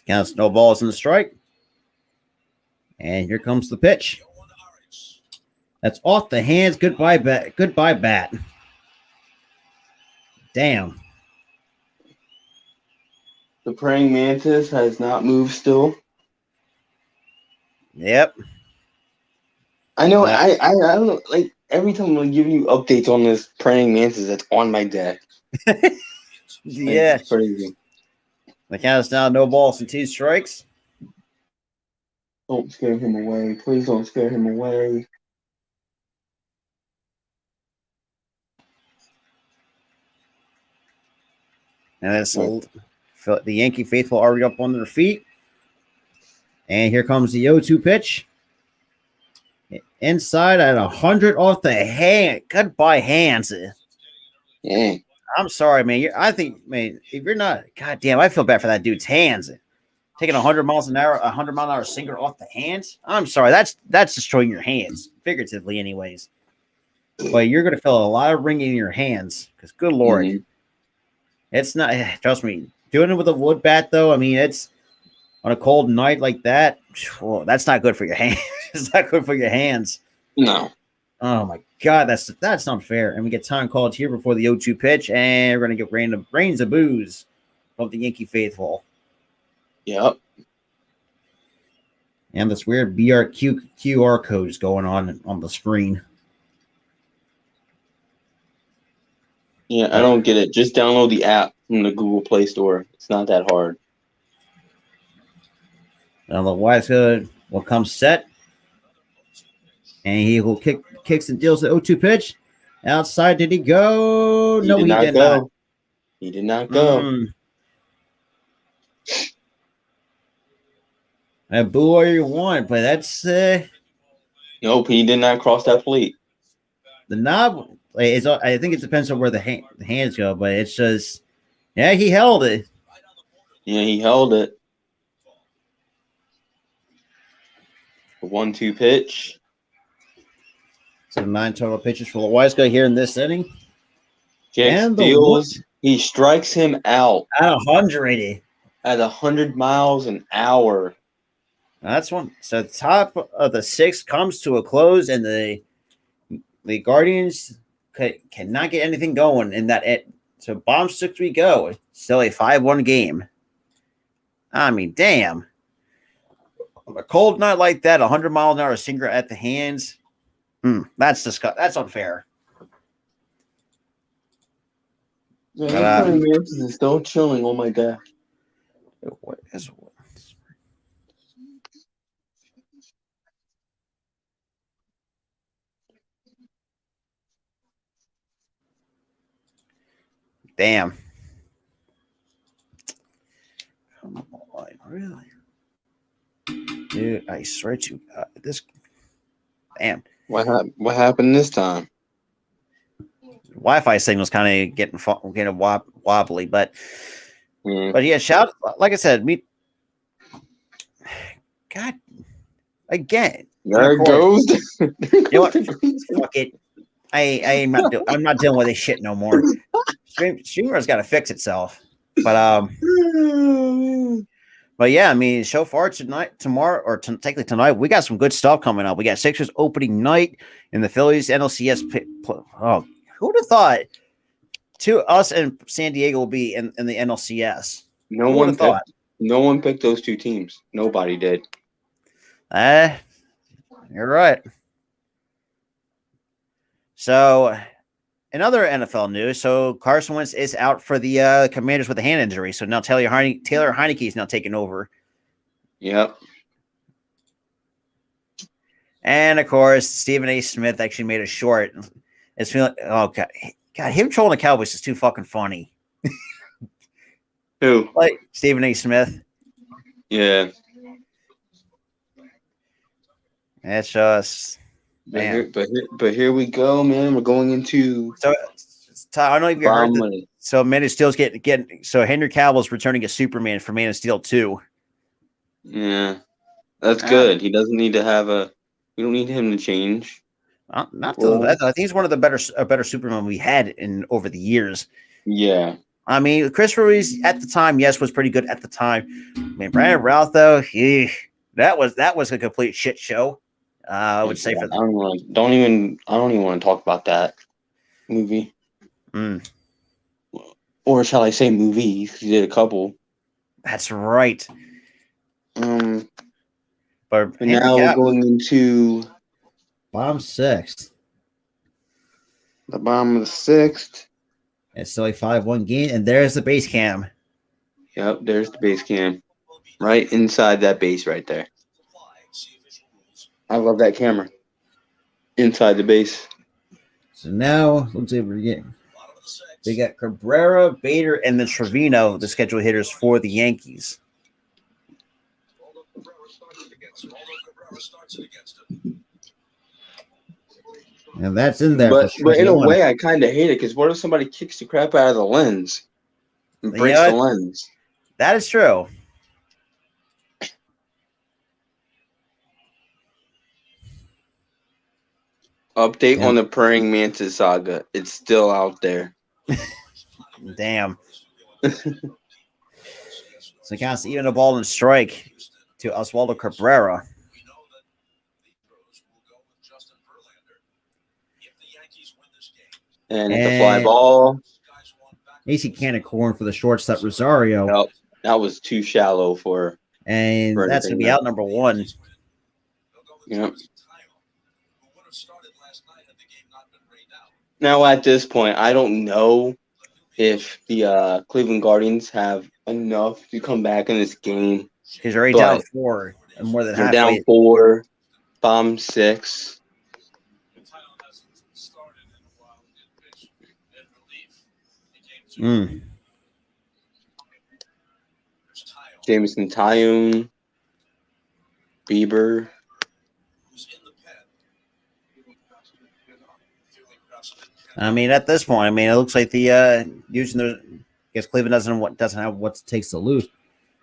Speaker 1: Counts no balls in the strike. And here comes the pitch. That's off the hands. Goodbye bat. Damn.
Speaker 2: The praying mantis has not moved still.
Speaker 1: Yep.
Speaker 2: I know. I don't know. Like every time I'm giving you updates on this praying mantis that's on my deck.
Speaker 1: Yeah.
Speaker 2: It's crazy.
Speaker 1: The count is now no balls and 2 strikes.
Speaker 2: Don't scare him away. Please don't scare him away.
Speaker 1: And it's the Yankee faithful already up on their feet. And here comes the 0-2 pitch. Inside at 100 off the hand. Goodbye, hands.
Speaker 2: Yeah.
Speaker 1: I'm sorry, man. I think, man, if you're not, goddamn, I feel bad for that dude's hands. Taking 100 miles an hour, 100 mile an hour sinker off the hands. I'm sorry, that's destroying your hands, figuratively, anyways. But you're gonna feel a lot of ringing in your hands, because good lord, it's not. Trust me, doing it with a wood bat though. I mean, it's on a cold night like that. Whoa, that's not good for your hands. It's not good for your hands.
Speaker 2: No.
Speaker 1: Oh my god, that's not fair. And we get time called here before the 0-2 pitch, and we're gonna get rains of booze from the Yankee faithful.
Speaker 2: Yep.
Speaker 1: And this weird QR code is going on the screen.
Speaker 2: Yeah, I don't get it. Just download the app from the Google Play Store. It's not that hard.
Speaker 1: Now the Wise Hood will come set. And he will kicks and deals the 0-2 pitch. Outside, did he go? No, he did not.
Speaker 2: He did not go.
Speaker 1: I boo all you want, but that's
Speaker 2: nope, he did not cross that plate.
Speaker 1: The knob. I think it depends on where the hands go, but it's just, yeah, he held it.
Speaker 2: Yeah, he held it. The 1-2 pitch.
Speaker 1: So 9 total pitches for the Wise guy here in this inning.
Speaker 2: Jack steals. He strikes him out
Speaker 1: at 100.
Speaker 2: at 100 miles an hour.
Speaker 1: That's one. So the top of the sixth comes to a close, and the Guardians cannot get anything going in that. So bottom six we go. Still a 5-1 game. I mean, damn. A cold night like that, 100-mile-an-hour sinker at the hands. That's disgusting. That's unfair.
Speaker 2: Yeah, the praying mantis is still chilling on my deck.
Speaker 1: What is? Damn. Come on, really? Dude, I swear to this. Damn.
Speaker 2: What happened this time?
Speaker 1: Wi-Fi signal's kind of getting wobbly, but yeah, shout. Like I said, God, again.
Speaker 2: There it goes.
Speaker 1: You know what? Fuck it. I'm not dealing with this shit no more. Streamer's got to fix itself. But yeah, I mean, so far tomorrow, or technically tonight, we got some good stuff coming up. We got Sixers opening night in the Phillies NLCS. Oh, who would have thought? Us and San Diego will be in the NLCS.
Speaker 2: No one thought. No one picked those two teams. Nobody did.
Speaker 1: You're right. So, in other NFL news, so Carson Wentz is out for the Commanders with a hand injury. So now Taylor Heineke is now taking over.
Speaker 2: Yep.
Speaker 1: And of course, Stephen A. Smith actually made a short. It's feeling God, him trolling the Cowboys is too fucking funny.
Speaker 2: Who?
Speaker 1: Like Stephen A. Smith.
Speaker 2: Yeah.
Speaker 1: It's just.
Speaker 2: But here we go, man. We're going into.
Speaker 1: So I don't know if you heard that. So Man of Steel's getting. So Henry Cavill's returning as Superman for Man of Steel 2.
Speaker 2: Yeah, that's good. He doesn't need to have a. We don't need him to change.
Speaker 1: I think he's one of the better Superman we had over the years.
Speaker 2: Yeah.
Speaker 1: I mean, Chris Ruiz at the time, yes, was pretty good at the time. I mean, Brandon Routh though, that was a complete shit show. I would say for
Speaker 2: I don't even want to talk about that movie. Or shall I say movies? He did a couple.
Speaker 1: That's right.
Speaker 2: But now we're going into
Speaker 1: bottom sixth.
Speaker 2: The bottom of the sixth.
Speaker 1: It's still a 5-1 game, and there's the base cam.
Speaker 2: Yep, there's the base cam. Right inside that base right there. I love that camera. Inside the base.
Speaker 1: So now, let's see what we're getting. We got Cabrera, Bader, and then Trevino, the scheduled hitters for the Yankees. And that's in there.
Speaker 2: But in a way, I kind of hate it because what if somebody kicks the crap out of the lens and breaks the lens?
Speaker 1: That is true.
Speaker 2: Update on the praying mantis saga. It's still out there.
Speaker 1: Damn. So counts even a ball and strike to Oswaldo Cabrera.
Speaker 2: And it's a fly ball.
Speaker 1: AC can of corn for the shortstop Rosario.
Speaker 2: Nope, that was too shallow for.
Speaker 1: And that's going to be out number one.
Speaker 2: Yep. Now at this point, I don't know if the Cleveland Guardians have enough to come back in this game.
Speaker 1: Because you're already down 4 and more than halfway.
Speaker 2: They're down 4, bottom 6. Jameson Tyone, Bieber.
Speaker 1: I mean, at this point, it looks like the using the. I guess Cleveland doesn't have what it takes to lose.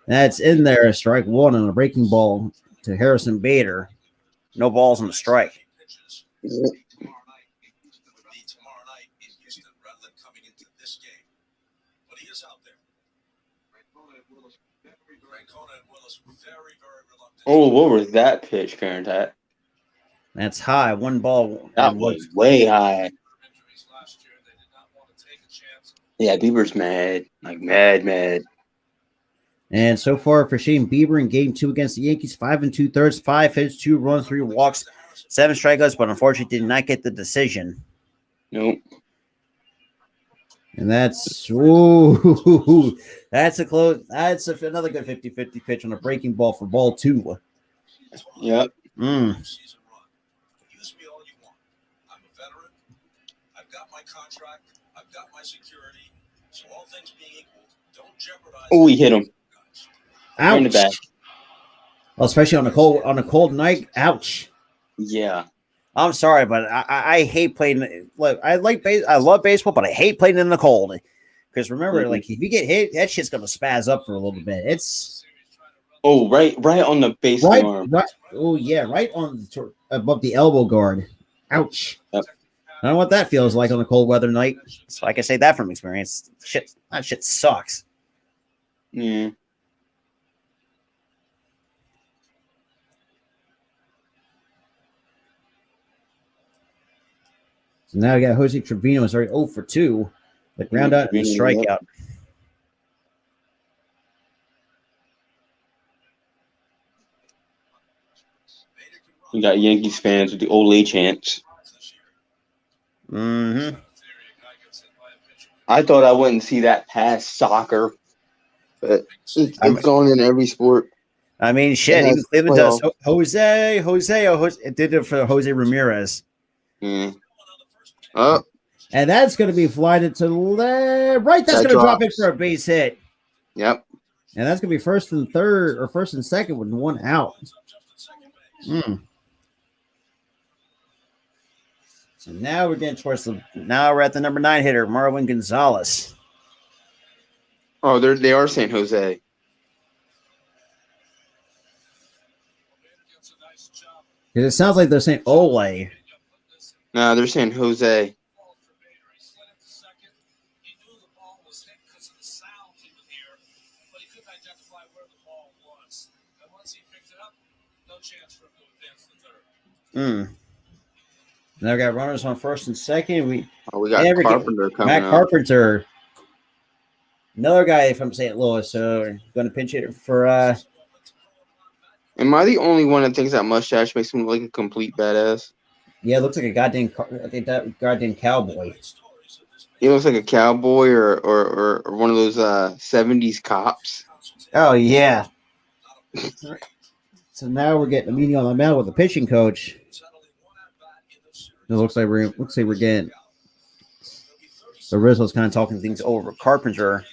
Speaker 1: That's in there. Strike one on a breaking ball to Harrison Bader. No balls on the strike.
Speaker 2: Oh, what was that pitch, Karen? That
Speaker 1: That's high. One ball. And
Speaker 2: was way high. Yeah, Bieber's mad. Like, mad.
Speaker 1: And so far for Shane Bieber in game 2 against the Yankees, 5 2/3, 5 hits, 2 runs, 3 walks, 7 strikeouts, but unfortunately did not get the decision.
Speaker 2: Nope.
Speaker 1: And that's that's a close. That's another good 50-50 pitch on a breaking ball for ball 2.
Speaker 2: Yep.
Speaker 3: Use me all you want. I'm a veteran. I've got my contract. I've got my security. So all things being equal, don't jeopardize.
Speaker 2: Oh, he hit him.
Speaker 1: Ouch.
Speaker 2: In the back.
Speaker 1: Well, especially on a cold night. Ouch.
Speaker 2: Yeah.
Speaker 1: I'm sorry, but I hate playing. Look, I love baseball, but I hate playing in the cold. Because remember, like if you get hit, that shit's gonna spaz up for a little bit. It's
Speaker 2: right on the base arm.
Speaker 1: Right. Oh yeah, right on above the elbow guard. Ouch.
Speaker 2: Yep.
Speaker 1: I don't know what that feels like on a cold weather night. So I can say that from experience. That shit sucks.
Speaker 2: Yeah.
Speaker 1: So now we got Jose Trevino is already 0 for 2. The ground out and the strikeout. Yep.
Speaker 2: We got Yankees fans with the Ole chants.
Speaker 1: Mm-hmm.
Speaker 2: I thought I wouldn't see that past soccer, but it's going in every sport.
Speaker 1: I mean, shit, even Cleveland does. Jose, it did it for Jose Ramirez.
Speaker 2: Yeah. Oh.
Speaker 1: And that's going to be flying into right. That's going to drop it for a base hit.
Speaker 2: Yep.
Speaker 1: And that's going to be first and third or first and second with 1 out. So now we're getting towards now we're at the number 9 hitter, Marwin Gonzalez.
Speaker 2: Oh, they are saying Jose.
Speaker 1: It sounds like they're saying Ole.
Speaker 2: No, they're saying Jose.
Speaker 1: Now we got runners on first and second. We
Speaker 2: got Carpenter coming
Speaker 1: Matt
Speaker 2: up.
Speaker 1: Carpenter. Another guy from St. Louis. So we're going to pinch it for
Speaker 2: Am I the only one that thinks that mustache makes him look like a complete badass?
Speaker 1: Yeah, it looks like a goddamn cowboy.
Speaker 2: He looks like a cowboy or one of those 70s cops.
Speaker 1: Oh yeah. So now we're getting a meeting on the mound with the pitching coach. It looks like we're getting. So Rizzo's kind of talking things over Carpenter.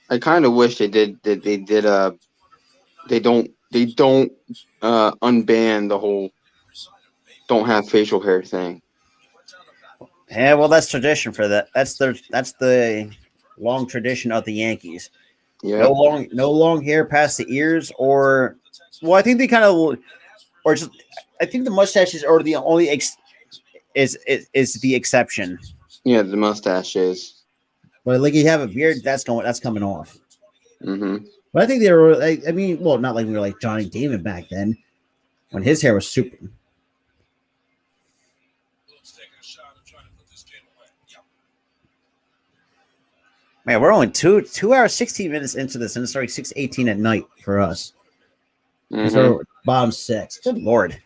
Speaker 2: I kind of wish they don't unban the whole don't have facial hair thing.
Speaker 1: Yeah, well, that's tradition for that. That's the long tradition of the Yankees.
Speaker 2: Yeah.
Speaker 1: No long hair past the ears, or I think they kind of, or just I think the mustaches are the only is the exception.
Speaker 2: Yeah, the mustache is.
Speaker 1: But like you have a beard, that's coming off.
Speaker 2: Mm-hmm.
Speaker 1: But I think they were. I mean, well, not like we were like Johnny Damon back then, when his hair was super. Man, we're only 2 hours 16 minutes into this, and it's starting 6:18 at night for us.
Speaker 2: Mm-hmm.
Speaker 1: So bottom 6. Good Lord.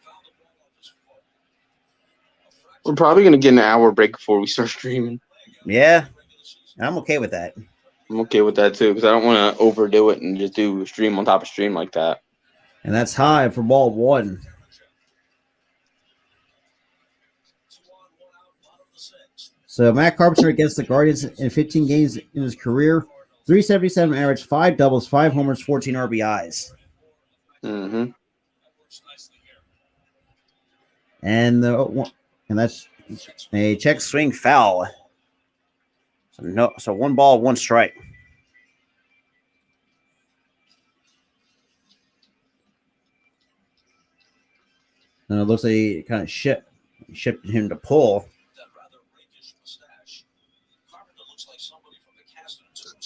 Speaker 2: We're probably gonna get an hour break before we start streaming.
Speaker 1: Yeah, I'm okay with that.
Speaker 2: I'm okay with that too, because I don't want to overdo it and just do stream on top of stream like that.
Speaker 1: And that's high for ball 1. So Matt Carpenter against the Guardians in 15 games in his career, 377 average, 5 doubles, 5 homers, 14 RBIs.
Speaker 2: Mm-hmm.
Speaker 1: And that's a check swing foul. So 1 ball, 1 strike. And it looks like he kind of shipped him to pull.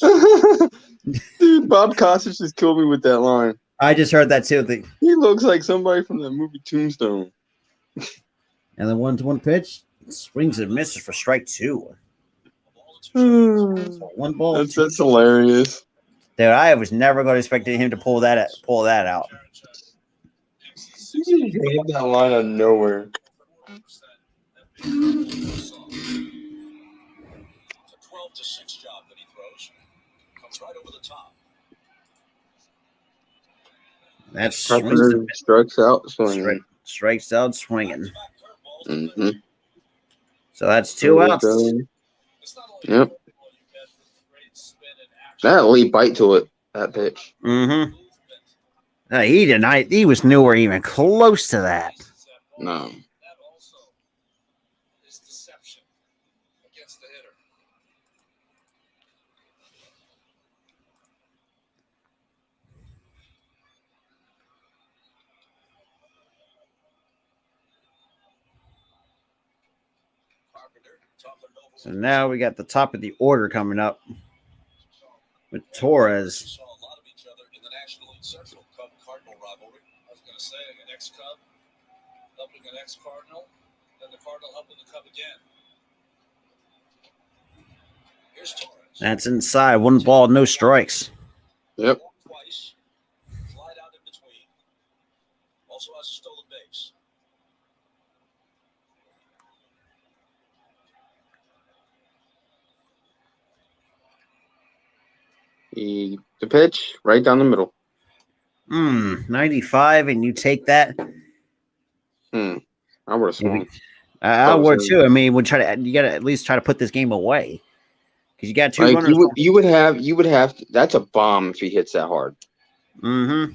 Speaker 2: Dude, Bob Costas just killed me with that line.
Speaker 1: I just heard that too.
Speaker 2: He looks like somebody from that movie Tombstone.
Speaker 1: And the 1-1 pitch swings and misses for strike 2.
Speaker 2: That's
Speaker 1: 1 ball.
Speaker 2: hilarious.
Speaker 1: Dude, I was never going to expect him to pull that out.
Speaker 2: He just hit that line out of nowhere.
Speaker 3: It's a 12-6 job that he throws. Comes right over the top.
Speaker 1: That's
Speaker 2: Carpenter strikes out swinging.
Speaker 1: Strikes out swinging.
Speaker 2: Mm-hmm.
Speaker 1: So that's 2 outs.
Speaker 2: Yep. That lead bite to it, that pitch.
Speaker 1: Mm-hmm. He denied. He was nowhere even close to that.
Speaker 2: No.
Speaker 1: So now we got the top of the order coming up with Torres.
Speaker 3: Saw a lot of each other in the National League Central Cub-Cardinal rivalry. I was going to say an ex-Cub helping an ex-Cardinal, then the Cardinal helping the Cub again. Here's Torres.
Speaker 1: That's inside. 1 ball, no strikes.
Speaker 2: Yep.
Speaker 3: Twice. Slide out in between. Also has a stolen base.
Speaker 2: The pitch right down the middle.
Speaker 1: 95, and you take that.
Speaker 2: I would have swung.
Speaker 1: I would too. I mean, you got to at least try to put this game away because you got 2
Speaker 2: Like
Speaker 1: runners.
Speaker 2: you would have. That's a bomb if he hits that hard.
Speaker 1: Mm-hmm.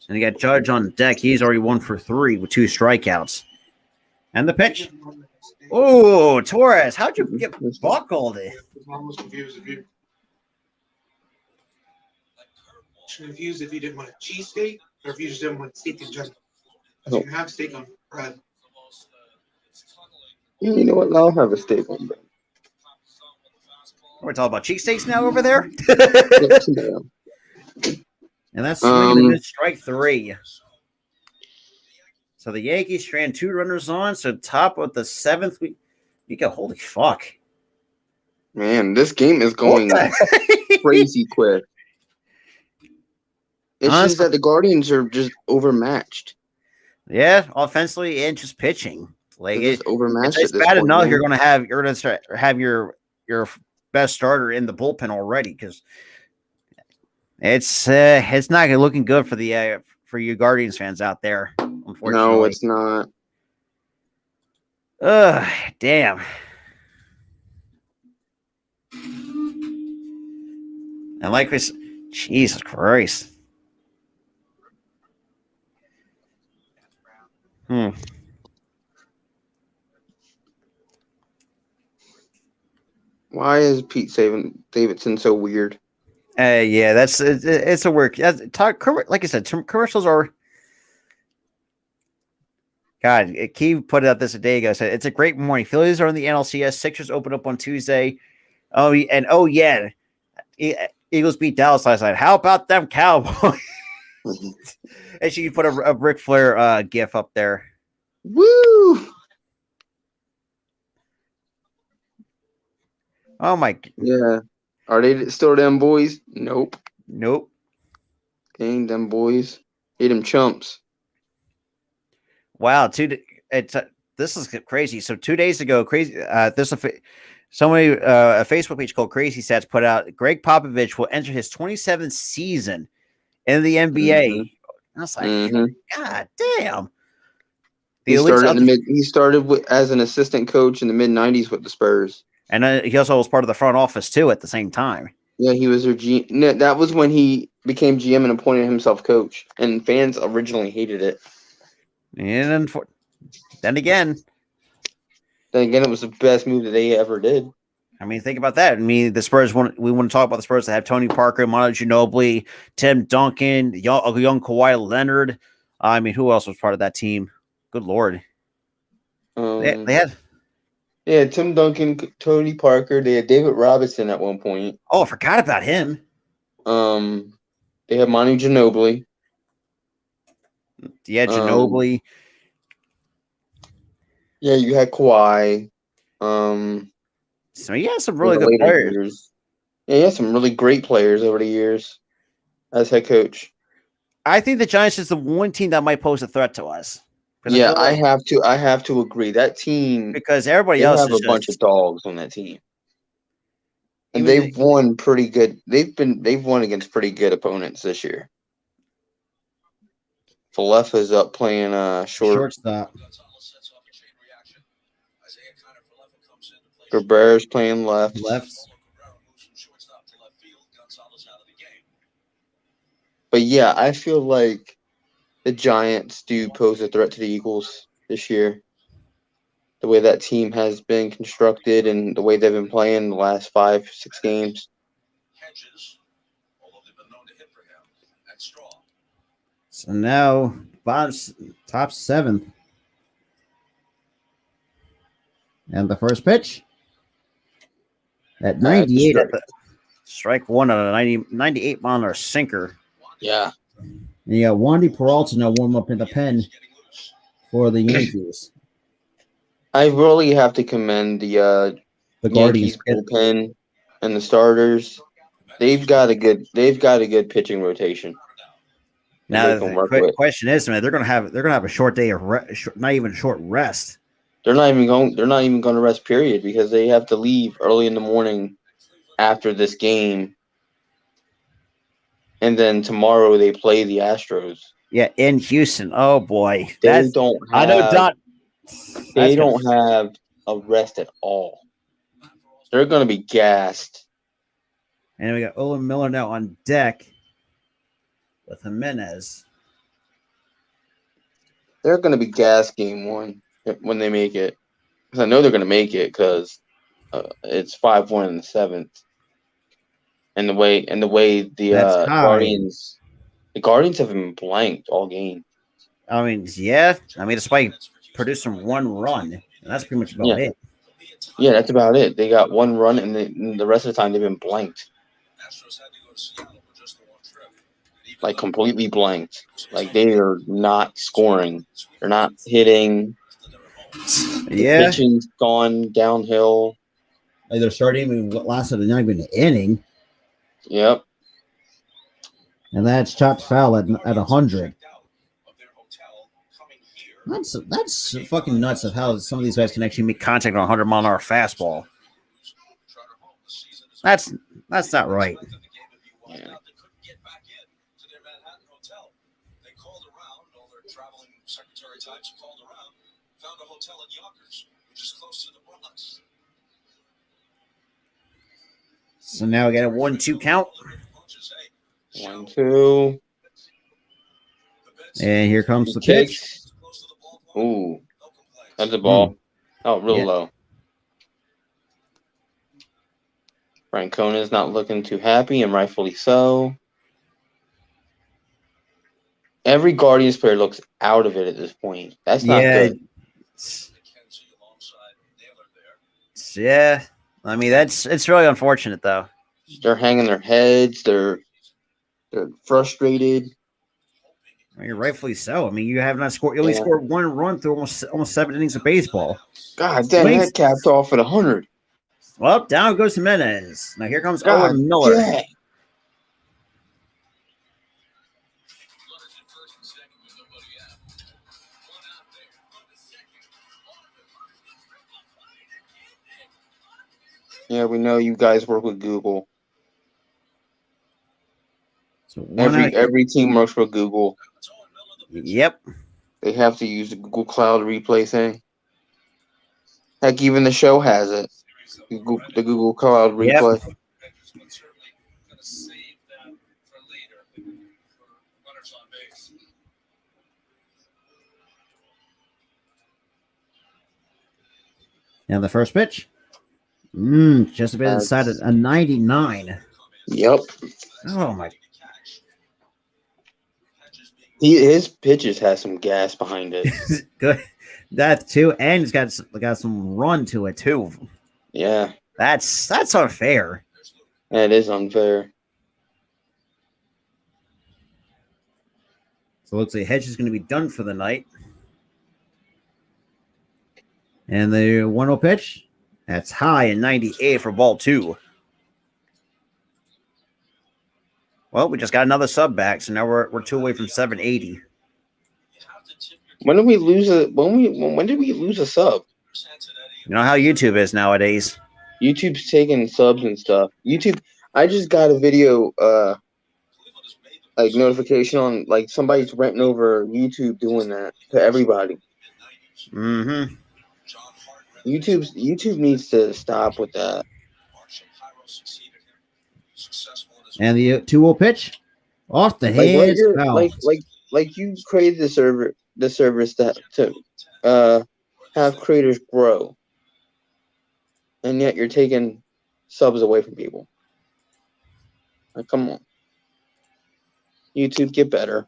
Speaker 1: And you got Judge on deck. He's already 1 for 3 with 2 strikeouts. And the pitch. Oh, Torres, how'd you get buckled?
Speaker 6: Confused if you didn't want a cheesesteak or if you just didn't want steak in general. You can have steak on bread.
Speaker 2: You know what? I'll have a steak on bread.
Speaker 1: We're talking about cheesesteaks now over there. And that's strike 3. So the Yankees strand 2 runners on. So top of the 7th, we go. Holy fuck,
Speaker 2: man! This game is going crazy quick. It's just that the Guardians are just overmatched.
Speaker 1: Yeah, offensively and just pitching. Like
Speaker 2: it's overmatched.
Speaker 1: It's bad enough you're going to have your best starter in the bullpen already because it's not looking good for you Guardians fans out there. Unfortunately,
Speaker 2: no, it's not.
Speaker 1: Ugh, damn. And like this, Jesus Christ.
Speaker 2: Why is Pete Davidson so weird?
Speaker 1: Yeah, it's a work. Like I said, commercials are. God, Keith put it out this a day ago. Said it's a great morning. Phillies are in the NLCS. Sixers open up on Tuesday. Yeah, Eagles beat Dallas last night. How about them Cowboys? And she put a Ric Flair gif up there.
Speaker 2: Woo!
Speaker 1: Oh my!
Speaker 2: Yeah, are they still them boys? Nope. Ain't them boys. Hate them chumps.
Speaker 1: Wow, this is crazy. So 2 days ago, a Facebook page called Crazy Stats put out Greg Popovich will enter his 27th season in the NBA.
Speaker 2: Mm-hmm.
Speaker 1: I was like, God damn.
Speaker 2: He started as an assistant coach in the mid-90s with the Spurs.
Speaker 1: And he also was part of the front office, too, at the same time.
Speaker 2: Yeah, he was their GM. No, that was when he became GM and appointed himself coach. And fans originally hated it.
Speaker 1: And then again,
Speaker 2: it was the best move that they ever did.
Speaker 1: I mean, think about that. I mean, the Spurs we want to talk about the Spurs that have Tony Parker, Manu Ginobili, Tim Duncan, young Kawhi Leonard. I mean, who else was part of that team? Good Lord. They
Speaker 2: Yeah, Tim Duncan, Tony Parker. They had David Robinson at one point.
Speaker 1: Oh, I forgot about him.
Speaker 2: They had Manu Ginobili.
Speaker 1: Yeah, Ginobili.
Speaker 2: Yeah, you had Kawhi.
Speaker 1: So he has some
Speaker 2: in
Speaker 1: really
Speaker 2: the
Speaker 1: good
Speaker 2: later
Speaker 1: players.
Speaker 2: years. Yeah, he had some really great players over the years as head coach.
Speaker 1: I think the Giants is the one team that might pose a threat to us.
Speaker 2: Yeah, I have to agree. That team,
Speaker 1: because everybody
Speaker 2: they
Speaker 1: else
Speaker 2: have
Speaker 1: is
Speaker 2: a bunch of
Speaker 1: just
Speaker 2: dogs on that team. And
Speaker 1: even
Speaker 2: they've won pretty good. They've won against pretty good opponents this year. Falefa's up playing
Speaker 1: shortstop.
Speaker 2: Cabrera's playing left. But yeah, I feel like the Giants do pose a threat to the Eagles this year. The way that team has been constructed and the way they've been playing the last 5-6 games.
Speaker 1: So now Bob's top 7th. And the first pitch at 98 at the strike one on a 98 mile an hour sinker.
Speaker 2: Yeah.
Speaker 1: And you got Wandy Peralta now warm up in the pen for the Yankees.
Speaker 2: I really have to commend the Yankees bullpen and the starters. They've got a good pitching rotation.
Speaker 1: Now the question is, man, they're gonna have a short day of not even a short rest.
Speaker 2: They're not even going to rest, period, because they have to leave early in the morning after this game. And then tomorrow they play the Astros.
Speaker 1: Yeah, in Houston. Oh boy.
Speaker 2: They don't have a rest at all. They're gonna be gassed.
Speaker 1: And we got Owen Miller now on deck with Jimenez.
Speaker 2: They're gonna be gassed game 1 when they make it. Because I know they're gonna make it because it's 5-1 in the 7th. And the way the Guardians have been blanked all game.
Speaker 1: I mean, yeah. I mean, despite producing 1 run, and that's pretty much about it.
Speaker 2: Yeah, that's about it. They got 1 run, and the rest of the time they've been blanked. Like completely blanked. Like they are not scoring. They're not hitting.
Speaker 1: Yeah.
Speaker 2: The pitching's gone downhill.
Speaker 1: Like they're starting lasted not even an inning.
Speaker 2: Yep.
Speaker 1: And that's chopped foul at 100. That's fucking nuts of how some of these guys can actually make contact on a 100 mile an hour fastball. That's not right.
Speaker 2: Yeah.
Speaker 1: So now we got a 1-2 count.
Speaker 2: 1-2.
Speaker 1: And here comes the pitch.
Speaker 2: Ooh. That's a ball. Oh, real low. Francona's not looking too happy, and rightfully so. Every Guardians player looks out of it at this point. That's not good.
Speaker 1: Yeah. I mean, it's really unfortunate, though.
Speaker 2: They're hanging their heads. They're frustrated.
Speaker 1: I mean, rightfully so. I mean, you have not scored. You only scored 1 run through almost 7 innings of baseball.
Speaker 2: God damn, that capped off at 100.
Speaker 1: Well, down goes Jimenez. Now here comes Owen Miller.
Speaker 2: Dang. Yeah, we know you guys work with Google.
Speaker 1: So
Speaker 2: every team works with Google.
Speaker 1: Yep.
Speaker 2: They have to use the Google Cloud replay thing. Heck, even the show has it. The Google Cloud replay. Yep.
Speaker 1: And the first pitch. Just a bit inside a 99.
Speaker 2: Yep.
Speaker 1: Oh my.
Speaker 2: His pitches has some gas behind it.
Speaker 1: Good. That too, and it's got some run to it too.
Speaker 2: Yeah,
Speaker 1: That's unfair.
Speaker 2: that is unfair.
Speaker 1: So it looks like Hedge is going to be done for the night. And the 1-0 pitch, that's high in 98 for ball 2. Well, we just got another sub back, so now we're 2 away from 780.
Speaker 2: When did we lose a when did we lose a sub?
Speaker 1: You know how YouTube is nowadays.
Speaker 2: YouTube's taking subs and stuff. YouTube, I just got a video like notification on like somebody's renting over YouTube doing that to everybody.
Speaker 1: Mm-hmm.
Speaker 2: YouTube needs to stop with that.
Speaker 1: And the 2-0 pitch off the
Speaker 2: Like
Speaker 1: hands. Foul.
Speaker 2: like you created the service that to have creators grow, and yet you're taking subs away from people. Like, come on, YouTube, get better.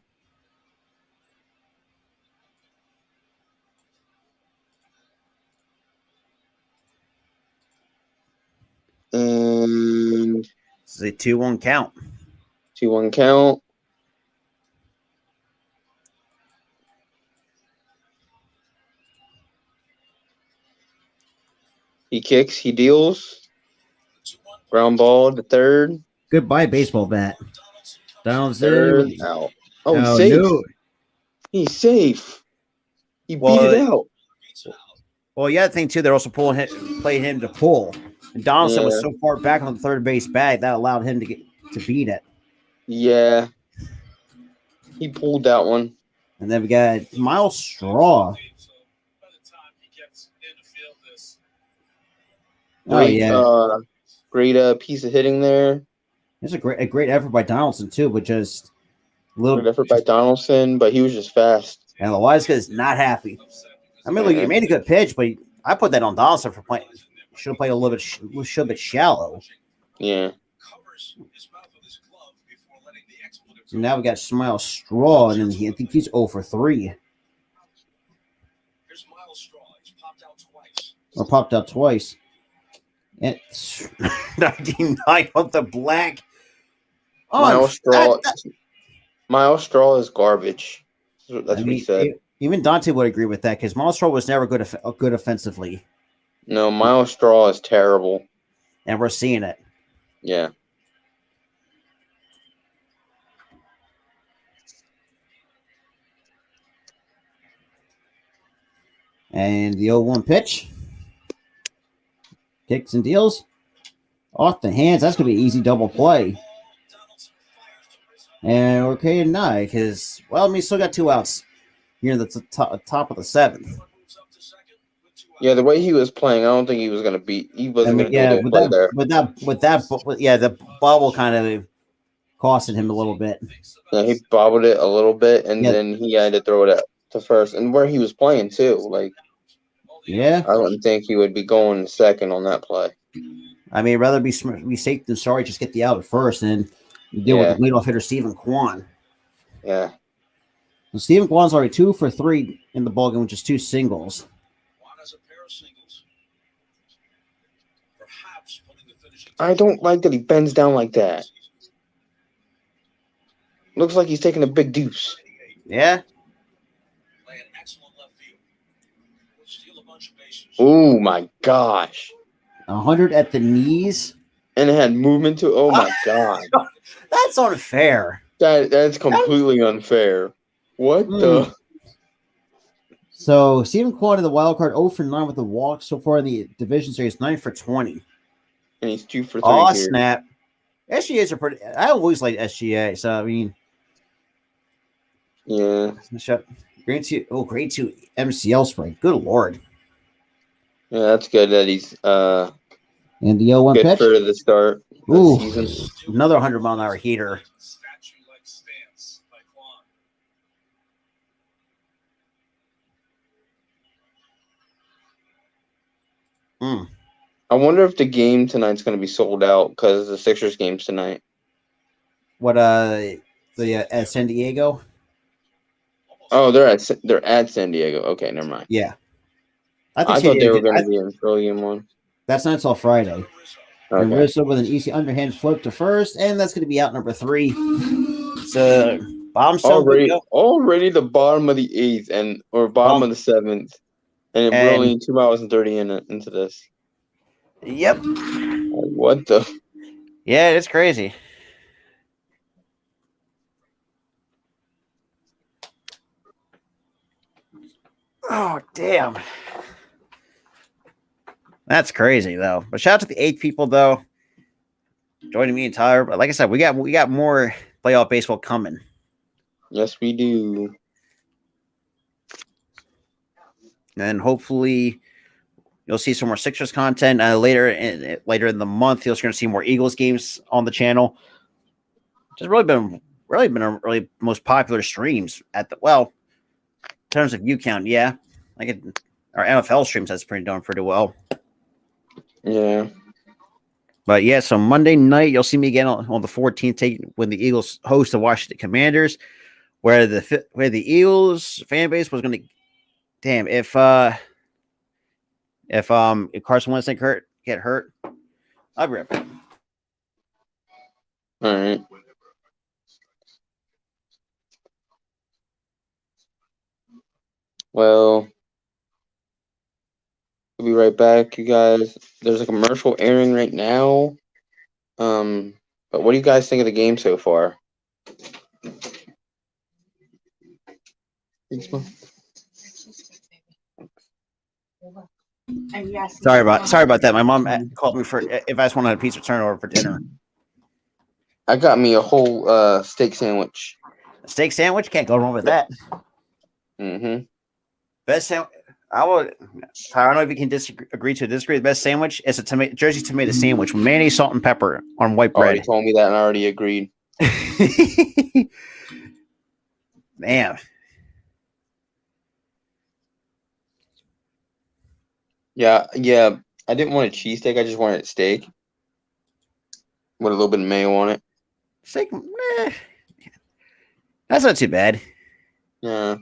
Speaker 2: And
Speaker 1: It's a 2-1 count.
Speaker 2: 2-1 count. He kicks, he deals. Ground ball to third.
Speaker 1: Goodbye, baseball bat. Donald's
Speaker 2: Third
Speaker 1: there.
Speaker 2: out. Oh, he's safe.
Speaker 1: No.
Speaker 2: He's safe. He beat it out.
Speaker 1: Well, yeah, the thing too, they're also playing him to pull. And Donaldson was so far back on the third base bag that allowed him to beat it.
Speaker 2: Yeah. He pulled that one.
Speaker 1: And then we got Miles Straw.
Speaker 2: Great piece of hitting there.
Speaker 1: It's a great effort by Donaldson too, but just a little
Speaker 2: good effort by Donaldson, but he was just fast.
Speaker 1: And Loizaga is not happy. I mean, look, he made a good pitch, but I put that on Donaldson for playing. Should have played a little bit, should have been shallow.
Speaker 2: Yeah.
Speaker 1: So now we got Miles Straw, and then I think he's 0 for 3. Or popped out twice. And 99 of the black.
Speaker 2: Oh, Miles Straw is garbage. That's what he said.
Speaker 1: Even Dante would agree with that because Miles Straw was never good offensively.
Speaker 2: No, Miles Straw is terrible.
Speaker 1: And we're seeing it.
Speaker 2: Yeah.
Speaker 1: And the 0-1 pitch. Kicks and deals. Off the hands. That's going to be an easy double play. And we're okay tonight because, well, we still got 2 outs here in the top of the 7th.
Speaker 2: Yeah, the way he was playing, I don't think he was going to beat. He wasn't going to do the play there.
Speaker 1: The bobble kind of costed him a little bit.
Speaker 2: Yeah, he bobbled it a little bit, and then he had to throw it out to first. And where he was playing too, like,
Speaker 1: yeah,
Speaker 2: I wouldn't think he would be going second on that play.
Speaker 1: I mean, rather be safe than sorry. Just get the out at first, and deal with the leadoff hitter Stephen Kwan.
Speaker 2: Yeah.
Speaker 1: So Stephen Kwan's already 2 for 3 in the ballgame with just 2 singles.
Speaker 2: I don't like that he bends down like that. Looks like he's taking a big deuce.
Speaker 1: Yeah.
Speaker 2: Oh my gosh.
Speaker 1: 100 at the knees.
Speaker 2: And it had movement to. Oh my god.
Speaker 1: That's unfair.
Speaker 2: That's completely unfair. What the?
Speaker 1: So Stephen Kwan in the wild card 0 for 9 with the walk so far in the division series, 9 for 20.
Speaker 2: And he's 2 for 3.
Speaker 1: Oh,
Speaker 2: here.
Speaker 1: snap. SGAs are pretty. I always like SGA. So, I mean.
Speaker 2: Yeah.
Speaker 1: Grade 2 MCL spray. Good Lord.
Speaker 2: Yeah, that's good that he's
Speaker 1: and the 0-1
Speaker 2: good
Speaker 1: pitch.
Speaker 2: for the start of the season.
Speaker 1: Another 100-mile-an-hour heater.
Speaker 2: I wonder if the game tonight's going to be sold out because the Sixers game's tonight.
Speaker 1: What at San Diego?
Speaker 2: Oh, they're at San Diego. Okay, never mind.
Speaker 1: Yeah. I think
Speaker 2: I thought they were going
Speaker 1: I,
Speaker 2: to be in early game one.
Speaker 1: that's not until Friday. And
Speaker 2: Okay.
Speaker 1: Rizzo with an easy underhand flip to first, and that's going to be out number 3. So bottom 7 we go.
Speaker 2: Already the bottom of the 8th or bottom of the 7th, and we're only 2 hours and 30 into this.
Speaker 1: Yep.
Speaker 2: Like, what the?
Speaker 1: Yeah, it's crazy. Oh, damn. That's crazy, though. But shout out to the 8 people, though, joining me and Tyler. But like I said, we got more playoff baseball coming.
Speaker 2: Yes, we do.
Speaker 1: And hopefully you'll see some more Sixers content later in the month. You're going to see more Eagles games on the channel. Just really been a really most popular streams in terms of view count. Yeah, our NFL streams has doing pretty well.
Speaker 2: Yeah.
Speaker 1: But yeah, so Monday night you'll see me again on the 14th, when the Eagles host the Washington Commanders, where the Eagles fan base was going to. Damn, if Carson Wentz get hurt, I'll be right back.
Speaker 2: All right. Well, we'll be right back, you guys. There's a commercial airing right now. But what do you guys think of the game so far?
Speaker 1: Sorry about that. My mom called me for if I just wanted a pizza turnover for dinner.
Speaker 2: I got me a whole steak sandwich.
Speaker 1: A steak sandwich, can't go wrong with that.
Speaker 2: Mm-hmm.
Speaker 1: Best sandwich. I don't know if you can agree to disagree. The best sandwich is a Jersey tomato sandwich with mayonnaise, salt, and pepper on white bread.
Speaker 2: Already told me that and I already agreed.
Speaker 1: Man.
Speaker 2: Yeah. I didn't want a cheesesteak. I just wanted steak with a little bit of mayo on it.
Speaker 1: Steak, that's not too bad.
Speaker 2: Yeah.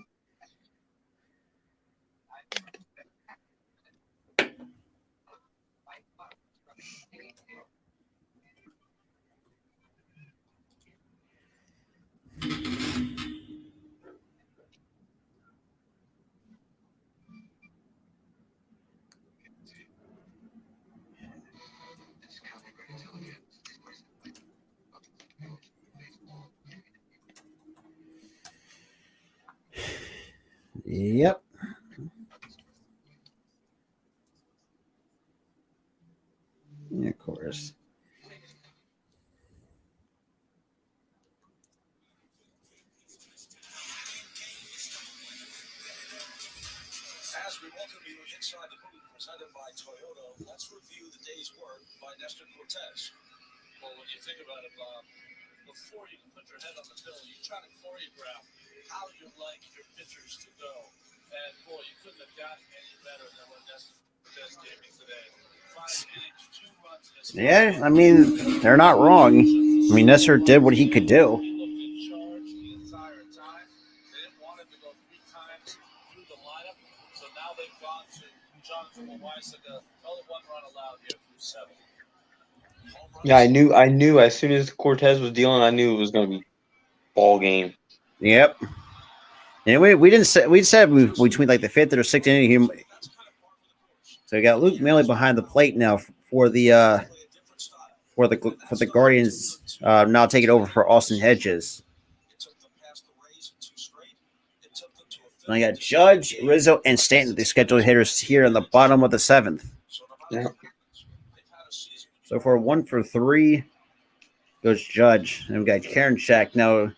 Speaker 1: Yep. Yeah, of course.
Speaker 3: As we welcome you inside the booth presented by Toyota, let's review the day's work by Nestor Cortez. Well, when you think about it, Bob, before you can put your head on the pillow, you try to choreograph how you'd like your pitchers to go. And boy, you couldn't have gotten any better than what Nestor Cortez gave me today. 5 innings, 2 runs.
Speaker 1: Yeah, I mean, they're not wrong. I mean, Nestor did what he could do.
Speaker 3: He looked in charge the entire time. They didn't want him to go 3 times through the lineup. So now they've gone to Jonathan Loaisiga, only 1 run allowed here through 7.
Speaker 2: Yeah, I knew as soon as Cortez was dealing, I knew it was going to be ball game.
Speaker 1: Yep. And we said between like the 5th or 6th inning. So we got Luke Miley behind the plate now for the Guardians. Now taking over for Austin Hedges. And I got Judge, Rizzo, and Stanton, the scheduled hitters here in the bottom of the 7th.
Speaker 2: Yeah.
Speaker 1: So for 1 for 3 goes Judge. And we got Karen Shack now.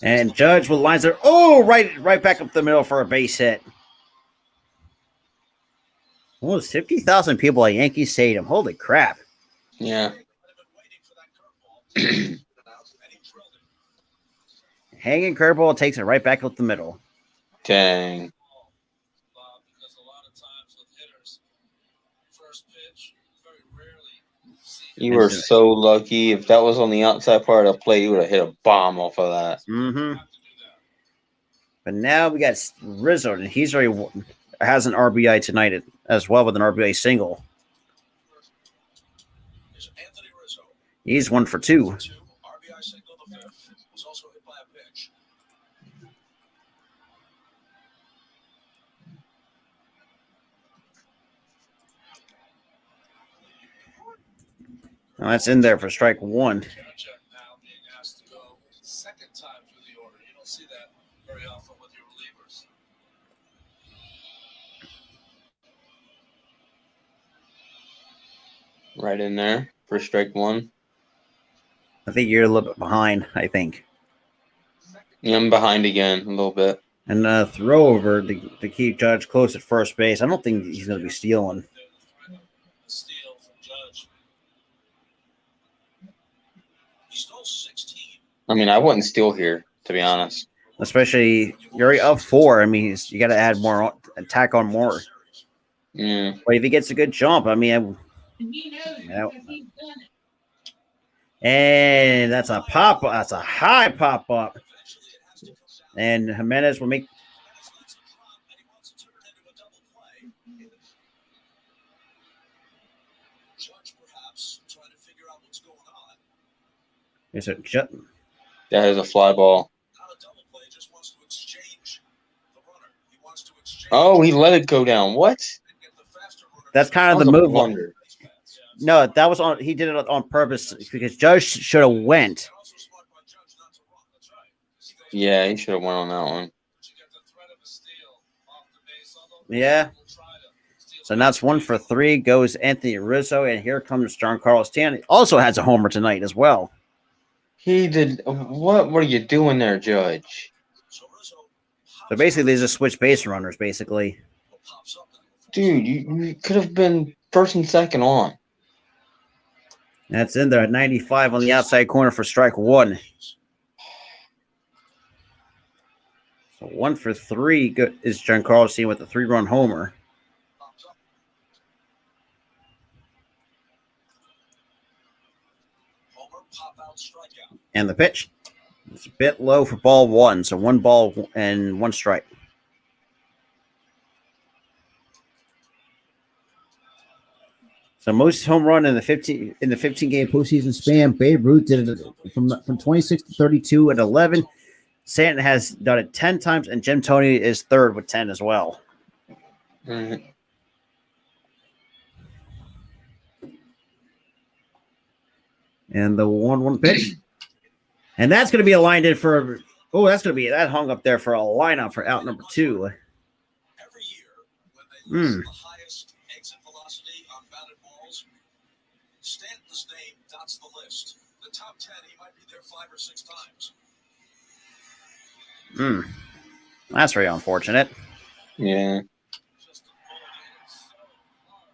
Speaker 1: And Judge with lines there. Oh, right back up the middle for a base hit. Almost 50,000 people at Yankee Stadium. Holy crap.
Speaker 2: Yeah.
Speaker 1: Hanging curveball takes it right back up the middle.
Speaker 2: Dang.
Speaker 3: Because a lot of times with hitters, first pitch, very rarely
Speaker 2: You were so lucky. If that was on the outside part of the plate, you would have hit a bomb off of that.
Speaker 1: Mm-hmm. But now we got Rizzo, and he's already has an RBI tonight as well with an RBI single. He's 1 for 2.
Speaker 3: RBI single the fifth was also hit by a pitch.
Speaker 1: Now that's in there for strike 1.
Speaker 4: Now being asked to go second time through the order. You don't see that very often with your relievers.
Speaker 2: Right in there for strike 1.
Speaker 1: I think you're a little bit behind, I think.
Speaker 2: Yeah, I'm behind again a little bit.
Speaker 1: And throw over to keep Judge close at first base. I don't think he's going to be stealing.
Speaker 4: Steal from Judge.
Speaker 3: He stole 16.
Speaker 2: I mean, I wouldn't steal here, to be honest.
Speaker 1: Especially, you're already up 4. I mean, you got to add more, attack on more.
Speaker 2: Yeah.
Speaker 1: But if he gets a good jump, I mean, and that's a pop. That's a high pop up. And Jimenez will make.
Speaker 3: Judge perhaps trying to figure out what's going on.
Speaker 1: Is it
Speaker 2: That is a fly ball.
Speaker 3: Not a double play, just wants to exchange the runner. He wants to exchange.
Speaker 2: Oh, he let it go down. What?
Speaker 3: And get the faster runner.
Speaker 1: That's kind of
Speaker 2: That
Speaker 1: the
Speaker 2: was a
Speaker 1: move.
Speaker 2: blunder.
Speaker 1: No, that was on. He did it on purpose because Judge should have went.
Speaker 3: Also smart by Judge not to run. That's right.
Speaker 2: Yeah, he should have went on that one.
Speaker 4: But you get the threat of a steal off the base. Although
Speaker 1: Yeah.
Speaker 4: will try to steal
Speaker 1: So now it's 1 for 3 goes Anthony Rizzo, and here comes Giancarlo Stanton. Also has a homer tonight as well.
Speaker 2: He did. What are you doing there, Judge?
Speaker 3: So Rizzo
Speaker 1: So basically, they just switch base runners. Basically,
Speaker 3: pops up.
Speaker 2: Dude, you could have been first and second on.
Speaker 1: that's in there at 95 on the outside corner for strike 1. So 1 for 3 is Giancarlo Stanton with a 3-run homer.
Speaker 3: Homer, pop out, strikeout.
Speaker 1: And the pitch, it's a bit low for ball 1. So 1 ball and 1 strike. So most home run in the 15 game postseason span. Babe Ruth did it from 26 to 32 at 11. Stanton has done it 10 times, and Jim Toney is third with 10 as well.
Speaker 2: Mhm.
Speaker 1: And the 1-1 pitch. And that's going to be a line in for that's going to be that hung up there for a lineup for out number 2.
Speaker 3: Every year, when they lose the highest exit velocity on batted balls, Stanton's name dots the list. The top 10, he might be there 5 or 6 times.
Speaker 1: That's very unfortunate.
Speaker 2: Yeah.
Speaker 4: just a bullet hit it so hard.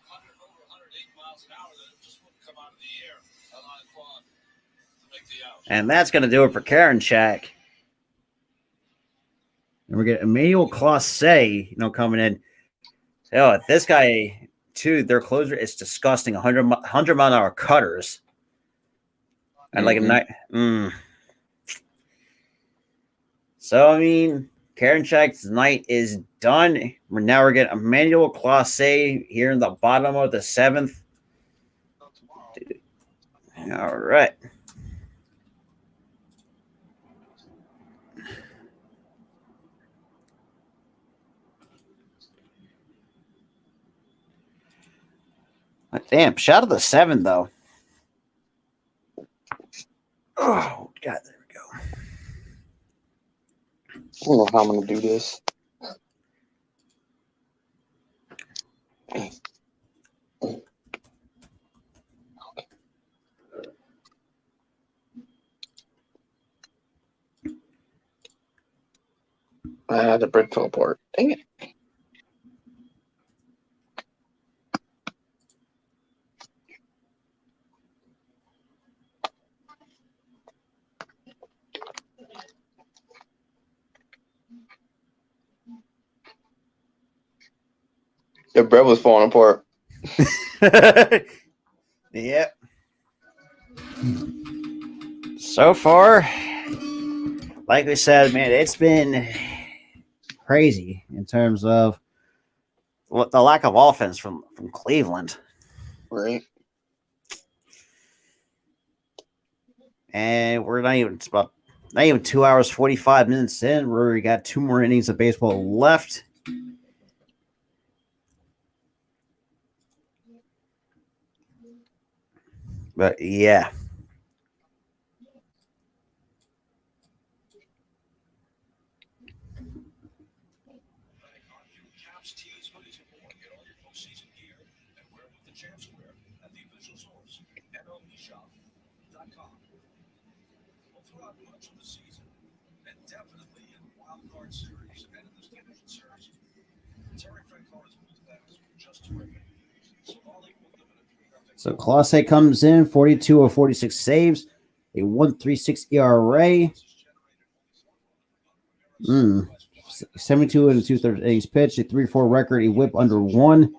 Speaker 4: 108 miles an hour that it just wouldn't come out of the air. A line quad to make the out.
Speaker 1: And that's going to do it for Karen Shack. And we're getting Emmanuel Clase, coming in. Oh, this guy, too, their closer is disgusting. 100 mile an hour cutters. And like a night. So, I mean, Karen Shack's night is done. We're getting Emmanuel Clase here in the bottom of the 7th. All right. Damn, shout out to the 7, though. Oh, God, there we go.
Speaker 2: I don't know how I'm going to do this. The brick fell apart. Dang it. The bread was falling apart.
Speaker 1: Yep. So far, like we said, man, it's been crazy in terms of the lack of offense from Cleveland.
Speaker 2: Right.
Speaker 1: And we're not even 2 hours 45 minutes in. We got 2 more innings of baseball left. But yeah.
Speaker 3: Throughout much of the season, and definitely in wild card series and in this division series, Terry Francona's bullpens were just terrific.
Speaker 1: So Clase comes in 42 of 46 saves, a 1.36 ERA. 72 and 2/3 innings pitched, a 3.4 record, a whip under 1,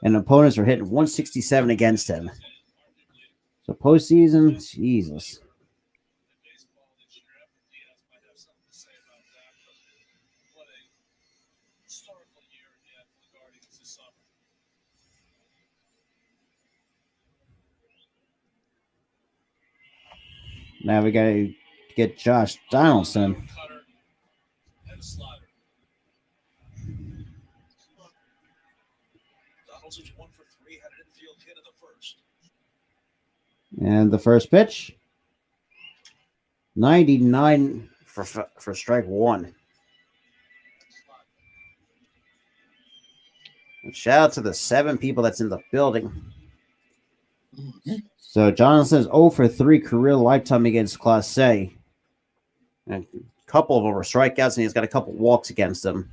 Speaker 1: and opponents are hitting 167 against him. So postseason, Jesus. Now we got to get Josh Donaldson.
Speaker 3: Donaldson's 1 for 3, had an infield hit in the first.
Speaker 1: And the first pitch, 99 for strike 1. And shout out to the 7 people that's in the building. So Johnson is 0 for 3 career lifetime against Clase. And a couple of them were strikeouts, and he's got a couple walks against him.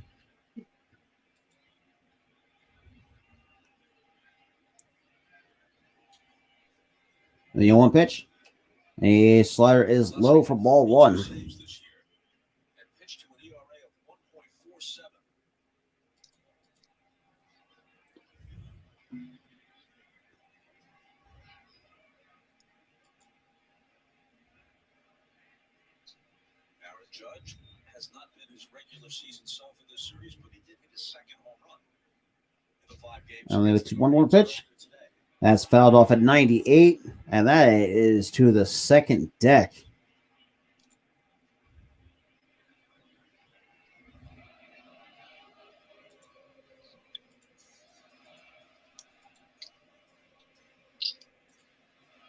Speaker 1: The 0-1 pitch. A slider is low for ball 1.
Speaker 3: Judge has not been his regular season self in this series, but he did hit his second home run in the 5 games.
Speaker 1: Only with 1 pitch. That's fouled off at 98, and that is to the second deck.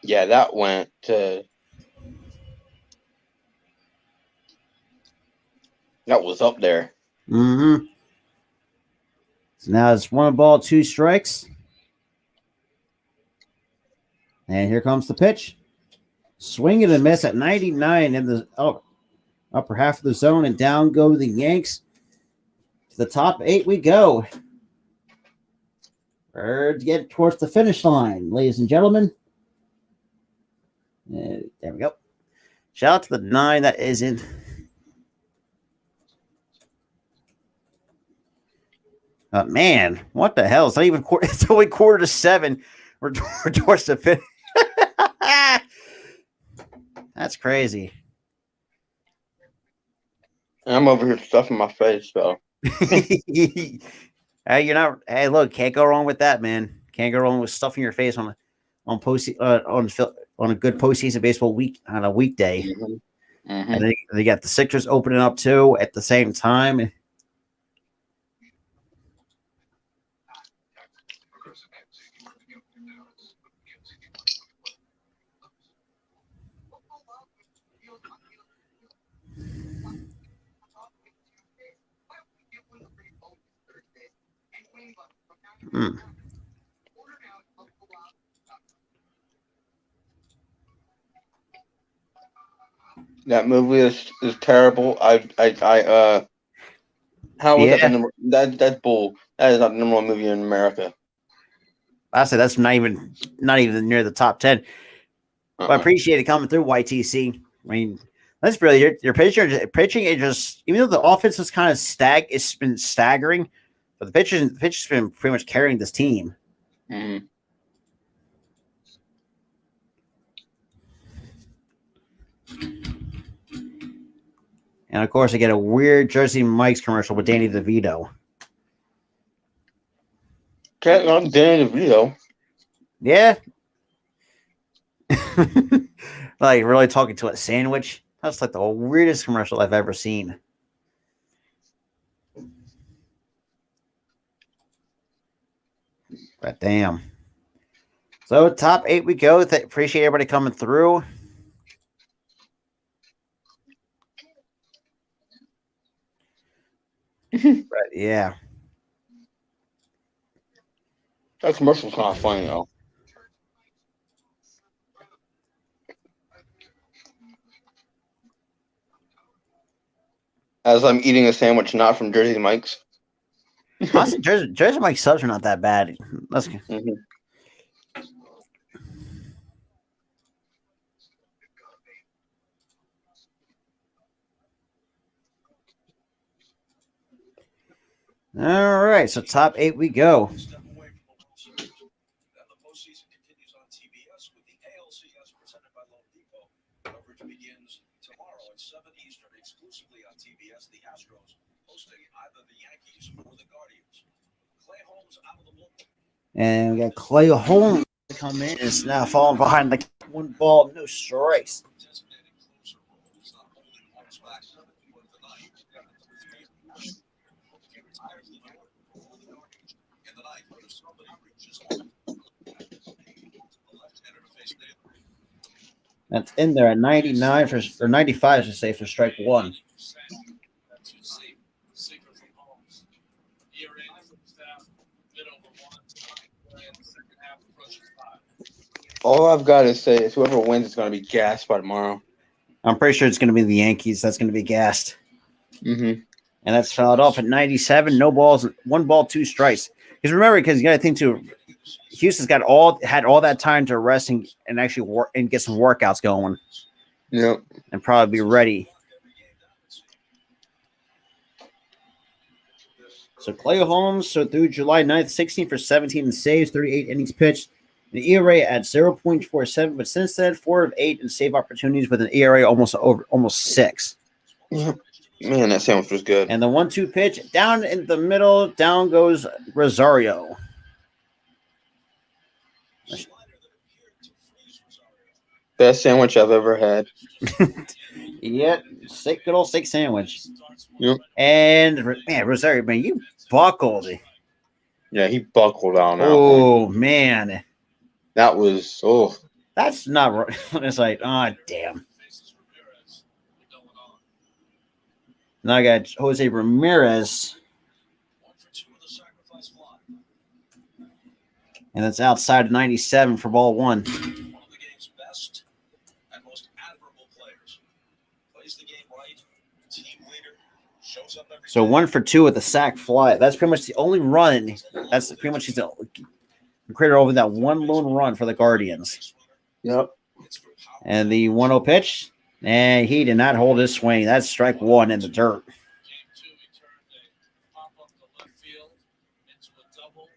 Speaker 2: Yeah, that went to. That was up there.
Speaker 1: Mm-hmm. So now it's 1 ball, 2 strikes. And here comes the pitch. Swing and a miss at 99 in the upper half of the zone, and down go the Yanks. To the top 8 we go. We're getting towards the finish line, ladies and gentlemen. There we go. Shout out to the 9 that is in. Man, what the hell? It's not even quarter. It's only 6:45. We're towards the finish. That's crazy.
Speaker 2: I'm over here stuffing my face, so.
Speaker 1: Hey, you're not. Hey, look, can't go wrong with that, man. Can't go wrong with stuffing your face on a good postseason baseball week on a weekday.
Speaker 2: Mm-hmm.
Speaker 1: And then they got the Sixers opening up too at the same time.
Speaker 2: That movie is terrible. How was that the number? That's bull. That is not the number 1 movie in America.
Speaker 1: I said that's not even near the top 10. But I appreciate it coming through, YTC. I mean, that's really your pitching is just, even though the offense is kind of it's been staggering, but the pitcher's been pretty much carrying this team.
Speaker 2: Mm-hmm.
Speaker 1: And of course, I get a weird Jersey Mike's commercial with Danny DeVito.
Speaker 2: Can't on Danny DeVito.
Speaker 1: Yeah. Like really talking to a sandwich. That's like the weirdest commercial I've ever seen. But damn. So top 8 we go. Appreciate everybody coming through. But yeah.
Speaker 2: That commercial's kind of funny though. As I'm eating a sandwich not from Jersey Mike's.
Speaker 1: Honestly, Jersey Mike's subs are not that bad. Let's go.
Speaker 2: Mm-hmm.
Speaker 1: All right, so top 8 we go.
Speaker 3: Step away from the World Series. Then the postseason continues on TBS with the ALCS presented by Loan Depot. Coverage begins tomorrow at 7 Eastern exclusively on TBS. The Astros hosting either the Yankees or the Guardians. Clay Holmes out of the bullpen.
Speaker 1: And we got Clay Holmes to come in. It's now falling behind the 1 ball, no strikes.
Speaker 3: Designated closer role is not holding Holmes back for the night. He retires the number for the Guardians. In the ninth, if somebody reaches home, the left-hander to face Naylor.
Speaker 1: That's in there at 99 or 95 to say for strike 1.
Speaker 7: That's your secret from Holmes. ERA in the first half, bit over 1, and the second half approaching 5.
Speaker 2: All I've got to say is whoever wins is going to be gassed by tomorrow.
Speaker 1: I'm pretty sure it's going to be the Yankees. That's going to be gassed.
Speaker 2: Mm-hmm.
Speaker 1: And that's fouled off at 97. No balls, 1 ball, 2 strikes. Because remember, because you got to think too, Houston's had all that time to rest and actually work and get some workouts going.
Speaker 2: Yep.
Speaker 1: And probably be ready. So Clay Holmes, so through July 9th, 16 for 17 and saves, 38 innings pitched. The ERA at 0.47, but since then, 4 of 8 in save opportunities with an ERA almost 6.
Speaker 2: Yep. Man, that sandwich was good.
Speaker 1: And the 1-2 pitch down in the middle, down goes Rosario.
Speaker 2: Best sandwich I've ever had.
Speaker 1: Yeah, good old steak sandwich.
Speaker 2: Yep.
Speaker 1: And man, Rosario, man, you buckled.
Speaker 2: Yeah, he buckled on that one.
Speaker 1: Oh man,
Speaker 2: That was
Speaker 1: that's not right. It's like, oh damn. Now I got Jose Ramirez, and that's outside of 97 for ball 1.
Speaker 3: One of the game's best and most admirable players. Plays the game right, team leader, shows up every
Speaker 1: So
Speaker 3: day.
Speaker 1: 1 for 2 with a sac fly. That's pretty much the only run. That's pretty much he's created over that 1 lone run for the Guardians.
Speaker 2: Yep.
Speaker 1: And the 1-0 pitch, and he did not hold his swing. That's strike 1 in the dirt.
Speaker 7: Game 2, he turned a pop up the left field into a double,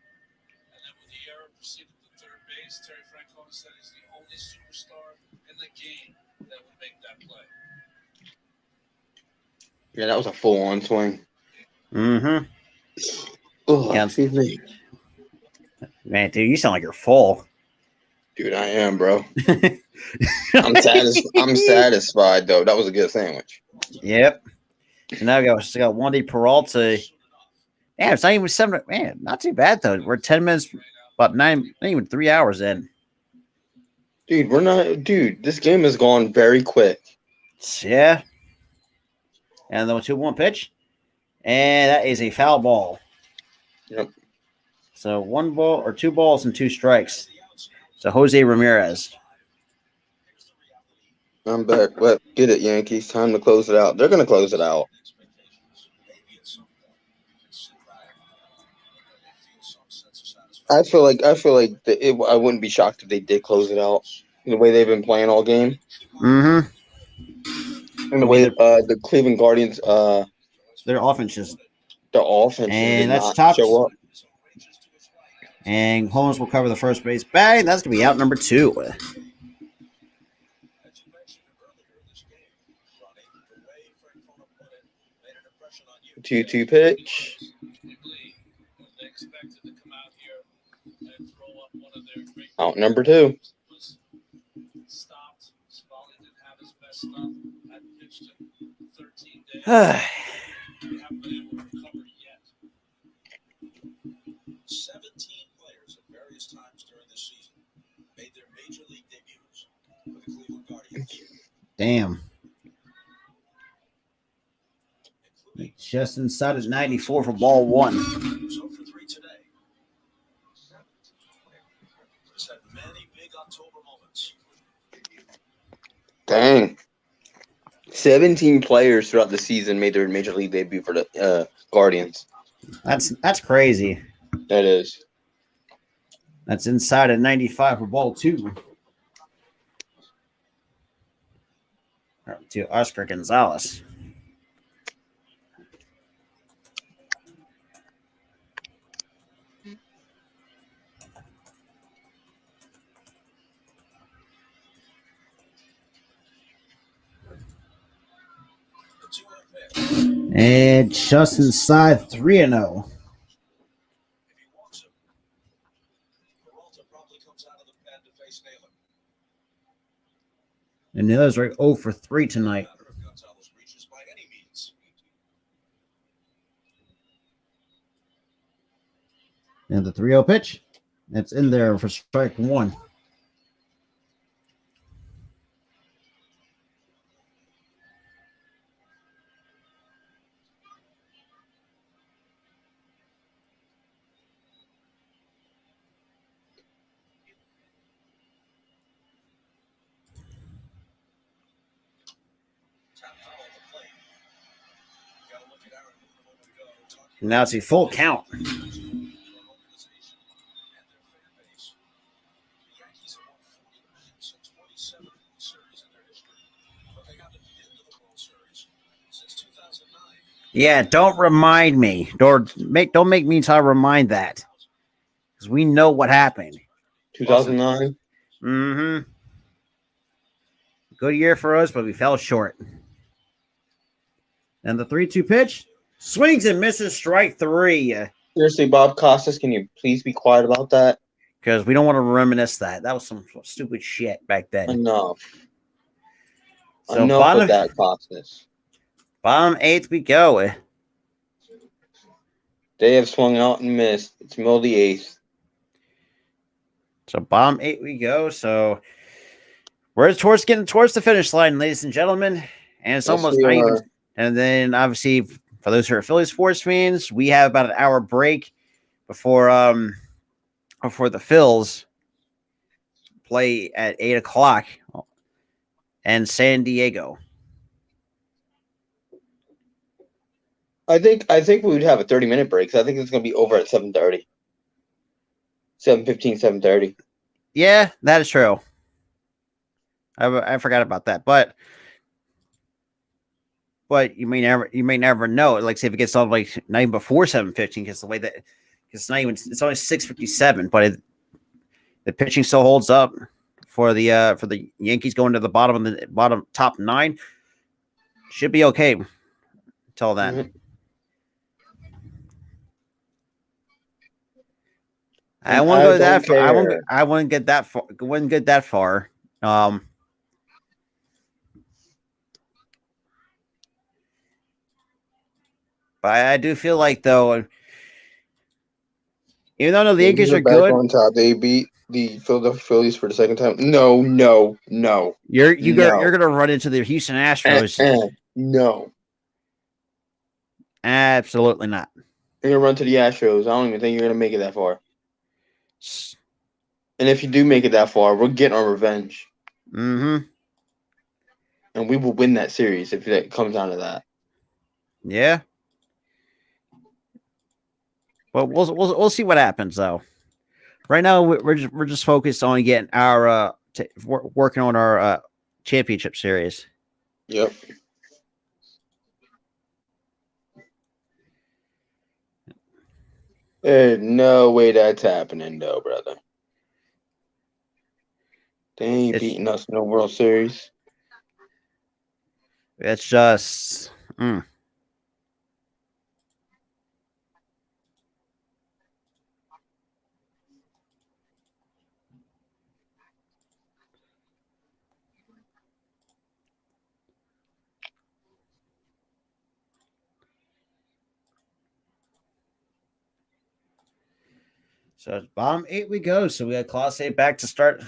Speaker 7: and then with the error proceeded to third base. Terry Francona said he's the only superstar in the game that would make that play.
Speaker 2: Yeah, that was a full-on swing.
Speaker 1: Mm-hmm.
Speaker 2: Oh,
Speaker 1: Yeah.
Speaker 2: excuse me.
Speaker 1: Man, dude, you sound like you're full.
Speaker 2: Dude, I am, bro. I'm satisfied, though. That was a good sandwich.
Speaker 1: Yep. So now we got Wandy Peralta. Yeah, it's not even 7. Man, not too bad, though. We're 10 minutes, about 9, not even 3 hours in.
Speaker 2: Dude, this game has gone very quick.
Speaker 1: Yeah. And the 2-1 pitch. And that is a foul ball.
Speaker 2: Yep.
Speaker 1: So 1 ball or 2 balls and 2 strikes. So Jose Ramirez.
Speaker 2: I'm back. What? Get it, Yankees. Time to close it out. They're going to close it out. I feel like I wouldn't be shocked if they did close it out. The way they've been playing all game.
Speaker 1: Mm-hmm.
Speaker 2: And the way the Cleveland Guardians
Speaker 1: Their offense is.
Speaker 2: the offense
Speaker 1: And
Speaker 2: did
Speaker 1: that's
Speaker 2: not
Speaker 1: top.
Speaker 2: show up.
Speaker 1: And Holmes will cover the first base. Bang! That's going to be out number 2.
Speaker 2: 2-2 pitch.
Speaker 7: They expected to come out here and throw up one of their great
Speaker 2: Out number 2.
Speaker 7: was stopped. Smalley didn't have his best stuff. Hadn't pitched in 13 days. We haven't been able to recover yet.
Speaker 3: 17 players at various times during this season made their major league debuts for the Cleveland Guardians.
Speaker 1: Damn. Just inside of 94 for ball 1.
Speaker 3: So for 3 today. Chris had many big October moments.
Speaker 2: Dang. 17 players throughout the season made their major league debut for the Guardians.
Speaker 1: That's crazy.
Speaker 2: That is.
Speaker 1: That's inside of 95 for ball 2. To Oscar Gonzalez. And just inside 3-0.
Speaker 3: If he wants him, Peralta probably comes out of the pen to face Naylor.
Speaker 1: And the others are 0 for 3 tonight.
Speaker 3: No matter if Gonzalez reaches by any means.
Speaker 1: And the 3-0 pitch. That's in there for strike 1. Now it's a full count. Yeah, don't remind me. Don't make me try to remind that. Because we know what happened.
Speaker 2: 2009.
Speaker 1: Mm-hmm. Good year for us, but we fell short. And the 3-2 pitch swings and misses, strike 3.
Speaker 2: Seriously, Bob Costas, can you please be quiet about that?
Speaker 1: Because we don't want to reminisce that. That was some stupid shit back then.
Speaker 2: Enough.
Speaker 1: So
Speaker 2: Enough with that, Costas.
Speaker 1: Bottom 8th we go.
Speaker 2: They have swung out and missed. It's middle of the 8th.
Speaker 1: So bottom 8 we go. So we're getting towards the finish line, ladies and gentlemen. And it's almost not even. And then obviously for those who are Philly sports fans, we have about an hour break before the Phils play at 8:00 in San Diego.
Speaker 2: I think we would have a 30-minute break. So I think it's going to be over at 7:30. 7:15, 7:30.
Speaker 1: Yeah, that is true. I forgot about that, but you may never know. Like, say if it gets on like not even before 7:15, because the way that it's not even, it's only 6:57, but the pitching still holds up for the Yankees going to the bottom top 9. Should be okay until then.
Speaker 2: Mm-hmm.
Speaker 1: I won't go that far. I wouldn't get that far. Wouldn't get that far. But I do feel like, though, even though the Yankees are good
Speaker 2: on top, they beat the Philadelphia Phillies for the second time. No.
Speaker 1: You're gonna run into the Houston Astros.
Speaker 2: No,
Speaker 1: absolutely not.
Speaker 2: You're gonna run to the Astros. I don't even think you're gonna make it that far. And if you do make it that far, we're getting our revenge.
Speaker 1: Mm-hmm.
Speaker 2: And we will win that series if it comes down to that.
Speaker 1: Yeah. Well, we'll see what happens though. Right now, we're just focused on getting our working on our championship series.
Speaker 2: Yep. There's no way that's happening, though, brother. They ain't beating us in the World Series.
Speaker 1: It's just. So bottom 8 we go. So we got Class A back to start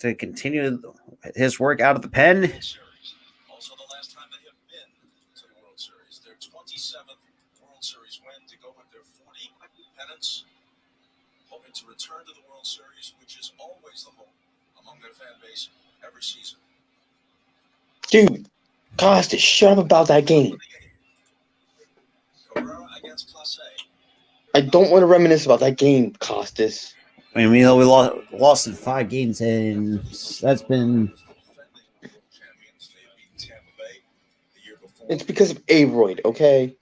Speaker 1: to continue his work out of the pen.
Speaker 3: Also, the last time they have been to the World Series, their 27th World Series win to go with their 40 pennants, hoping to return to the World Series, which is always the hope among their fan base every season.
Speaker 2: Dude, Costas, shut up about that game.
Speaker 3: Cabrera against Clase.
Speaker 2: I don't want to reminisce about that game, Costas.
Speaker 1: I mean, we lost in 5 games, and that's been.
Speaker 3: Champions, they beat Tampa Bay the year before.
Speaker 2: It's because of Aroyd, okay?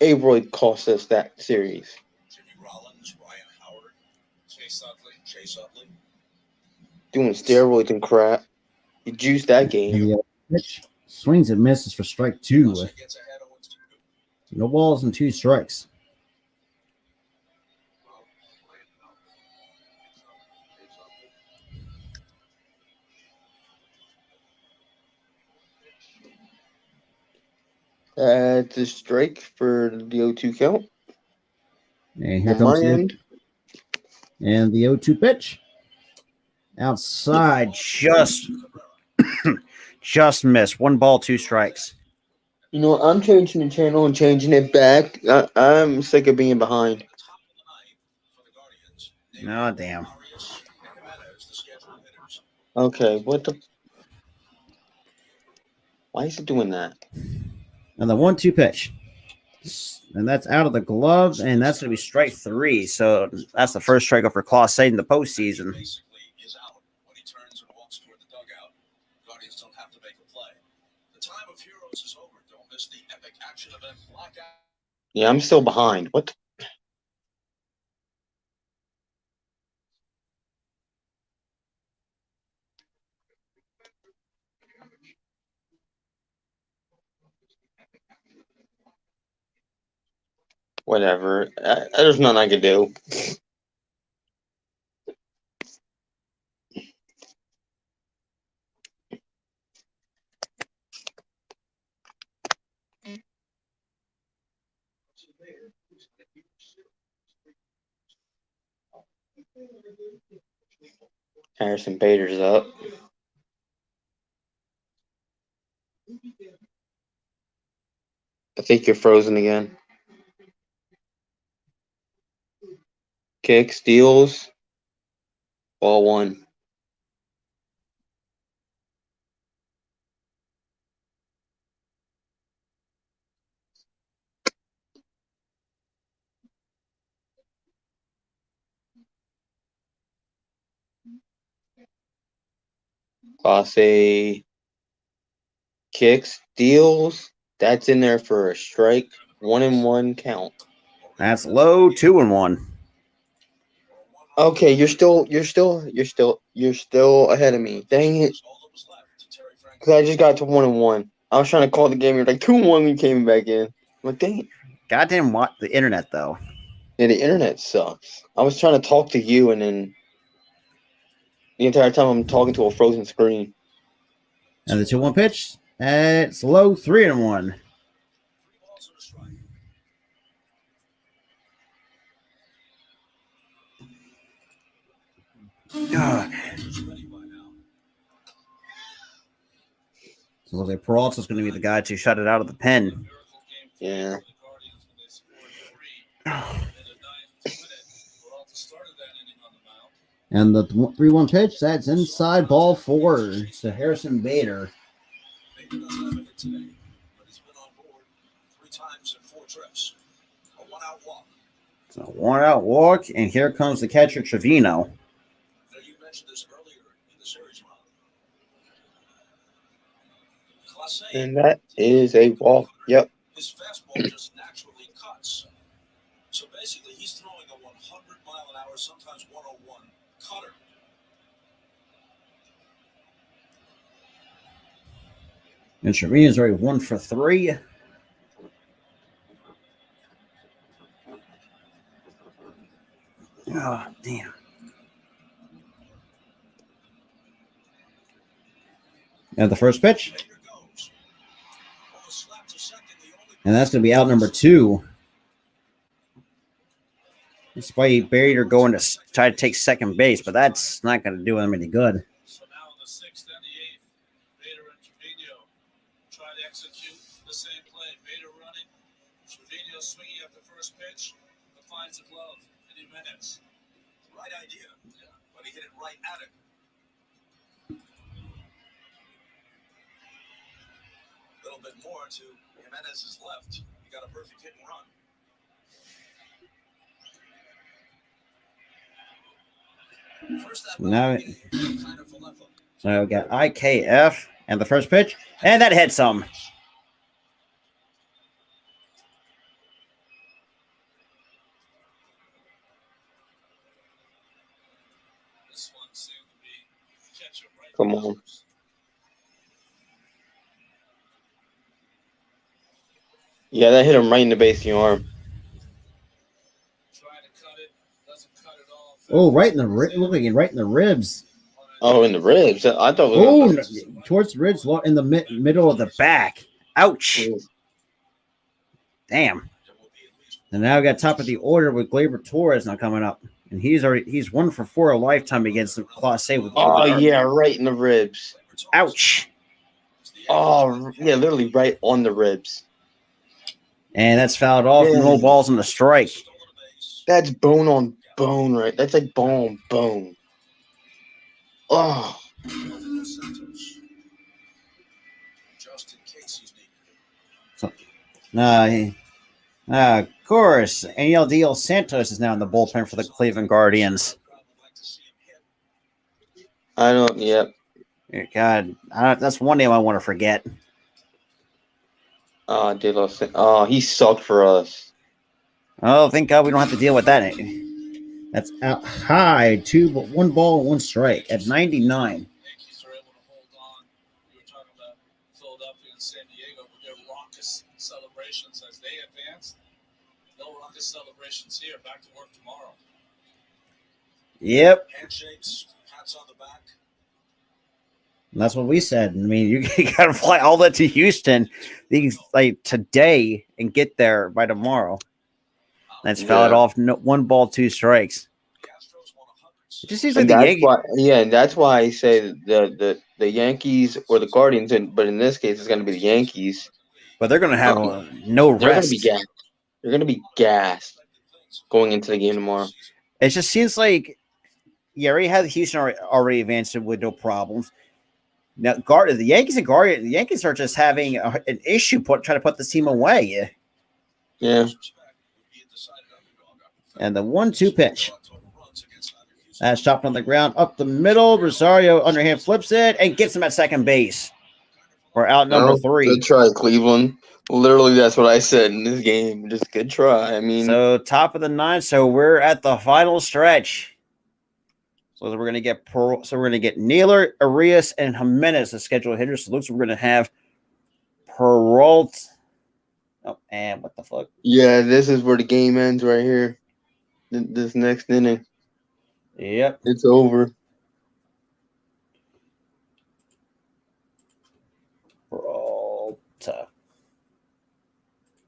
Speaker 2: Aroyd cost us that series.
Speaker 3: Jimmy Rollins, Ryan Howard, Chase Utley.
Speaker 2: Doing steroids and crap. You juiced that game.
Speaker 1: And the pitch swings and misses for strike 2.
Speaker 3: Clase gets ahead 0-2.
Speaker 1: No balls and 2 strikes.
Speaker 2: That's a strike for the 0-2 count.
Speaker 1: And here
Speaker 2: On
Speaker 1: comes
Speaker 2: my
Speaker 1: the
Speaker 2: end.
Speaker 1: and the 0-2 pitch. Outside, just missed. 1 ball, 2 strikes.
Speaker 2: You know, I'm changing the channel and changing it back. I'm sick of being behind.
Speaker 3: Top of the 9th for the Guardians.
Speaker 1: Oh, damn.
Speaker 3: Arias and Jimenez, the scheduled hitters.
Speaker 2: Okay, what the? Why is it doing that?
Speaker 1: And the 1-2 pitch. And that's out of the glove, and that's going to be strike 3. So that's the first strikeout for Claus in the postseason.
Speaker 3: Basically is out when he turns and walks toward the dugout. Guardians don't have to make a play. The time of heroes is over. Don't miss the epic action event blackout.
Speaker 2: Yeah, I'm still behind. What? Whatever. There's nothing I can do. Harrison Bader's up. I think you're frozen again. Kick, steals. Ball 1. Class A. Kicks, steals. That's in there for a strike. 1-1 count.
Speaker 1: That's low, 2-1.
Speaker 2: Okay, you're still ahead of me. Dang it. Because I just got to 1-1. I was trying to call the game. You're like 2-1 when you came back in. I'm like, dang it.
Speaker 1: Goddamn, what the internet though.
Speaker 2: Yeah, the internet sucks. I was trying to talk to you, and then the entire time I'm talking to a frozen screen.
Speaker 1: And the 2-1 pitch. It's low, 3-1. So like Peralta's going to be the guy to shut it out of the pen.
Speaker 2: Yeah.
Speaker 1: And the 3-1 pitch, that's inside, ball 4 to Harrison Bader.
Speaker 3: Maybe doesn't have it today, but he's been on board 3 times in 4 trips. A 1-out walk.
Speaker 1: So 1-out walk, and here comes the catcher Trevino.
Speaker 3: Now, you mentioned this earlier in the series, Ron. Clase,
Speaker 2: And that is a walk. Yep.
Speaker 3: his fastball just naturally cuts. So basically, he's throwing a 100-mile-an-hour, sometimes 101 cutter.
Speaker 1: And Trevino's already 1 for 3. Oh, damn. And the first pitch.
Speaker 3: Baker goes. Ball slapped to second, the only
Speaker 1: And that's going to be out number 2. Despite Bader going to try to take second base, but that's not going to do him any good.
Speaker 7: So now in the 6th and the 8th, Bader and Trevino try to execute the same play. Bader running, Trevino swinging at the first pitch, but finds a glove in Jimenez.
Speaker 3: Right idea, but he hit it right at it. A little bit more to Jimenez's left. He got a perfect hit and run.
Speaker 1: Now, so we got IKF and the first pitch, and that hit some.
Speaker 7: This one seemed to be catcher right.
Speaker 2: Come on. Yeah, that hit him right in the base of your arm.
Speaker 7: Trying to cut it, doesn't cut it off.
Speaker 1: Oh, right in the looking right in the ribs.
Speaker 2: Oh, in the ribs. I thought.
Speaker 1: Oh, towards the ribs, in the middle of the back. Ouch! Damn. And now we got top of the order with Gleyber Torres now coming up, and he's 1 for 4 a lifetime against the Class A with.
Speaker 2: Oh yeah, right in the ribs.
Speaker 1: Ouch!
Speaker 2: Oh yeah, literally right on the ribs.
Speaker 1: And that's fouled off.
Speaker 2: Yeah.
Speaker 1: No balls on the strike.
Speaker 2: That's bone on bone, right? That's like bone on bone. Oh.
Speaker 3: Just in case he's
Speaker 1: Of
Speaker 3: needed.
Speaker 1: course, ALDS Santos is now in the bullpen for the Cleveland Guardians.
Speaker 2: I don't. Yep.
Speaker 1: God, that's one name I want to forget.
Speaker 2: Oh, he sucked for us.
Speaker 1: Oh, thank God we don't have to deal with that. That's out high, 1 ball, 1 strike at 99.
Speaker 7: Yankees are able to hold on. We were talking about Philadelphia and San Diego with their raucous celebrations as they advance. No raucous celebrations here. Back to work tomorrow.
Speaker 1: Yep,
Speaker 3: Handshakes, pats on the back.
Speaker 1: and that's what we said. I mean, you got to fly all that to Houston, like today, and get there by tomorrow. That's fouled off. 1 ball, 2 strikes. It just seems like
Speaker 2: And
Speaker 1: the
Speaker 2: that's
Speaker 1: Yankees.
Speaker 2: why, and that's why I say the Yankees or the Guardians, but in this case, it's going to be the Yankees.
Speaker 1: But they're going to have no
Speaker 2: They're going to
Speaker 1: rest.
Speaker 2: be gassed. They're going to be gassed going into the game tomorrow.
Speaker 1: It just seems like you already had Houston already advanced with no problems. Now, the Yankees and Guardians, the Yankees are just having an issue trying to put this team away.
Speaker 2: Yeah.
Speaker 1: And the 1-2 pitch. That's chopped on the ground up the middle. Rosario underhand flips it and gets him at second base. We're out number 3.
Speaker 2: Good try, Cleveland. Literally, that's what I said in this game. Just good try. I mean,
Speaker 1: So top of the 9th. So we're at the final stretch. So we're gonna get Naylor, Arias, and Jimenez as scheduled hitters. So it looks like we're gonna have Peralta. Oh, and what the fuck?
Speaker 2: yeah, this is where the game ends right here. This next inning,
Speaker 1: Yep.
Speaker 2: it's over.
Speaker 1: Peralta.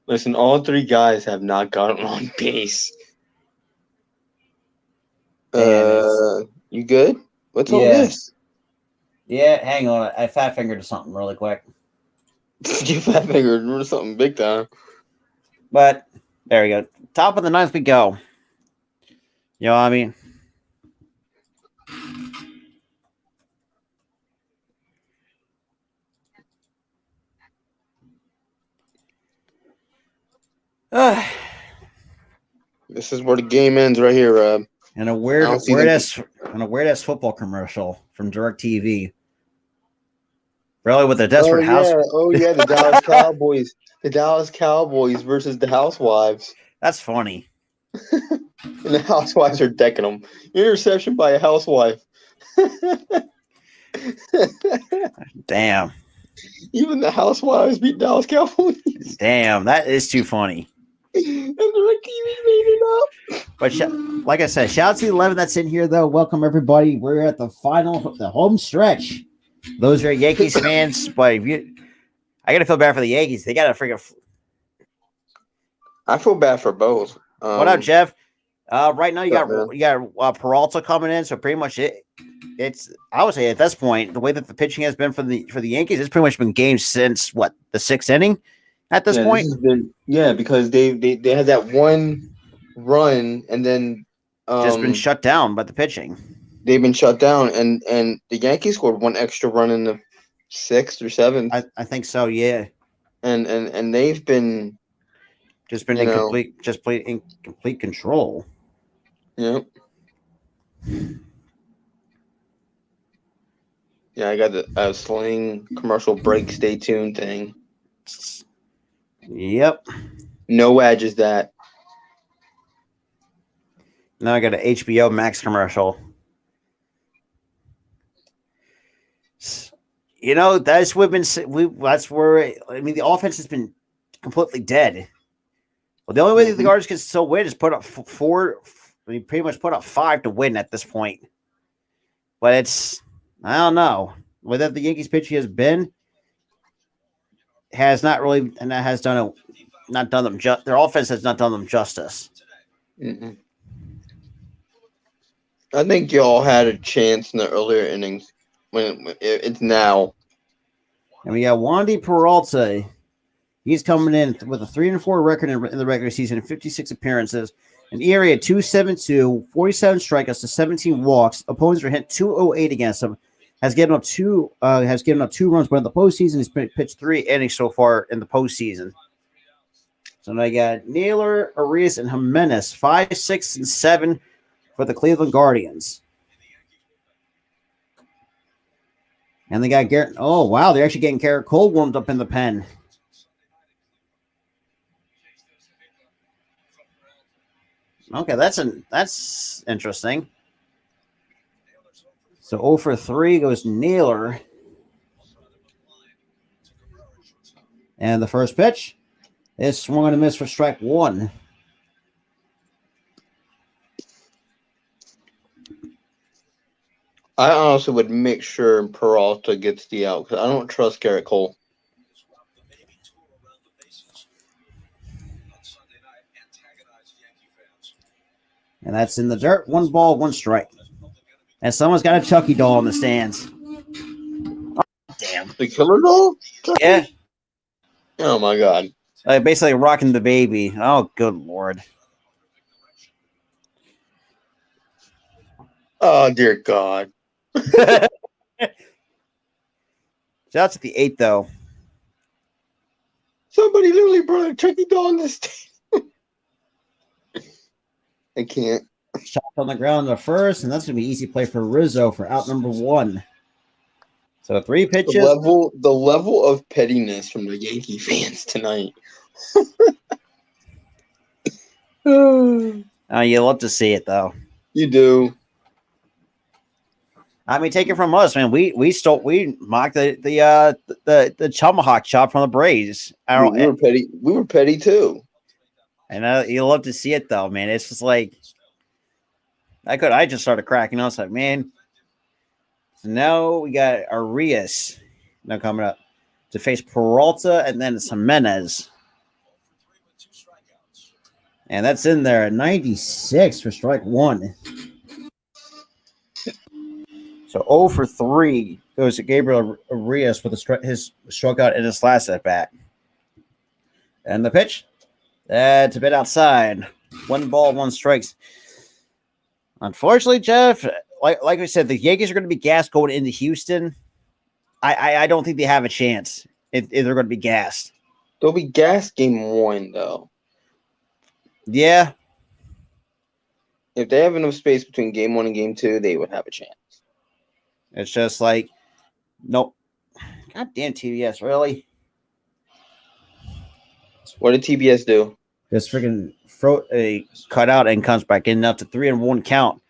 Speaker 2: Listen, all 3 guys have not gotten on base. You good? What's all
Speaker 1: Yeah.
Speaker 2: this?
Speaker 1: Yeah, hang on. I fat fingered something really quick.
Speaker 2: You fat fingered or something big time.
Speaker 1: But there we go. Top of the 9th we go. You know what I mean?
Speaker 2: This is where the game ends right here, Rob.
Speaker 1: And a weird ass football commercial from DirecTV. Really, with the desperate house.
Speaker 2: Oh yeah, the Dallas Cowboys. The Dallas Cowboys versus the Housewives.
Speaker 1: That's funny.
Speaker 2: And the Housewives are decking them. Interception by a housewife.
Speaker 1: Damn.
Speaker 2: Even the Housewives beat Dallas Cowboys.
Speaker 1: Damn, that is too funny.
Speaker 2: And DirecTV made it up.
Speaker 1: But like I said, shout out to the 11 that's in here, though. Welcome, everybody. We're at the home stretch. Those are Yankees fans, but I got to feel bad for the Yankees. They got to freaking.
Speaker 2: I feel bad for both.
Speaker 1: What up, Jeff? Right now you
Speaker 2: What's
Speaker 1: got
Speaker 2: up, man?
Speaker 1: Peralta coming in, so pretty much it's I would say at this point the way that the pitching has been for the Yankees, it's pretty much been games since what the sixth inning. At this
Speaker 2: Yeah, this
Speaker 1: point,
Speaker 2: has been because they had that one run and then
Speaker 1: just been shut down by the pitching.
Speaker 2: they've been shut down and the Yankees scored one extra run in the sixth or seventh
Speaker 1: I think so. Yeah,
Speaker 2: and they've been
Speaker 1: just been in complete control.
Speaker 2: yeah. Yeah, I got the Sling commercial break. Stay tuned thing.
Speaker 1: Yep.
Speaker 2: No edge is that.
Speaker 1: Now I got an HBO Max commercial. You know, that's where the offense has been completely dead. Well, the only way that the Guardians can still win is put up four. We pretty much put up 5 to win at this point. But I don't know whether the Yankees pitching has been has not really, and that has not done them their offense has not done them justice.
Speaker 2: Mm-mm. I think y'all had a chance in the earlier innings. When it's now.
Speaker 1: And we got Wandy Peralta. He's coming in with a 3-4 record in the regular season, 56 appearances, an ERA of 2.72, 47 strikeouts to 17 walks. Opponents are hit 208 against him. Has given up two runs, but in the postseason, he's pitched 3 innings so far in the postseason. So now I got Naylor, Arias, and Jimenez, 5, 6, and 7 for the Cleveland Guardians. And they got Garrett. Oh, wow. They're actually getting Garrett Cole warmed up in the pen. Okay, that's interesting. So 0 for 3 goes Naylor. And the first pitch is swung and a miss for strike 1.
Speaker 2: I honestly would make sure Peralta gets the out because I don't trust Garrett Cole.
Speaker 1: And that's in the dirt. 1 ball, 1 strike. And someone's got a Chucky doll in the stands. Oh, damn.
Speaker 2: The killer doll?
Speaker 1: Yeah.
Speaker 2: Oh, my God.
Speaker 1: Basically rocking the baby. Oh, good Lord.
Speaker 2: Oh, dear God.
Speaker 1: Shout out to the 8th, though.
Speaker 2: Somebody literally brought a Chucky doll in this thing. I can't.
Speaker 1: Shot on the ground in the first, and that's going to be easy play for Rizzo for out number 1. So 3 pitches.
Speaker 2: The level of pettiness from the Yankee fans tonight.
Speaker 1: You love to see it, though.
Speaker 2: You do.
Speaker 1: I mean, take it from us, man. We mocked the tomahawk chop from the Braves.
Speaker 2: We were petty. We were petty too.
Speaker 1: And you love to see it, though, man. It's just like I just started cracking. I was like, man. So now we got Arias now coming up to face Peralta, and then it's Jimenez. And that's in there at 96 for strike 1. So 0 for 3 goes to Gabriel Arias with his strikeout in his last at bat. And the pitch, that's a bit outside. 1 ball, 1 strikes. Unfortunately, Jeff, like we said, the Yankees are going to be gassed going into Houston. I don't think they have a chance if they're going to be gassed.
Speaker 2: They'll be gassed game 1, though.
Speaker 1: Yeah.
Speaker 2: If they have enough space between game 1 and game 2, they would have a chance.
Speaker 1: It's just like, nope. Goddamn TBS, really?
Speaker 2: What did TBS do?
Speaker 1: Just freaking throw a cutout and comes back in up to 3-1 count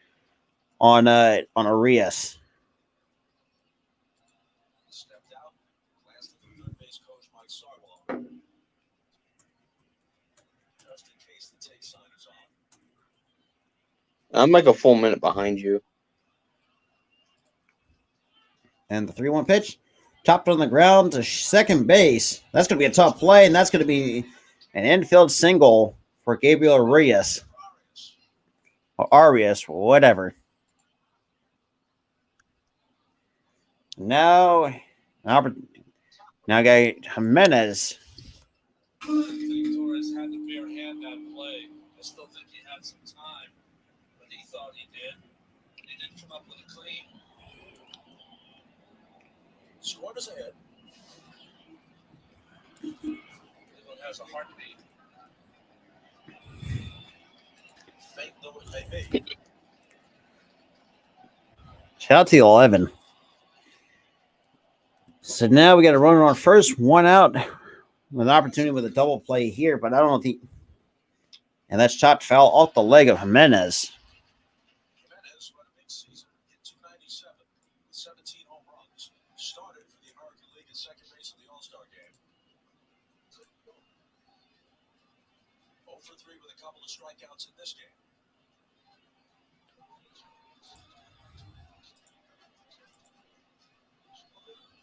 Speaker 1: on Arias.
Speaker 2: I'm like a full minute behind you.
Speaker 1: And the 3-1 pitch, chopped on the ground to second base. That's going to be a tough play, and that's going to be an infield single for Gabriel Arias. or Arias, whatever. Now got Jimenez.
Speaker 7: I think Torres had the bare hand that play. I still think he had some time, but he thought he did. He didn't come up with a clean. Squad is ahead. Cleveland has a heartbeat. Fake though it may be.
Speaker 1: Shout out to the 11. So now we got a runner on first, one out, with an opportunity with a double play here, but I don't know if he. And that's chopped foul off the leg of Jimenez.
Speaker 3: Jimenez won a big season, hit 297 with 17 home runs. Started for the American League at second base in the All-Star game. 0 for 3 with a couple of strikeouts in this game.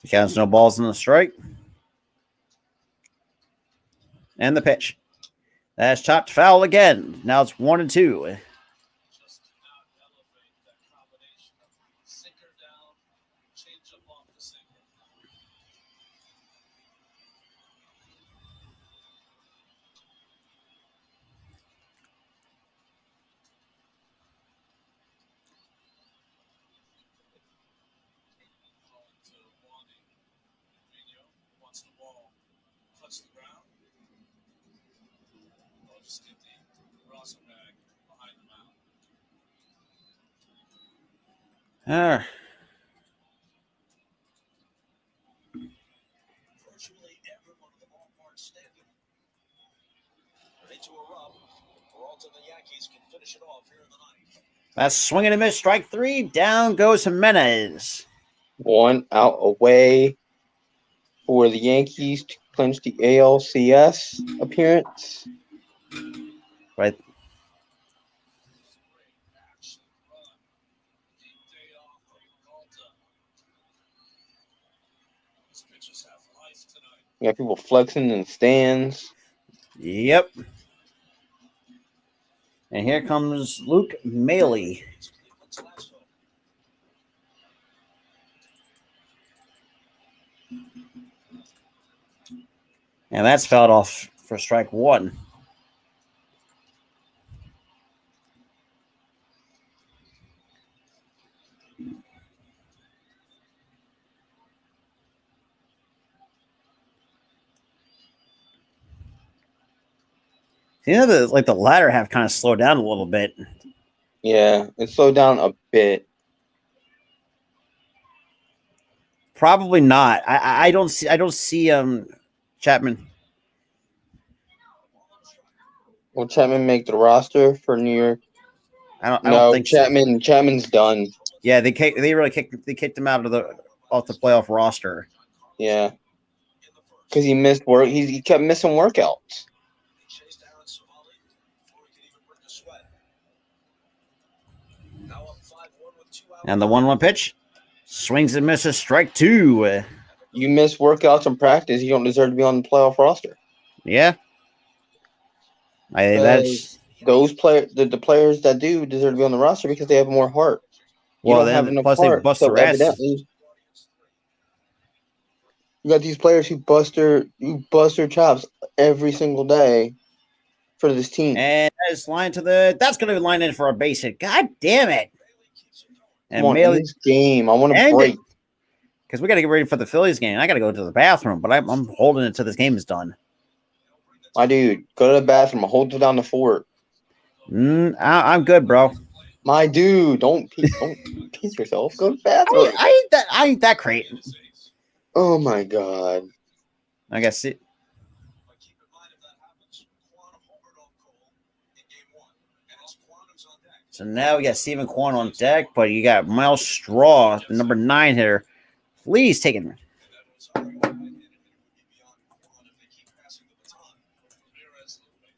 Speaker 1: He counts no balls in the strike. And the pitch. That's chopped foul again. Now it's 1-2.
Speaker 7: Just did not elevate that combination of sinker down, change up off the sinker. Calling to Wandy. Vino wants the ball. Cuts the ground. I'll just get the roster bag behind the mound.
Speaker 3: Virtually everyone in the ballpark standing. Ready to erupt. Peralta and the Yankees can finish it off here in the ninth.
Speaker 1: That's swinging and miss. Strike 3. Down goes Jimenez.
Speaker 2: 1 out away for the Yankees to clinch the ALCS appearance.
Speaker 1: Right.
Speaker 7: Great action run. Deep day off for Peralta. These pitchers have life tonight.
Speaker 2: You got people flexing in the stands.
Speaker 1: Yep. And here comes Luke Maley.
Speaker 3: It's Cleveland's last hope.
Speaker 1: And that's fouled off for strike 1. You know, the latter half kind of slowed down a little bit.
Speaker 2: Yeah, it slowed down a bit.
Speaker 1: Probably not. I don't see Chapman.
Speaker 2: Will Chapman make the roster for New York?
Speaker 1: I don't think so.
Speaker 2: Chapman's done.
Speaker 1: Yeah, they kicked him out of off the playoff roster.
Speaker 2: Yeah, because he missed work. He kept missing workouts.
Speaker 3: Chased Aaron Savali before he could even break a sweat. Now up 5-1 with 2 out.
Speaker 1: And the 1-1 pitch swings and misses. Strike 2.
Speaker 2: You miss workouts and practice, you don't deserve to be on the playoff roster.
Speaker 1: Yeah. That's
Speaker 2: Those players, the players that do deserve to be on the roster because they have more heart. You
Speaker 1: well.
Speaker 2: don't have
Speaker 1: Then
Speaker 2: enough
Speaker 1: plus they
Speaker 2: heart,
Speaker 1: bust
Speaker 2: so
Speaker 1: their ass.
Speaker 2: evidently, you got these players who bust their chops every single day for this team.
Speaker 1: And that's line to the. That's going to line in for a base hit. God damn it! And
Speaker 2: Come on,
Speaker 1: Maley,
Speaker 2: in this game, I want to
Speaker 1: end
Speaker 2: break.
Speaker 1: because we got to get ready for the Phillies game. I got to go to the bathroom, but I'm holding it till this game is done.
Speaker 2: My dude, go to the bathroom. Hold it down the fort.
Speaker 1: I'm good, bro.
Speaker 2: My dude, don't piece yourself. Go to the bathroom.
Speaker 1: I ain't that great.
Speaker 2: Oh my god.
Speaker 1: I guess it.
Speaker 3: But keep in mind if that happens, Quan homered off Cole in game 1. And as Quantum's on deck.
Speaker 1: So now we got Stephen Kwan on deck, but you got Miles Straw, the number 9 hitter. Please take it.
Speaker 3: And that was a right-handed hitter would be beyond Quan if they keep passing the baton.
Speaker 7: Ramirez looping.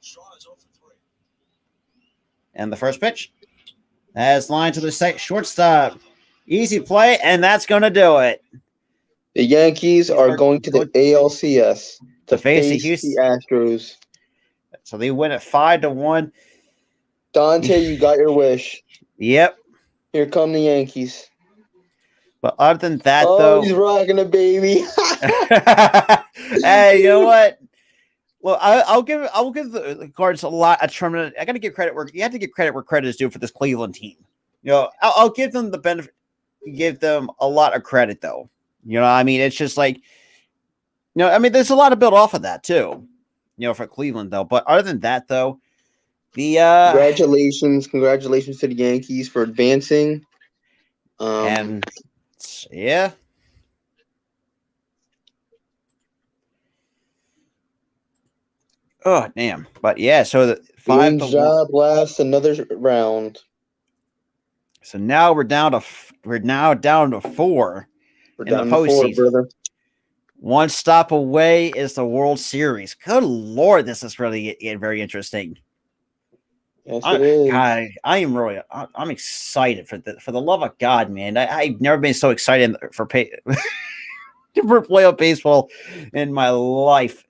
Speaker 3: Shaw is 0 for 3.
Speaker 1: And the first pitch has line to the shortstop. Easy play, and that's going to do it.
Speaker 2: The Yankees are going to the ALCS to
Speaker 1: face the
Speaker 2: face the
Speaker 1: Houston.
Speaker 2: Astros.
Speaker 1: So they win at 5-1.
Speaker 2: Dante, you got your wish.
Speaker 1: Yep.
Speaker 2: Here come the Yankees.
Speaker 1: But other than that,
Speaker 2: Oh, he's
Speaker 1: though,
Speaker 2: rocking a baby.
Speaker 1: hey, you know what? Well, I'll give the Cards a tremendous. I got to give credit where you have to give credit where credit is due for this Cleveland team. You know, I'll give them the benefit, give them a lot of credit though. You know, I mean, it's just like, I mean, there's a lot to build off of that too. For Cleveland though. But other than that though, the
Speaker 2: Congratulations to the Yankees for advancing.
Speaker 1: And yeah. Oh damn! But yeah, so the 5-1
Speaker 2: job lasts another round.
Speaker 1: So now we're down to 4
Speaker 2: We're
Speaker 1: in
Speaker 2: down
Speaker 1: the
Speaker 2: to 4,
Speaker 1: postseason.
Speaker 2: brother.
Speaker 1: One stop away is the World Series. Good Lord, this is really getting very interesting.
Speaker 2: Yes, it is.
Speaker 1: God, I'm excited for the love of God, man. I've never been so excited for playoff baseball in my life.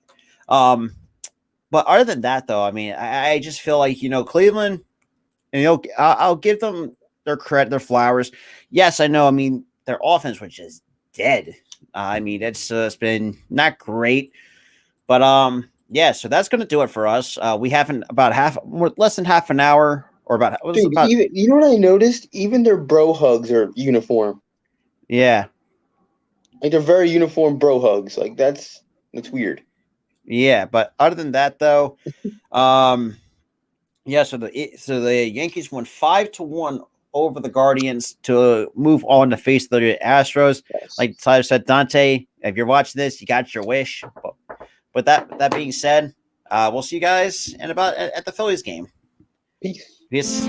Speaker 1: But other than that, though, I mean, I just feel like Cleveland, and I'll give them their credit, their flowers. Yes, I know. I mean, their offense was just dead. I mean, it's been not great, but yeah. So that's going to do it for us. We haven't less than half an hour, or about.
Speaker 2: Dude, even, you know what I noticed? Even their bro hugs are uniform.
Speaker 1: Yeah,
Speaker 2: like they're very uniform bro hugs. Like that's weird.
Speaker 1: Yeah, but other than that, though, yeah. So the Yankees won 5-1 over the Guardians to move on to face the Astros.
Speaker 2: Yes.
Speaker 1: Like Tyler said, Dante, if you're watching this, you got your wish. But that being said, we'll see you guys at the Phillies game.
Speaker 2: Peace.
Speaker 1: Peace.